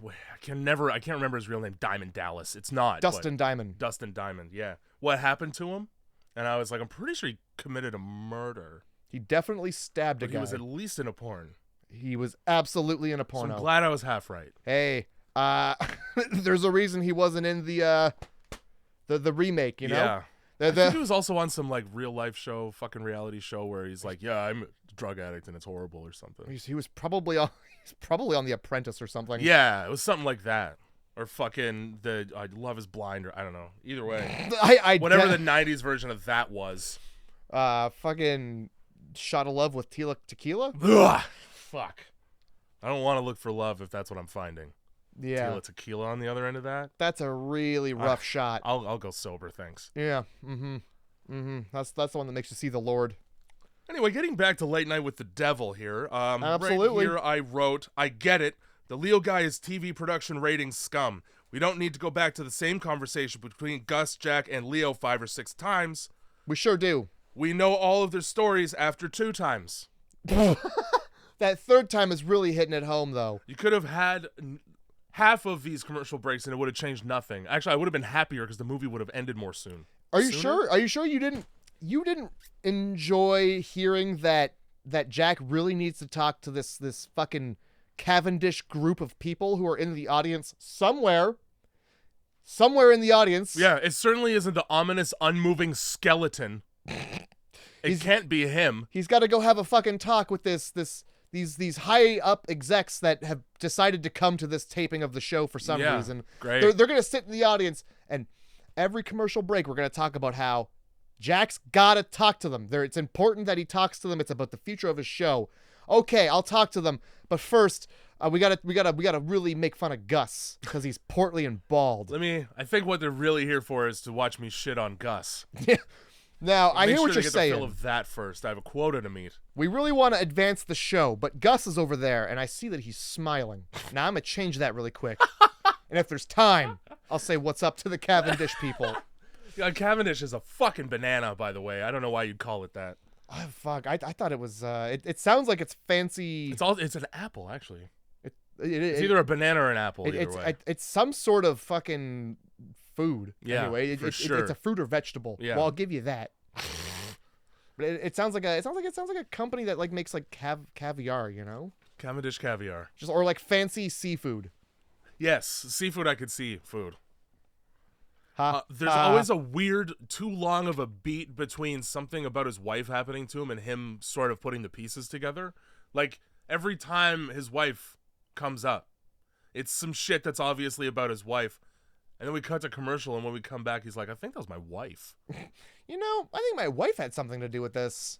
S1: I can't remember his real name. Diamond Dallas. It's not
S2: Dustin Diamond.
S1: Dustin Diamond. Yeah. What happened to him? And I was like, I'm pretty sure he committed a murder.
S2: He definitely stabbed a
S1: But
S2: guy.
S1: he was at least in a porn.
S2: He was absolutely in a
S1: So
S2: porno.
S1: I'm glad I was half right.
S2: Hey, there's a reason he wasn't in the remake, you know?
S1: Yeah.
S2: The-
S1: I
S2: the-
S1: think he was also on some like real life show, fucking reality show where he's like, yeah, I'm a drug addict and it's horrible or something.
S2: he was probably on The Apprentice or something.
S1: Yeah, it was something like that. Or fucking Love is Blind, or I don't know. Either way. Whatever the 90s version of that was.
S2: fucking Shot of Love with Tequila?
S1: Ugh, fuck. I don't want to look for love if that's what I'm finding.
S2: Yeah.
S1: Tequila on the other end of that.
S2: That's a really rough shot.
S1: I'll go sober, thanks.
S2: Yeah. That's the one that makes you see the Lord.
S1: Anyway, getting back to Late Night with the Devil here.
S2: Absolutely.
S1: Right here I wrote, I get it. The Leo guy is TV production ratings scum. We don't need to go back to the same conversation between Gus, Jack, and Leo 5 or 6 times.
S2: We sure do.
S1: We know all of their stories after 2 times.
S2: That third time is really hitting it home, though.
S1: You could have had half of these commercial breaks and it would have changed nothing. Actually, I would have been happier because the movie would have ended more soon.
S2: Are you sure? Are you sure you didn't enjoy hearing that Jack really needs to talk to this fucking Cavendish group of people who are in the audience somewhere in the audience?
S1: Yeah, it certainly isn't the ominous, unmoving skeleton. It can't be him.
S2: He's got to go have a fucking talk with these high up execs that have decided to come to this taping of the show for some reason.
S1: Great.
S2: They're going to sit in the audience, and every commercial break we're going to talk about how Jack's got to talk to them. It's important that he talks to them. It's about the future of his show. Okay, I'll talk to them, but first we gotta really make fun of Gus because he's portly and bald.
S1: I think what they're really here for is to watch me shit on Gus.
S2: Now, I hear what you're
S1: Make sure to get
S2: saying.
S1: the fill of that first. I have a quota to meet.
S2: We really want to advance the show, but Gus is over there, and I see that he's smiling. Now, I'm going to change that really quick. And if there's time, I'll say what's up to the Cavendish people.
S1: Yeah, Cavendish is a fucking banana, by the way. I don't know why you'd call it that.
S2: Oh, fuck. I thought it was... It sounds like it's fancy...
S1: It's an apple, actually. It's
S2: It,
S1: either a banana or an apple, either way.
S2: it's some sort of fucking food.
S1: Yeah,
S2: anyway,
S1: for sure.
S2: it's a fruit or vegetable.
S1: Yeah.
S2: Well, I'll give you that. But it sounds like a company that like makes like caviar, you know?
S1: Cavendish caviar.
S2: Just or like fancy seafood.
S1: Yes, seafood I could see food. There's
S2: Ha.
S1: always a weird, too long of a beat between something about his wife happening to him and him sort of putting the pieces together. Like, every time his wife comes up, it's some shit that's obviously about his wife. And then we cut to commercial, and when we come back, he's like, I think that was my wife.
S2: You know, I think my wife had something to do with this.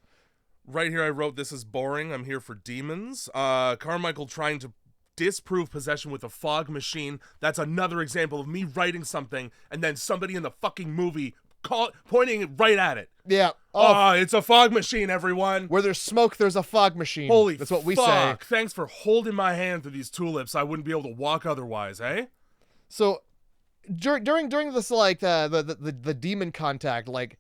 S1: Right here I wrote, this is boring, I'm here for demons. Carmichael trying to disprove possession with a fog machine. That's another example of me writing something, and then somebody in the fucking movie pointing it right at it.
S2: Yeah.
S1: Oh, it's a fog machine, everyone.
S2: Where there's smoke, there's a fog machine.
S1: Holy
S2: That's what we
S1: fuck.
S2: say.
S1: Thanks for holding my hand through these tulips. I wouldn't be able to walk otherwise, eh?
S2: So during this like the demon contact, like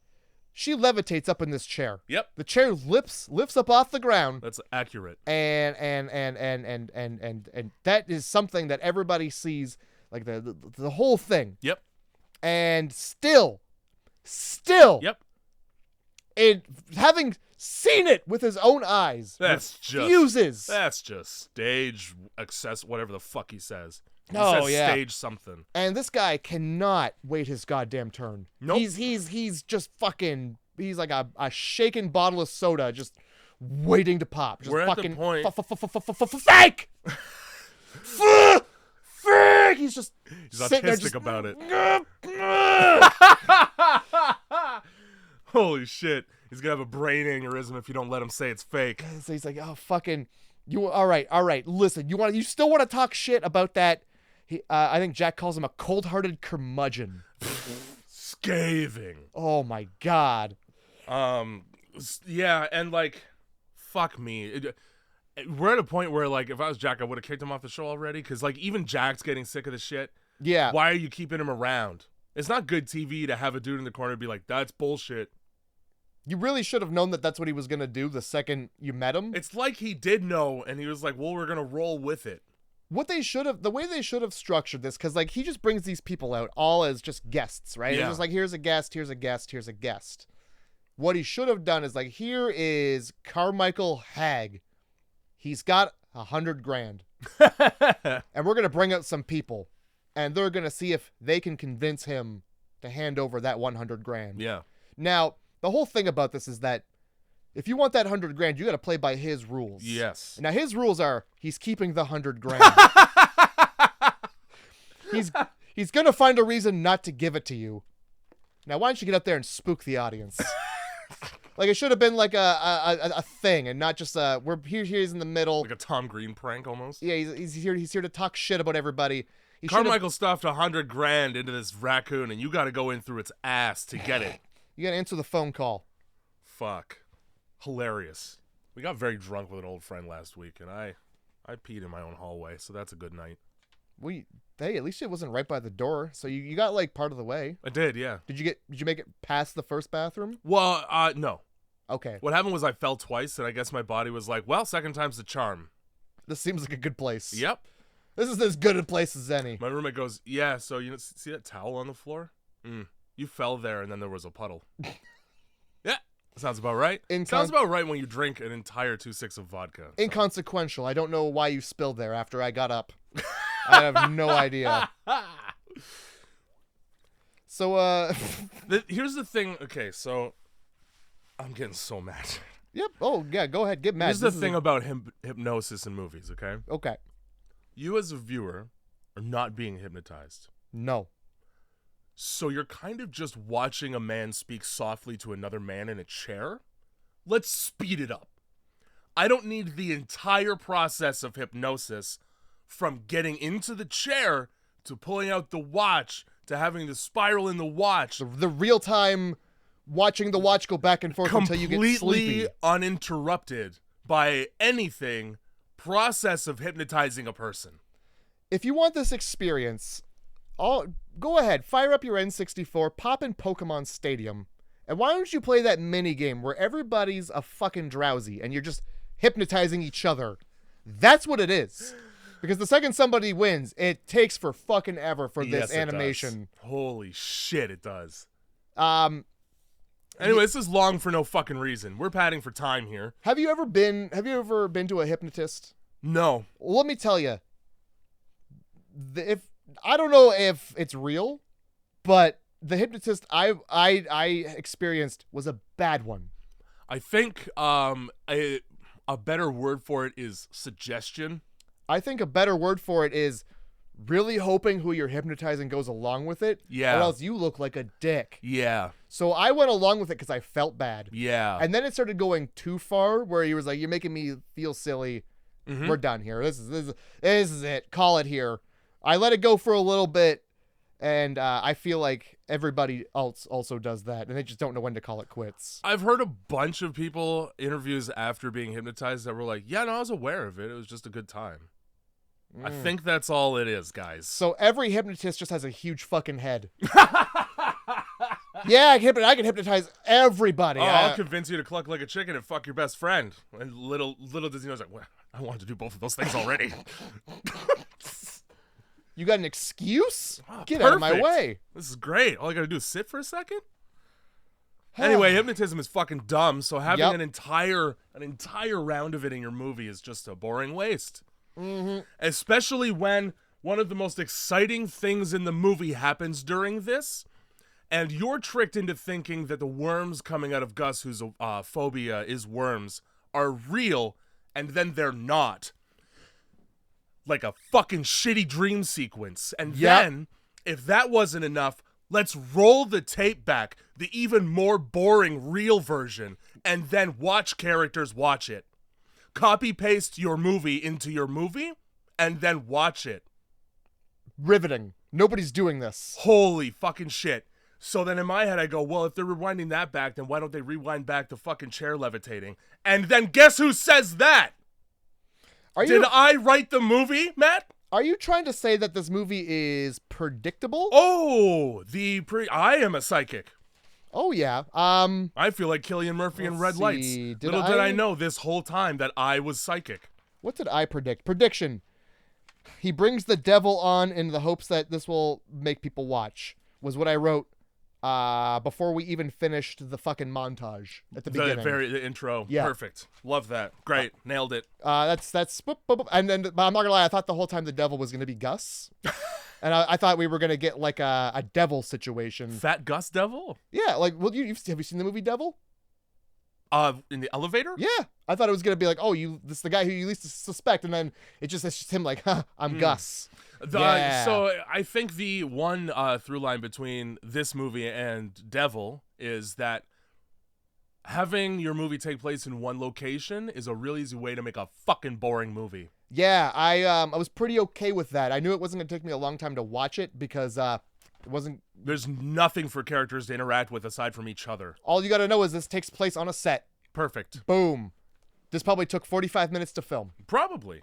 S2: she levitates up in this chair.
S1: Yep.
S2: The chair lifts up off the ground.
S1: That's accurate.
S2: And that is something that everybody sees, like the whole thing.
S1: Yep.
S2: And still,
S1: Yep.
S2: having seen it with his own eyes,
S1: That's
S2: refuses.
S1: just stage access, whatever the fuck he says. He
S2: Oh,
S1: says
S2: yeah.
S1: stage something.
S2: And this guy cannot wait his goddamn turn.
S1: Nope.
S2: He's just fucking. He's like a shaken bottle of soda, just waiting to pop. Just
S1: We're at the
S2: fucking
S1: point-
S2: fake. Fake. He's just
S1: He's
S2: sitting there
S1: autistic
S2: just,
S1: about it. Holy shit. He's gonna have a brain aneurysm if you don't let him say it's fake.
S2: So he's like, oh fucking, you all right? Listen, you still want to talk shit about that? I think Jack calls him a cold-hearted curmudgeon.
S1: Scathing.
S2: Oh my god.
S1: Yeah, and like, fuck me. We're at a point where, like, if I was Jack, I would have kicked him off the show already. Because, like, even Jack's getting sick of the shit.
S2: Yeah.
S1: Why are you keeping him around? It's not good TV to have a dude in the corner be like, that's bullshit.
S2: You really should have known that that's what he was gonna do the second you met him.
S1: It's like he did know, and he was like, well, we're gonna roll with it.
S2: The way they should have structured this, because like he just brings these people out all as just guests, right?
S1: Yeah.
S2: It's just like, here's a guest, here's a guest, here's a guest. What he should have done is like, here is Carmichael Hagg. He's got $100,000, and we're gonna bring out some people, and they're gonna see if they can convince him to hand over that $100,000.
S1: Yeah.
S2: Now, the whole thing about this is that if you want that $100,000, you got to play by his rules.
S1: Yes.
S2: Now his rules are he's keeping the $100,000. he's gonna find a reason not to give it to you. Now why don't you get up there and spook the audience? Like it should have been like a thing and not just he's in the middle.
S1: Like a Tom Green prank almost.
S2: Yeah, he's here to talk shit about everybody.
S1: Carmichael stuffed $100,000 into this raccoon, and you got to go in through its ass to get it.
S2: You got to answer the phone call.
S1: Fuck. Hilarious. We got very drunk with an old friend last week, and I peed in my own hallway, so that's a good night.
S2: Hey, at least it wasn't right by the door, so you got like part of the way.
S1: I did, yeah.
S2: Did you make it past the first bathroom?
S1: Well, no.
S2: Okay.
S1: What happened was I fell twice, and I guess my body was like, well, second time's the charm.
S2: This seems like a good place.
S1: Yep.
S2: This is as good a place as any.
S1: My roommate goes, yeah, so you see that towel on the floor? You fell there, and then there was a puddle. Yeah, sounds about right. Sounds about right when you drink an entire 2.6 of vodka. So.
S2: Inconsequential. I don't know why you spilled there after I got up. I have no idea. So,
S1: here's the thing. Okay, so I'm getting so mad.
S2: Yep. Oh, yeah, go ahead. Get mad.
S1: Here's the thing about hypnosis in movies, okay?
S2: Okay.
S1: You as a viewer are not being hypnotized.
S2: No.
S1: So you're kind of just watching a man speak softly to another man in a chair? Let's speed it up. I don't need the entire process of hypnosis from getting into the chair to pulling out the watch to having the spiral in the watch.
S2: The real time watching the watch go back and forth until you get sleepy.
S1: Completely uninterrupted by anything process of hypnotizing a person.
S2: If you want this experience, go ahead, fire up your N64, pop in Pokemon Stadium, and why don't you play that mini game where everybody's a fucking drowsy and you're just hypnotizing each other? That's what it is. Because the second somebody wins, it takes for fucking ever for this animation.
S1: Holy shit, it does.
S2: Anyway,
S1: this is long for no fucking reason. We're padding for time here.
S2: Have you ever been to a hypnotist?
S1: No.
S2: Well, let me tell you. I don't know if it's real, but the hypnotist I experienced was a bad one.
S1: I think a better word for it is suggestion.
S2: I think a better word for it is really hoping who you're hypnotizing goes along with it.
S1: Yeah.
S2: Or else you look like a dick.
S1: Yeah.
S2: So I went along with it because I felt bad.
S1: Yeah.
S2: And then it started going too far where he was like, you're making me feel silly. We're done here. This is it. Call it here. I let it go for a little bit, and I feel like everybody else also does that, and they just don't know when to call it quits.
S1: I've heard a bunch of people, interviews after being hypnotized, that were like, yeah, no, I was aware of it. It was just a good time. I think that's all it is, guys.
S2: So every hypnotist just has a huge fucking head. Yeah, I can hypnotize everybody.
S1: Oh, I'll convince you to cluck like a chicken and fuck your best friend. And little does he know, like, well, I wanted to do both of those things already.
S2: You got an excuse? Get
S1: Perfect.
S2: out of my way.
S1: This is great. All I gotta do is sit for a second. Anyway, hypnotism is fucking dumb, so having an entire round of it in your movie is just a boring waste. Especially when one of the most exciting things in the movie happens during this, and you're tricked into thinking that the worms coming out of Gus, whose phobia is worms, are real, and then they're not. Like a fucking shitty dream sequence. And then, if that wasn't enough, let's roll the tape back, the even more boring real version, and then watch characters watch it. Copy-paste your movie into your movie, and then watch it.
S2: Riveting. Nobody's doing this.
S1: Holy fucking shit. So then in my head I go, well, if they're rewinding that back, then why don't they rewind back the fucking chair levitating? And then guess who says that? Did I write the movie, Matt?
S2: Are you trying to say that this movie is predictable?
S1: Oh, I am a psychic.
S2: Oh, yeah.
S1: I feel like Cillian Murphy in Red Lights. Little did I know this whole time that I was psychic.
S2: What did I predict? Prediction. He brings the devil on in the hopes that this will make people watch, was what I wrote before we even finished the fucking montage at the beginning.
S1: The intro. Yeah. Perfect. Love that. Great. Nailed it.
S2: That's boop, boop, boop. And then, but I'm not gonna lie, I thought the whole time the devil was gonna be Gus. And I thought we were gonna get like a devil situation.
S1: Fat Gus Devil?
S2: Yeah, like, well, have you seen the movie Devil?
S1: In the elevator?
S2: Yeah, I thought it was gonna be like, oh, this is the guy who you least suspect, and then it's just him like, I'm Gus.
S1: So I think the one through line between this movie and Devil is that having your movie take place in one location is a real easy way to make a fucking boring movie.
S2: Yeah, I was pretty okay with that. I knew it wasn't gonna take me a long time to watch it because it wasn't.
S1: There's nothing for characters to interact with aside from each other.
S2: All you gotta know is this takes place on a set.
S1: Perfect.
S2: Boom. This probably took 45 minutes to film.
S1: Probably.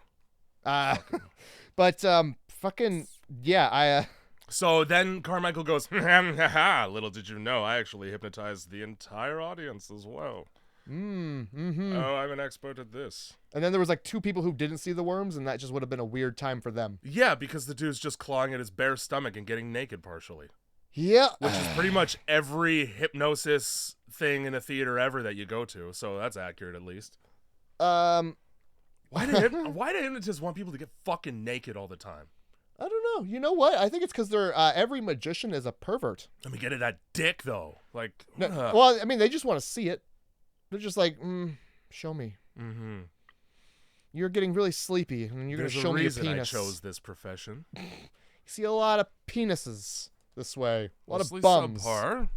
S2: But fucking yeah,
S1: So then Carmichael goes, little did you know, I actually hypnotized the entire audience as well.
S2: Mm-hmm.
S1: Oh, I'm an expert at this.
S2: And then there was like two people who didn't see the worms, and that just would have been a weird time for them.
S1: Yeah, because the dude's just clawing at his bare stomach and getting naked partially.
S2: Yeah.
S1: Which is pretty much every hypnosis thing in a theater ever that you go to, so that's accurate at least. Why do hypnotists want people to get fucking naked all the time?
S2: I don't know. You know what? I think it's because they're every magician is a pervert.
S1: Let me get at that dick, though. Like,
S2: well, I mean, they just want to see it. They're just like, show me.
S1: Mm-hmm.
S2: You're getting really sleepy, and you're going to show me your penis.
S1: There's a reason I chose this profession.
S2: You see a lot of penises this way. A lot
S1: Mostly
S2: of bums.
S1: Subpar.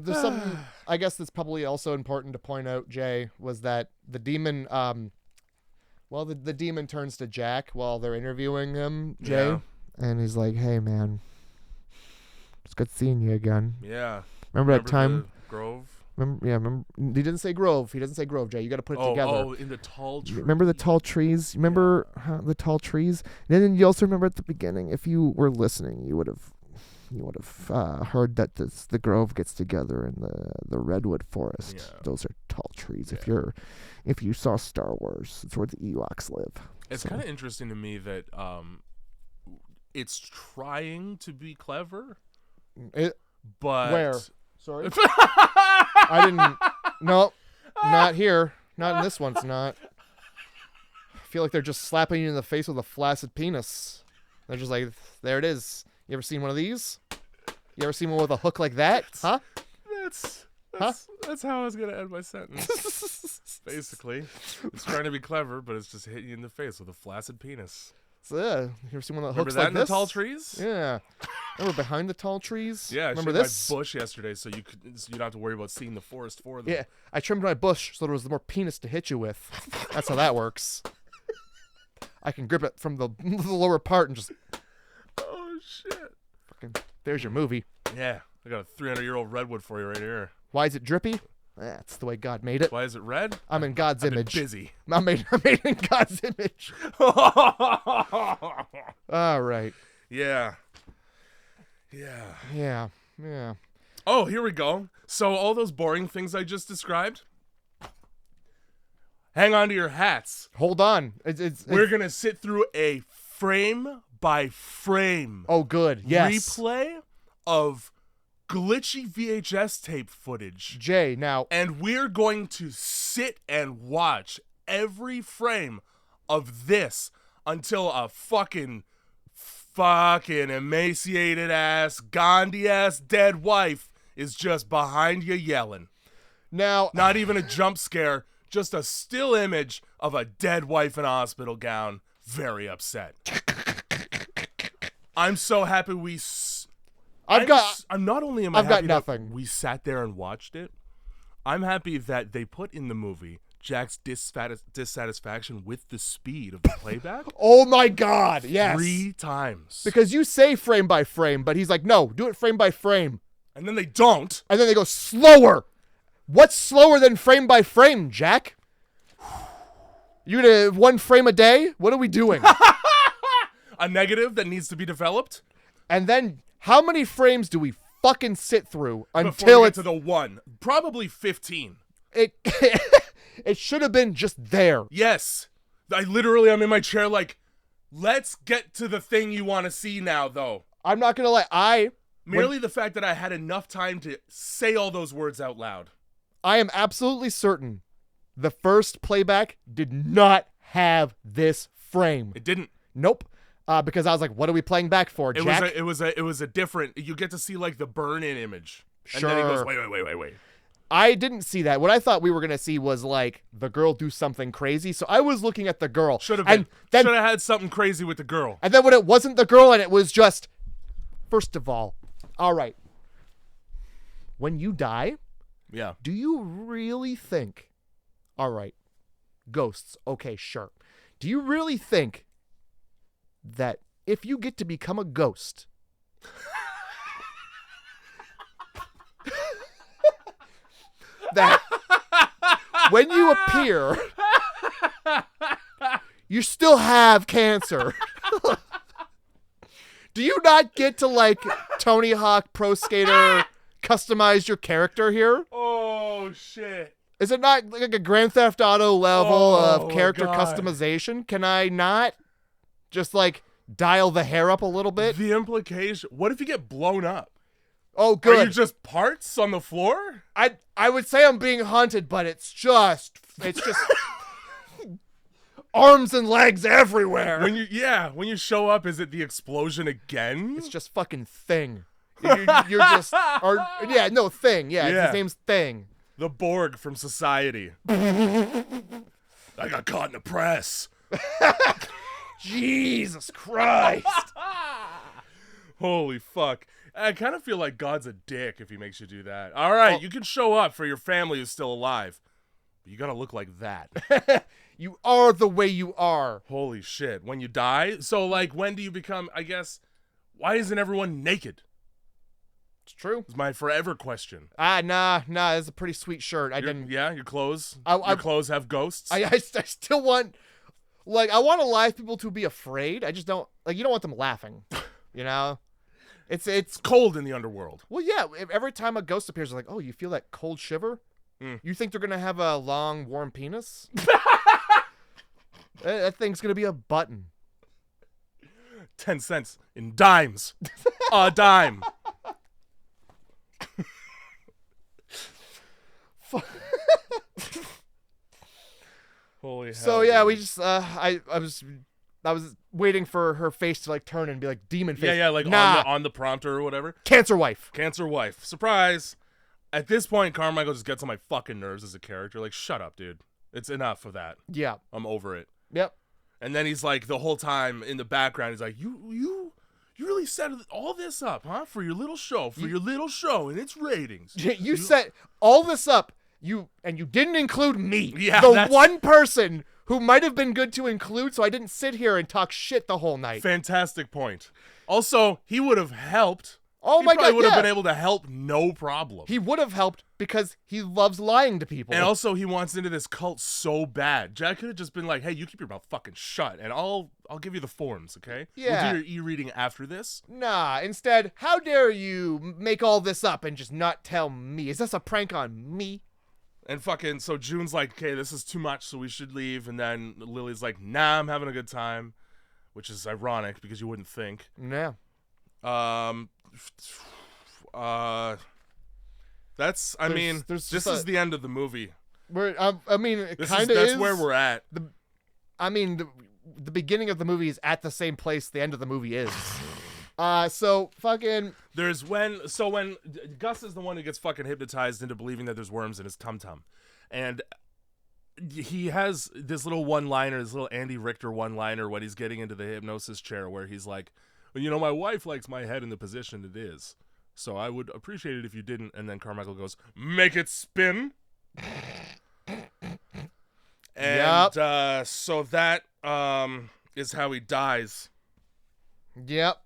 S2: There's something I guess that's probably also important to point out, Jay, was that the demon the demon turns to Jack while they're interviewing him, Jay, and he's like, "Hey man, it's good seeing you again."
S1: Yeah.
S2: Remember that time?
S1: Grove?
S2: Remember he didn't say Grove. He doesn't say Grove, Jay. You got to put it together.
S1: Oh, in the tall trees.
S2: Remember the tall trees? Remember the tall trees? And then you also remember at the beginning, if you were listening, you would have heard that the grove gets together in the redwood forest. Yeah. Those are tall trees. Yeah. If you saw Star Wars, it's where the Ewoks live.
S1: It's kind of interesting to me that it's trying to be clever. But
S2: where? Sorry, I didn't. No, not here. Not in this one. It's not. I feel like they're just slapping you in the face with a flaccid penis. They're just like, there it is. You ever seen one of these? You ever seen one with a hook like that? Huh?
S1: That's how I was gonna end my sentence. Basically, it's trying to be clever, but it's just hitting you in the face with a flaccid penis.
S2: So, you ever seen one that hooks
S1: like
S2: this?
S1: Remember that in the tall trees?
S2: Yeah. Remember behind the tall trees?
S1: Yeah.
S2: Remember
S1: I
S2: this?
S1: my bush yesterday, so you don't have to worry about seeing the forest for them.
S2: Yeah. I trimmed my bush so there was more penis to hit you with. That's how that works. I can grip it from the lower part and just.
S1: Oh shit!
S2: Fucking. There's your movie.
S1: Yeah, I got a 300-year-old redwood for you right here.
S2: Why is it drippy? That's the way God made it.
S1: Why is it red?
S2: I'm in God's image.
S1: Busy.
S2: I'm made in God's image. All right.
S1: Yeah. Oh, here we go. So all those boring things I just described. Hang on to your hats.
S2: Hold on.
S1: We're gonna sit through a frame by frame.
S2: Oh, good. Yes.
S1: Replay of glitchy VHS tape footage.
S2: Jay, now.
S1: And we're going to sit and watch every frame of this until a fucking emaciated ass, Gandhi ass dead wife is just behind you yelling.
S2: Now,
S1: Not even a jump scare, just a still image of a dead wife in a hospital gown. Very upset. I'm so happy I'm not only am I
S2: I've got
S1: happy that
S2: nothing.
S1: we sat there and watched it, I'm happy that they put in the movie Jack's dissatisfaction with the speed of the playback.
S2: Oh my God, yes.
S1: 3 times.
S2: Because you say frame by frame, but he's like, no, do it frame by frame.
S1: And then they don't.
S2: And then they go slower. What's slower than frame by frame, Jack? You gonna 1 frame a day? What are we doing?
S1: A negative that needs to be developed.
S2: And then how many frames do we fucking sit through
S1: Before
S2: until
S1: we get
S2: it's
S1: to the 1? Probably 15.
S2: it it should have been just there.
S1: Yes. I'm in my chair like, let's get to the thing you want to see now, though.
S2: I'm not gonna lie,
S1: Merely the fact that I had enough time to say all those words out loud.
S2: I am absolutely certain the first playback did not have this frame.
S1: It didn't.
S2: Nope. Because I was like, what are we playing back for, Jack?
S1: It was a different. You get to see like the burn-in image.
S2: Sure.
S1: And then he goes, wait.
S2: I didn't see that. What I thought we were gonna see was like the girl do something crazy. So I was looking at the girl.
S1: Should have been. Should have had something crazy with the girl.
S2: And then when it wasn't the girl and it was just, first of all right, when you die,
S1: Yeah.
S2: do you really think, all right, ghosts, okay, sure. Do you really think that if you get to become a ghost, that when you appear, you still have cancer? Do you not get to, like, Tony Hawk Pro Skater customize your character here?
S1: Oh, shit.
S2: Is it not like a Grand Theft Auto level of character
S1: God.
S2: customization? Can I not just, like, dial the hair up a little bit?
S1: The implication. What if you get blown up?
S2: Oh,
S1: Are
S2: good.
S1: you just parts on the floor?
S2: I would say I'm being hunted, but it's just arms and legs everywhere.
S1: When you show up, is it the explosion again?
S2: It's just fucking Thing. You're just, Thing. Yeah,
S1: Yeah.
S2: his name's Thing.
S1: The Borg from Society. I got caught in the press.
S2: Jesus Christ.
S1: Holy fuck. I kind of feel like God's a dick if he makes you do that. All right, you can show up for your family who's still alive. But you gotta look like that.
S2: You are the way you are.
S1: Holy shit. When you die? So, like, when do you become, I guess, why isn't everyone naked?
S2: It's true.
S1: Is my forever question.
S2: Nah. That's a pretty sweet shirt.
S1: Your clothes?
S2: Your
S1: clothes have ghosts?
S2: I still want, like, I want alive people to be afraid. I just don't, like, you don't want them laughing. You know? It's
S1: cold in the underworld.
S2: Well, yeah. Every time a ghost appears, they're like, oh, you feel that cold shiver? You think they're going to have a long, warm penis? That thing's going to be a button.
S1: 10 cents in dimes. A dime. Holy hell.
S2: So yeah,
S1: dude.
S2: we just I was waiting for her face to like turn and be like demon face.
S1: Yeah, like
S2: nah.
S1: on the prompter or whatever.
S2: Cancer wife.
S1: Cancer wife. Surprise. At this point, Carmichael just gets on my fucking nerves as a character. Like, shut up, dude. It's enough of that.
S2: Yeah.
S1: I'm over it.
S2: Yep.
S1: And then he's like, the whole time in the background, he's like, you really set all this up, huh? For your little show, and its ratings.
S2: You set all this up. You didn't include me.
S1: Yeah,
S2: the one person who might have been good to include, so I didn't sit here and talk shit the whole night.
S1: Fantastic point. Also, he would have helped.
S2: Oh my God,
S1: He would have been able to help, no problem.
S2: He would have helped because he loves lying to people.
S1: And also, he wants into this cult so bad. Jack could have just been like, "Hey, you keep your mouth fucking shut, and I'll give you the forms, okay?
S2: Yeah.
S1: We'll do your e-reading after this."
S2: Nah. Instead, how dare you make all this up and just not tell me? Is this a prank on me?
S1: And fucking, so June's like, "Okay, this is too much, so we should leave." And then Lily's like, "Nah, I'm having a good time," which is ironic because you wouldn't think.
S2: Yeah.
S1: That's, I mean, this is the end of the movie.
S2: I mean, it kind of is.
S1: That's where we're at.
S2: the beginning of the movie is at the same place the end of the movie is. So fucking.
S1: There's when Gus is the one who gets fucking hypnotized into believing that there's worms in his tum-tum. And he has this little one-liner, this little Andy Richter one-liner when he's getting into the hypnosis chair where he's like, well, you know, my wife likes my head in the position it is. So I would appreciate it if you didn't. And then Carmichael goes, make it spin. And so that is how he dies.
S2: Yep.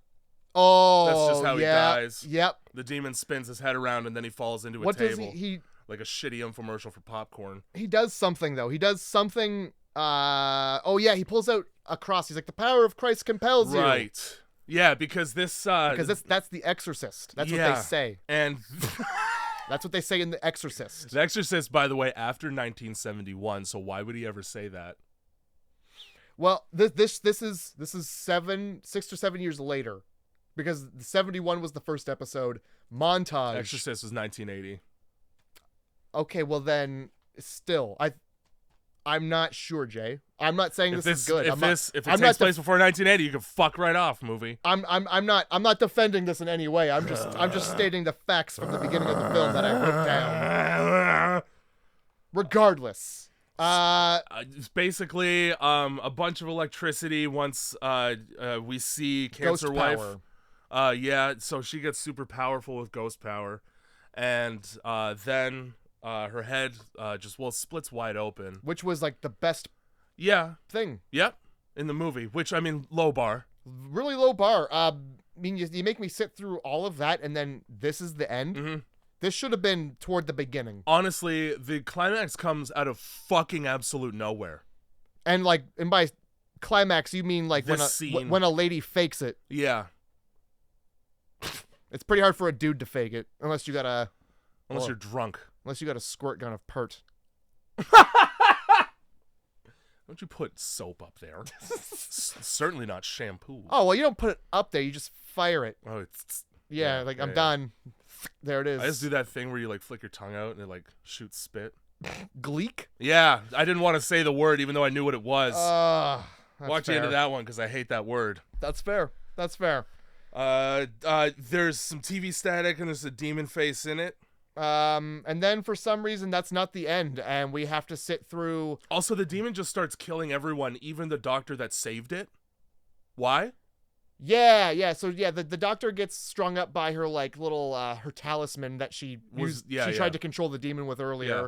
S2: Oh,
S1: that's just how he dies.
S2: Yep.
S1: The demon spins his head around and then he falls into a table. Does he like a shitty infomercial for popcorn.
S2: He does something though. He does something. Oh yeah, he pulls out a cross. He's like, the power of Christ compels you.
S1: Right. Yeah, because this.
S2: Because that's The Exorcist. That's what they say.
S1: And.
S2: That's what they say in The Exorcist.
S1: The Exorcist, by the way, after 1971. So why would he ever say that?
S2: Well, this is 6 or 7 years later, because 71 was the first episode. Montage.
S1: Exorcist was 1980.
S2: Okay, well then, still, I'm not sure, Jay. I'm not saying this is good.
S1: If it takes place before 1980, you can fuck right off, movie.
S2: I'm not defending this in any way. I'm just stating the facts from the beginning of the film that I wrote down. Regardless,
S1: it's basically a bunch of electricity once we see Cancer Wife. Yeah, so she gets super powerful with ghost power, and then her head just splits wide open,
S2: which was like the best thing.
S1: Yep, in the movie. Which I mean, low bar,
S2: really low bar. I mean, you make me sit through all of that, and then this is the end.
S1: Mm-hmm.
S2: This should have been toward the beginning.
S1: Honestly, the climax comes out of fucking absolute nowhere.
S2: And by climax, you mean like when a lady fakes it.
S1: Yeah.
S2: It's pretty hard for a dude to fake it unless you got
S1: you're drunk.
S2: Unless you got a squirt gun of pert.
S1: Don't you put soap up there? Certainly not shampoo.
S2: Oh, well, you don't put it up there. You just fire it.
S1: Oh, it's...
S2: Yeah, I'm done. There it is.
S1: I just do that thing where you, flick your tongue out and it, shoots spit.
S2: Gleek?
S1: Yeah, I didn't want to say the word even though I knew what it was. Watch
S2: fair.
S1: into that one because I hate that word.
S2: That's fair. That's fair.
S1: There's some TV static and there's a demon face in it.
S2: And then for some reason that's not the end, and we have to sit through.
S1: Also, the demon just starts killing everyone, even the doctor that saved it. Why?
S2: Yeah. So the doctor gets strung up by her little her talisman that she tried to control the demon with earlier.
S1: Yeah.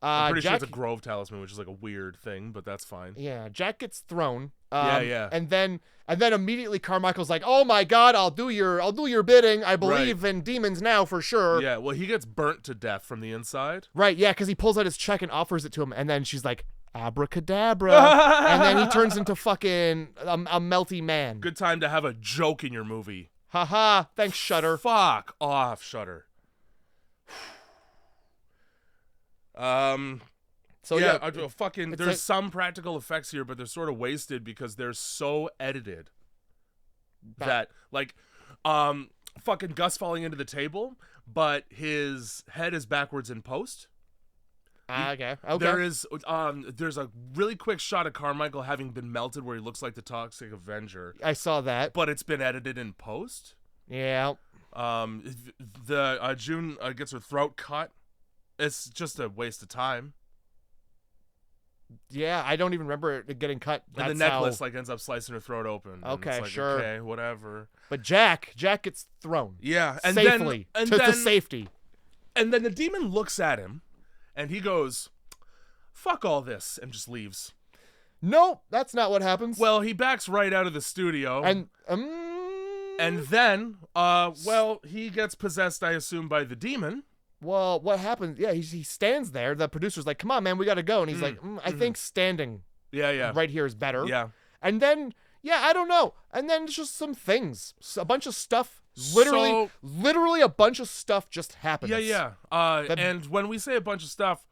S1: I'm pretty sure it's a Grove talisman, which is a weird thing, but that's fine.
S2: Yeah, Jack gets thrown.
S1: Yeah.
S2: And then immediately Carmichael's like, "Oh my God, I'll do your bidding. I believe in demons now for sure."
S1: Yeah, well, he gets burnt to death from the inside.
S2: Right, yeah, because he pulls out his check and offers it to him, and then she's like, "Abracadabra," and then he turns into fucking a melty man.
S1: Good time to have a joke in your movie.
S2: Haha, thanks, Shudder.
S1: Fuck off, Shudder. So there's some practical effects here, but they're sort of wasted because they're so edited that fucking Gus falling into the table, but his head is backwards in post.
S2: Okay.
S1: There's a really quick shot of Carmichael having been melted where he looks like the Toxic Avenger.
S2: I saw that,
S1: but it's been edited in post.
S2: Yeah.
S1: June gets her throat cut. It's just a waste of time.
S2: Yeah, I don't even remember it getting cut.
S1: And the necklace ends up slicing her throat open.
S2: Okay,
S1: it's
S2: sure.
S1: Okay, whatever.
S2: But Jack gets thrown.
S1: Yeah, and
S2: safely to safety.
S1: And then the demon looks at him, and he goes, "Fuck all this," and just leaves.
S2: Nope, that's not what happens.
S1: Well, he backs right out of the studio,
S2: and
S1: then he gets possessed, I assume, by the demon.
S2: Well, what happens? Yeah, he stands there. The producer's like, "Come on, man, we gotta go," and he's like, "I think standing, right here is better."
S1: Yeah,
S2: and then I don't know, and then it's just some things, a bunch of stuff. Literally, a bunch of stuff just happens.
S1: Yeah. And when we say a bunch of stuff,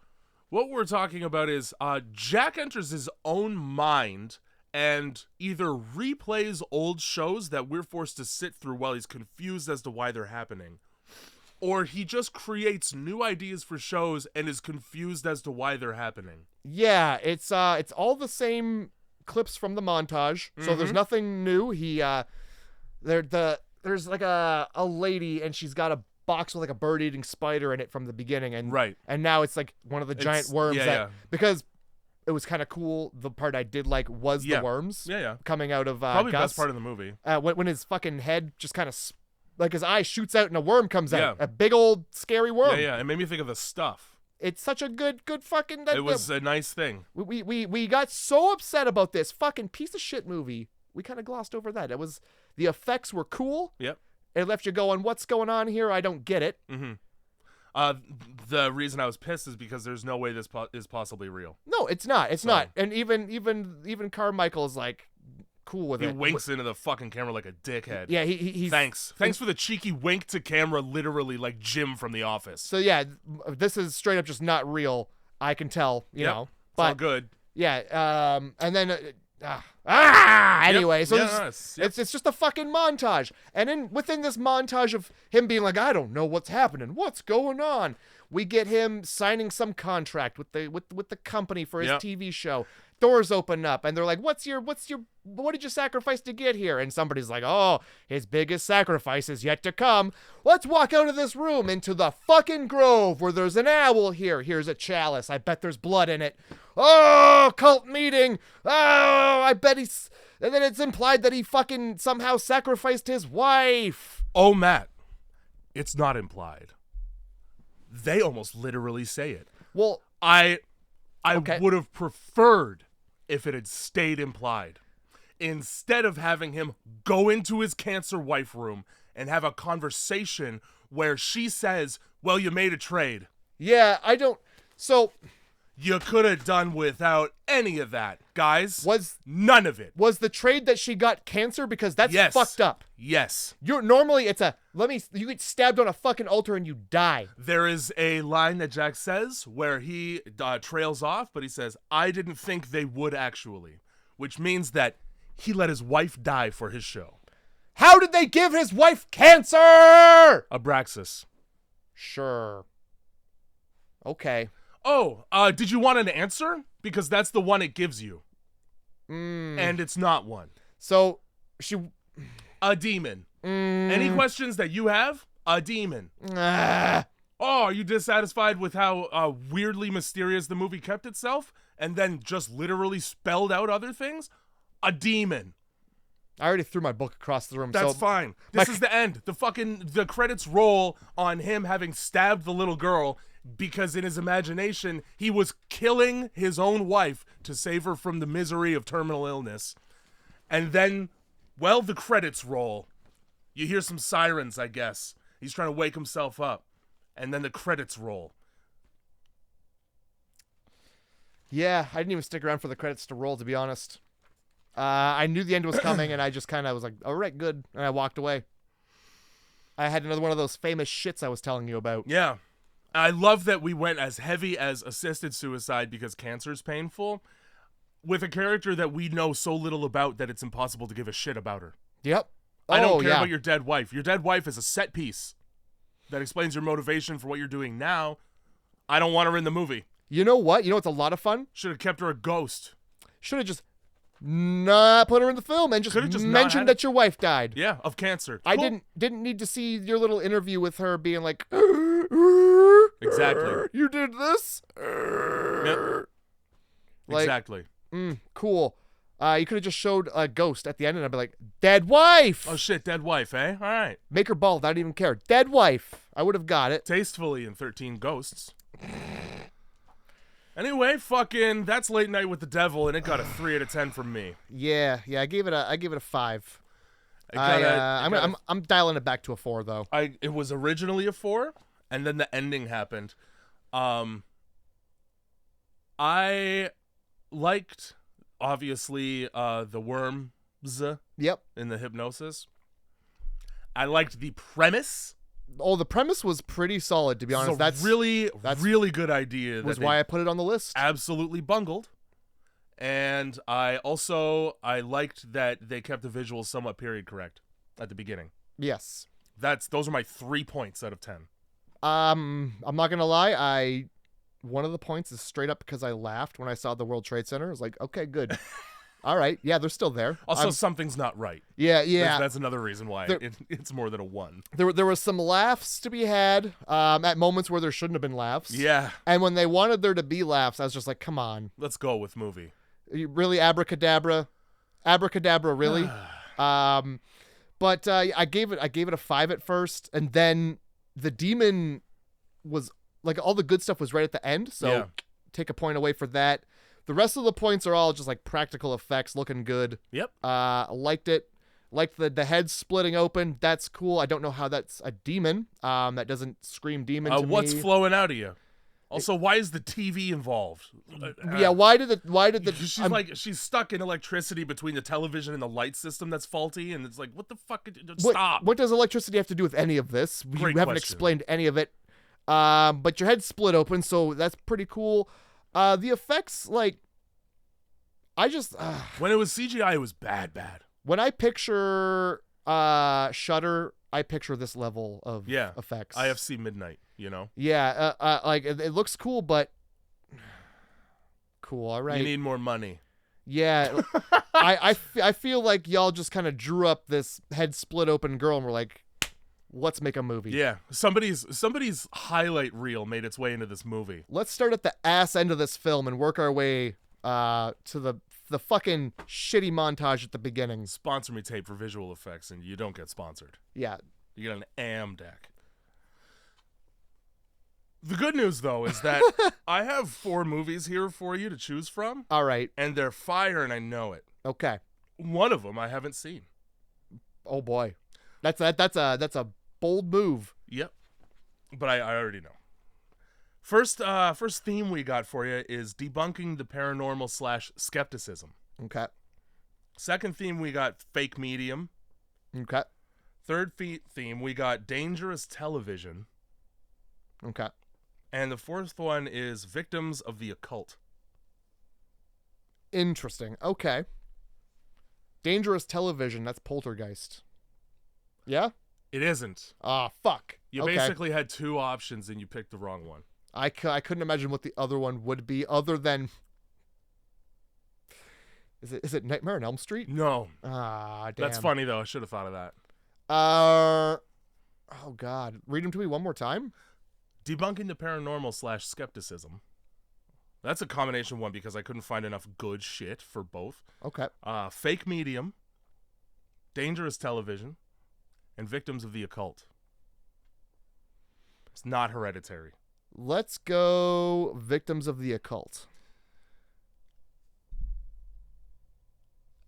S1: what we're talking about is Jack enters his own mind and either replays old shows that we're forced to sit through while he's confused as to why they're happening. Or he just creates new ideas for shows and is confused as to why they're happening.
S2: Yeah, it's all the same clips from the montage, so there's
S1: Mhm.
S2: nothing new. There's like a lady, and she's got a box with like a bird-eating spider in it from the beginning, and
S1: Right.
S2: and now it's like one of the giant worms
S1: yeah.
S2: because it was kind of cool. The part I did like was
S1: Yeah.
S2: the worms
S1: Yeah.
S2: coming out of
S1: Probably the
S2: Gus.
S1: best part of the movie.
S2: When his fucking head just kind of like his eye shoots out and a worm comes out,
S1: Yeah.
S2: a big old scary worm.
S1: Yeah. It made me think of The Stuff.
S2: It's such a good fucking.
S1: It was a nice thing.
S2: We got so upset about this fucking piece of shit movie. We kind of glossed over that. The effects were cool.
S1: Yep.
S2: It left you going, what's going on here? I don't get it.
S1: Mm-hmm. The reason I was pissed is because there's no way this is possibly real.
S2: No, it's not. It's not. And even Carmichael is like cool with
S1: He
S2: it.
S1: winks into the fucking camera like a dickhead.
S2: Yeah, he's
S1: Thanks for the cheeky wink to camera, literally like Jim from The Office.
S2: So yeah, this is straight up just not real. I can tell, you know.
S1: It's all good.
S2: Yeah, and then anyway, so it's just a fucking montage. And within this montage of him being like, I don't know what's happening. What's going on? We get him signing some contract with the company for his TV show. Doors open up and they're like, what did you sacrifice to get here? And somebody's like, oh, his biggest sacrifice is yet to come. Let's walk out of this room into the fucking grove where there's an owl here. Here's a chalice. I bet there's blood in it. Oh, cult meeting. Oh, I bet he's... And then it's implied that he fucking somehow sacrificed his wife.
S1: Oh, Matt, it's not implied. They almost literally say it.
S2: Well,
S1: I
S2: okay.
S1: would have preferred if it had stayed implied. Instead of having him go into his cancer wife room and have a conversation where she says, well, you made a trade.
S2: Yeah, I don't... So...
S1: You could have done without any of that, guys. None of it.
S2: Was the trade that she got cancer? Because that's fucked up.
S1: Yes.
S2: Normally it's you get stabbed on a fucking altar and you die.
S1: There is a line that Jack says where he trails off, but he says, I didn't think they would actually, which means that he let his wife die for his show.
S2: How did they give his wife cancer?
S1: Abraxas.
S2: Sure. Okay.
S1: Oh, did you want an answer? Because that's the one it gives you. And it's not one.
S2: So,
S1: a demon. Any questions that you have? A demon.
S2: Ah.
S1: Oh, are you dissatisfied with how weirdly mysterious the movie kept itself? And then just literally spelled out other things? A demon.
S2: I already threw my book across the room.
S1: That's fine. This is the end. The credits roll on him having stabbed the little girl because in his imagination, he was killing his own wife to save her from the misery of terminal illness. And then, well, the credits roll. You hear some sirens, I guess. He's trying to wake himself up. And then the credits roll.
S2: Yeah, I didn't even stick around for the credits to roll, to be honest. I knew the end was coming, and I just kind of was like, all right, good. And I walked away. I had another one of those famous shits I was telling you about.
S1: Yeah. I love that we went as heavy as assisted suicide because cancer's painful with a character that we know so little about that it's impossible to give a shit about her.
S2: Yep.
S1: I don't care about your dead wife. Your dead wife is a set piece that explains your motivation for what you're doing now. I don't want her in the movie.
S2: You know what? You know what's a lot of fun?
S1: Should have kept her a ghost.
S2: Should have just not put her in not mentioned that your wife died.
S1: Yeah, of cancer.
S2: I didn't need to see your little interview with her being like,
S1: exactly.
S2: You did this?
S1: Yep.
S2: Like,
S1: exactly.
S2: Cool. You could have just showed a ghost at the end and I'd be like, dead wife.
S1: Oh shit, dead wife, eh? All right.
S2: Make her bald. I don't even care. Dead wife. I would have got it.
S1: Tastefully in 13 Ghosts. Anyway, fucking, that's Late Night with the Devil, and it got a 3 out of 10 from me.
S2: Yeah. I gave it a 5. I'm dialing it back to a 4 though.
S1: It was originally a 4, and then the ending happened. I liked, obviously, the worms. Yep. In the hypnosis. I liked the premise.
S2: Oh, the premise was pretty solid, to be honest.
S1: That's really good idea.
S2: Was why I put it on the list.
S1: Absolutely bungled. And I liked that they kept the visuals somewhat period correct at the beginning.
S2: Yes.
S1: Those are my 3 points out of 10.
S2: I'm not gonna lie. One of the points is straight up because I laughed when I saw the World Trade Center. I was like, okay, good. All right. Yeah, they're still there.
S1: Also, something's not right.
S2: Yeah.
S1: That's another reason why it's more than a 1.
S2: There was some laughs to be had at moments where there shouldn't have been laughs.
S1: Yeah.
S2: And when they wanted there to be laughs, I was just like, come on.
S1: Let's go with movie.
S2: Really, abracadabra? Abracadabra, really? But I gave it a 5 at first, and then the demon was like all the good stuff was right at the end, so take a point away for that. The rest of the points are all just like practical effects, looking good.
S1: Yep.
S2: Liked it. Liked the head splitting open. That's cool. I don't know how that's a demon. That doesn't scream demon to me.
S1: What's flowing out of you? Also, why is the TV involved?
S2: Yeah, why did the
S1: she's stuck in electricity between the television and the light system that's faulty, and it's like, what the fuck? Stop.
S2: What does electricity have to do with any of this?
S1: Great
S2: you haven't
S1: question.
S2: explained any of it. But your head split open, so that's pretty cool. The effects, like, I just
S1: when it was CGI, it was bad.
S2: When I picture Shudder, I picture this level of effects.
S1: IFC Midnight, you know?
S2: Yeah, like it looks cool, but cool. All right.
S1: You need more money.
S2: Yeah, I feel like y'all just kind of drew up this head split open girl and were like, let's make a movie.
S1: Yeah, somebody's highlight reel made its way into this movie.
S2: Let's start at the ass end of this film and work our way to the fucking shitty montage at the beginning.
S1: Sponsor me tape for visual effects, and you don't get sponsored.
S2: Yeah.
S1: You get an AM deck. The good news, though, is that I have 4 movies here for you to choose from.
S2: All right.
S1: And they're fire, and I know it.
S2: Okay.
S1: One of them I haven't seen.
S2: Oh boy, that's a bold move.
S1: Yep. But I already know. First theme we got for you is debunking the paranormal / skepticism.
S2: Okay.
S1: Second theme we got fake medium.
S2: Okay.
S1: Third theme we got dangerous television.
S2: Okay.
S1: And the fourth one is victims of the occult.
S2: Interesting. Okay. Dangerous television, that's Poltergeist. Yeah?
S1: It isn't.
S2: Ah, fuck.
S1: You basically had 2 options and you picked the wrong one.
S2: I couldn't imagine what the other one would be other than... Is it Nightmare on Elm Street?
S1: No.
S2: Ah, damn.
S1: That's funny, though. I should have thought of that.
S2: Oh, God. Read them to me one more time.
S1: Debunking the paranormal / skepticism. That's a combination one because I couldn't find enough good shit for both.
S2: Okay.
S1: Fake medium, dangerous television, and victims of the occult. It's not Hereditary.
S2: Let's go victims of the occult.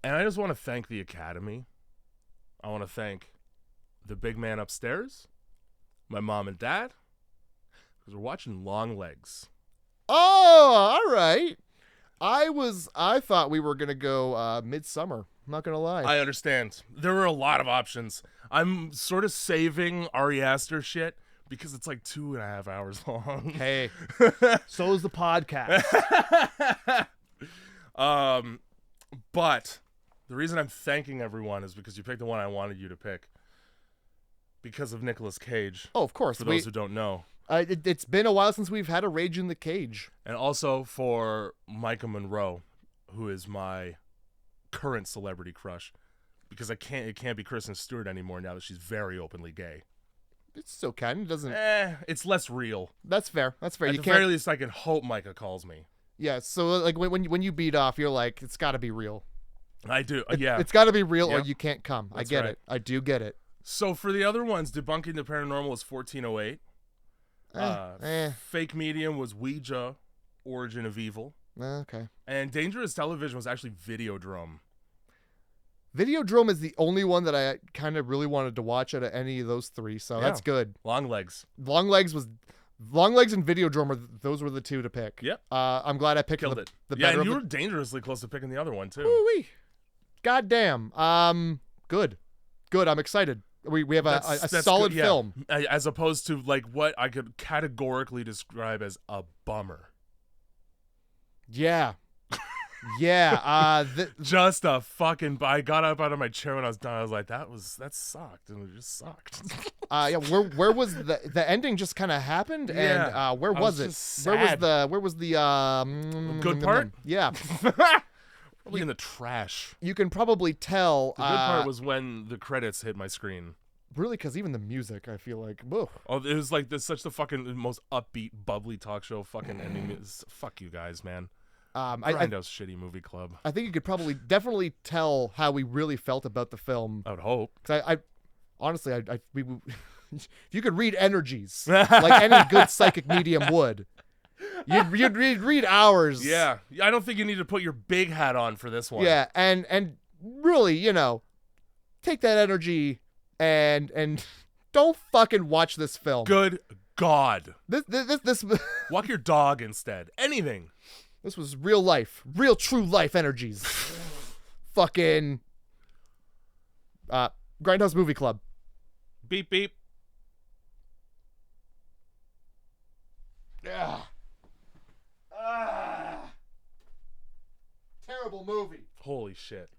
S1: And I just want to thank the Academy. I want to thank the big man upstairs, my mom and dad, because we're watching Long Legs.
S2: Oh, all right. I thought we were gonna go Midsummer. I'm not gonna lie.
S1: I understand. There were a lot of options. I'm sort of saving Ari Aster shit because it's like 2.5 hours long.
S2: Hey, so is the podcast.
S1: But the reason I'm thanking everyone is because you picked the one I wanted you to pick. Because of Nicolas Cage.
S2: Oh, of course.
S1: For those who don't know.
S2: It's been a while since we've had a Rage in the Cage.
S1: And also for Micah Monroe, who is my current celebrity crush. Because it can't be Kristen Stewart anymore now that she's very openly gay.
S2: It still can. It doesn't.
S1: It's less real.
S2: That's fair. That's fair.
S1: At the very least, I can hope Micah calls me.
S2: Yeah. So like when you beat off, you're like, it's got to be real.
S1: I do. Yeah.
S2: It's got to be real, or you can't come. That's I get it. I do get it.
S1: So for the other ones, debunking the paranormal was 1408. Fake medium was Ouija, Origin of Evil.
S2: Okay.
S1: And dangerous television was actually Videodrome.
S2: Videodrome is the only one that I kind of really wanted to watch out of any of those three, so that's good.
S1: Long Legs
S2: and Videodrome those were the two to pick.
S1: Yep.
S2: I'm glad I picked
S1: the better. Yeah, and you were dangerously close to picking the other one too.
S2: Ooh-wee. God damn. Good. I'm excited. We have a solid film.
S1: As opposed to like what I could categorically describe as a bummer.
S2: Yeah. Yeah.
S1: Just a fucking. I got up out of my chair when I was done. I was like, that sucked, and it just sucked.
S2: Yeah. Where was the ending? Just kind of happened, and where was it?
S1: Sad.
S2: Where was the
S1: good part?
S2: Yeah.
S1: Probably in the trash.
S2: You can probably tell.
S1: The good part was when the credits hit my screen.
S2: Really, because even the music, I feel like, whoa.
S1: Oh, it was like such the fucking most upbeat, bubbly talk show fucking ending. Fuck you guys, man. Grindhouse shitty movie club.
S2: I think you could definitely tell how we really felt about the film.
S1: I would hope.
S2: Because I honestly, you could read energies like any good psychic medium would. You'd read hours.
S1: Yeah, I don't think you need to put your big hat on for this one.
S2: Yeah, and really, take that energy and don't fucking watch this film.
S1: Good God.
S2: This
S1: Walk your dog instead. Anything.
S2: This was real life, real true life energies. Fucking Grindhouse Movie Club.
S1: Beep beep.
S2: Yeah. Terrible movie.
S1: Holy shit.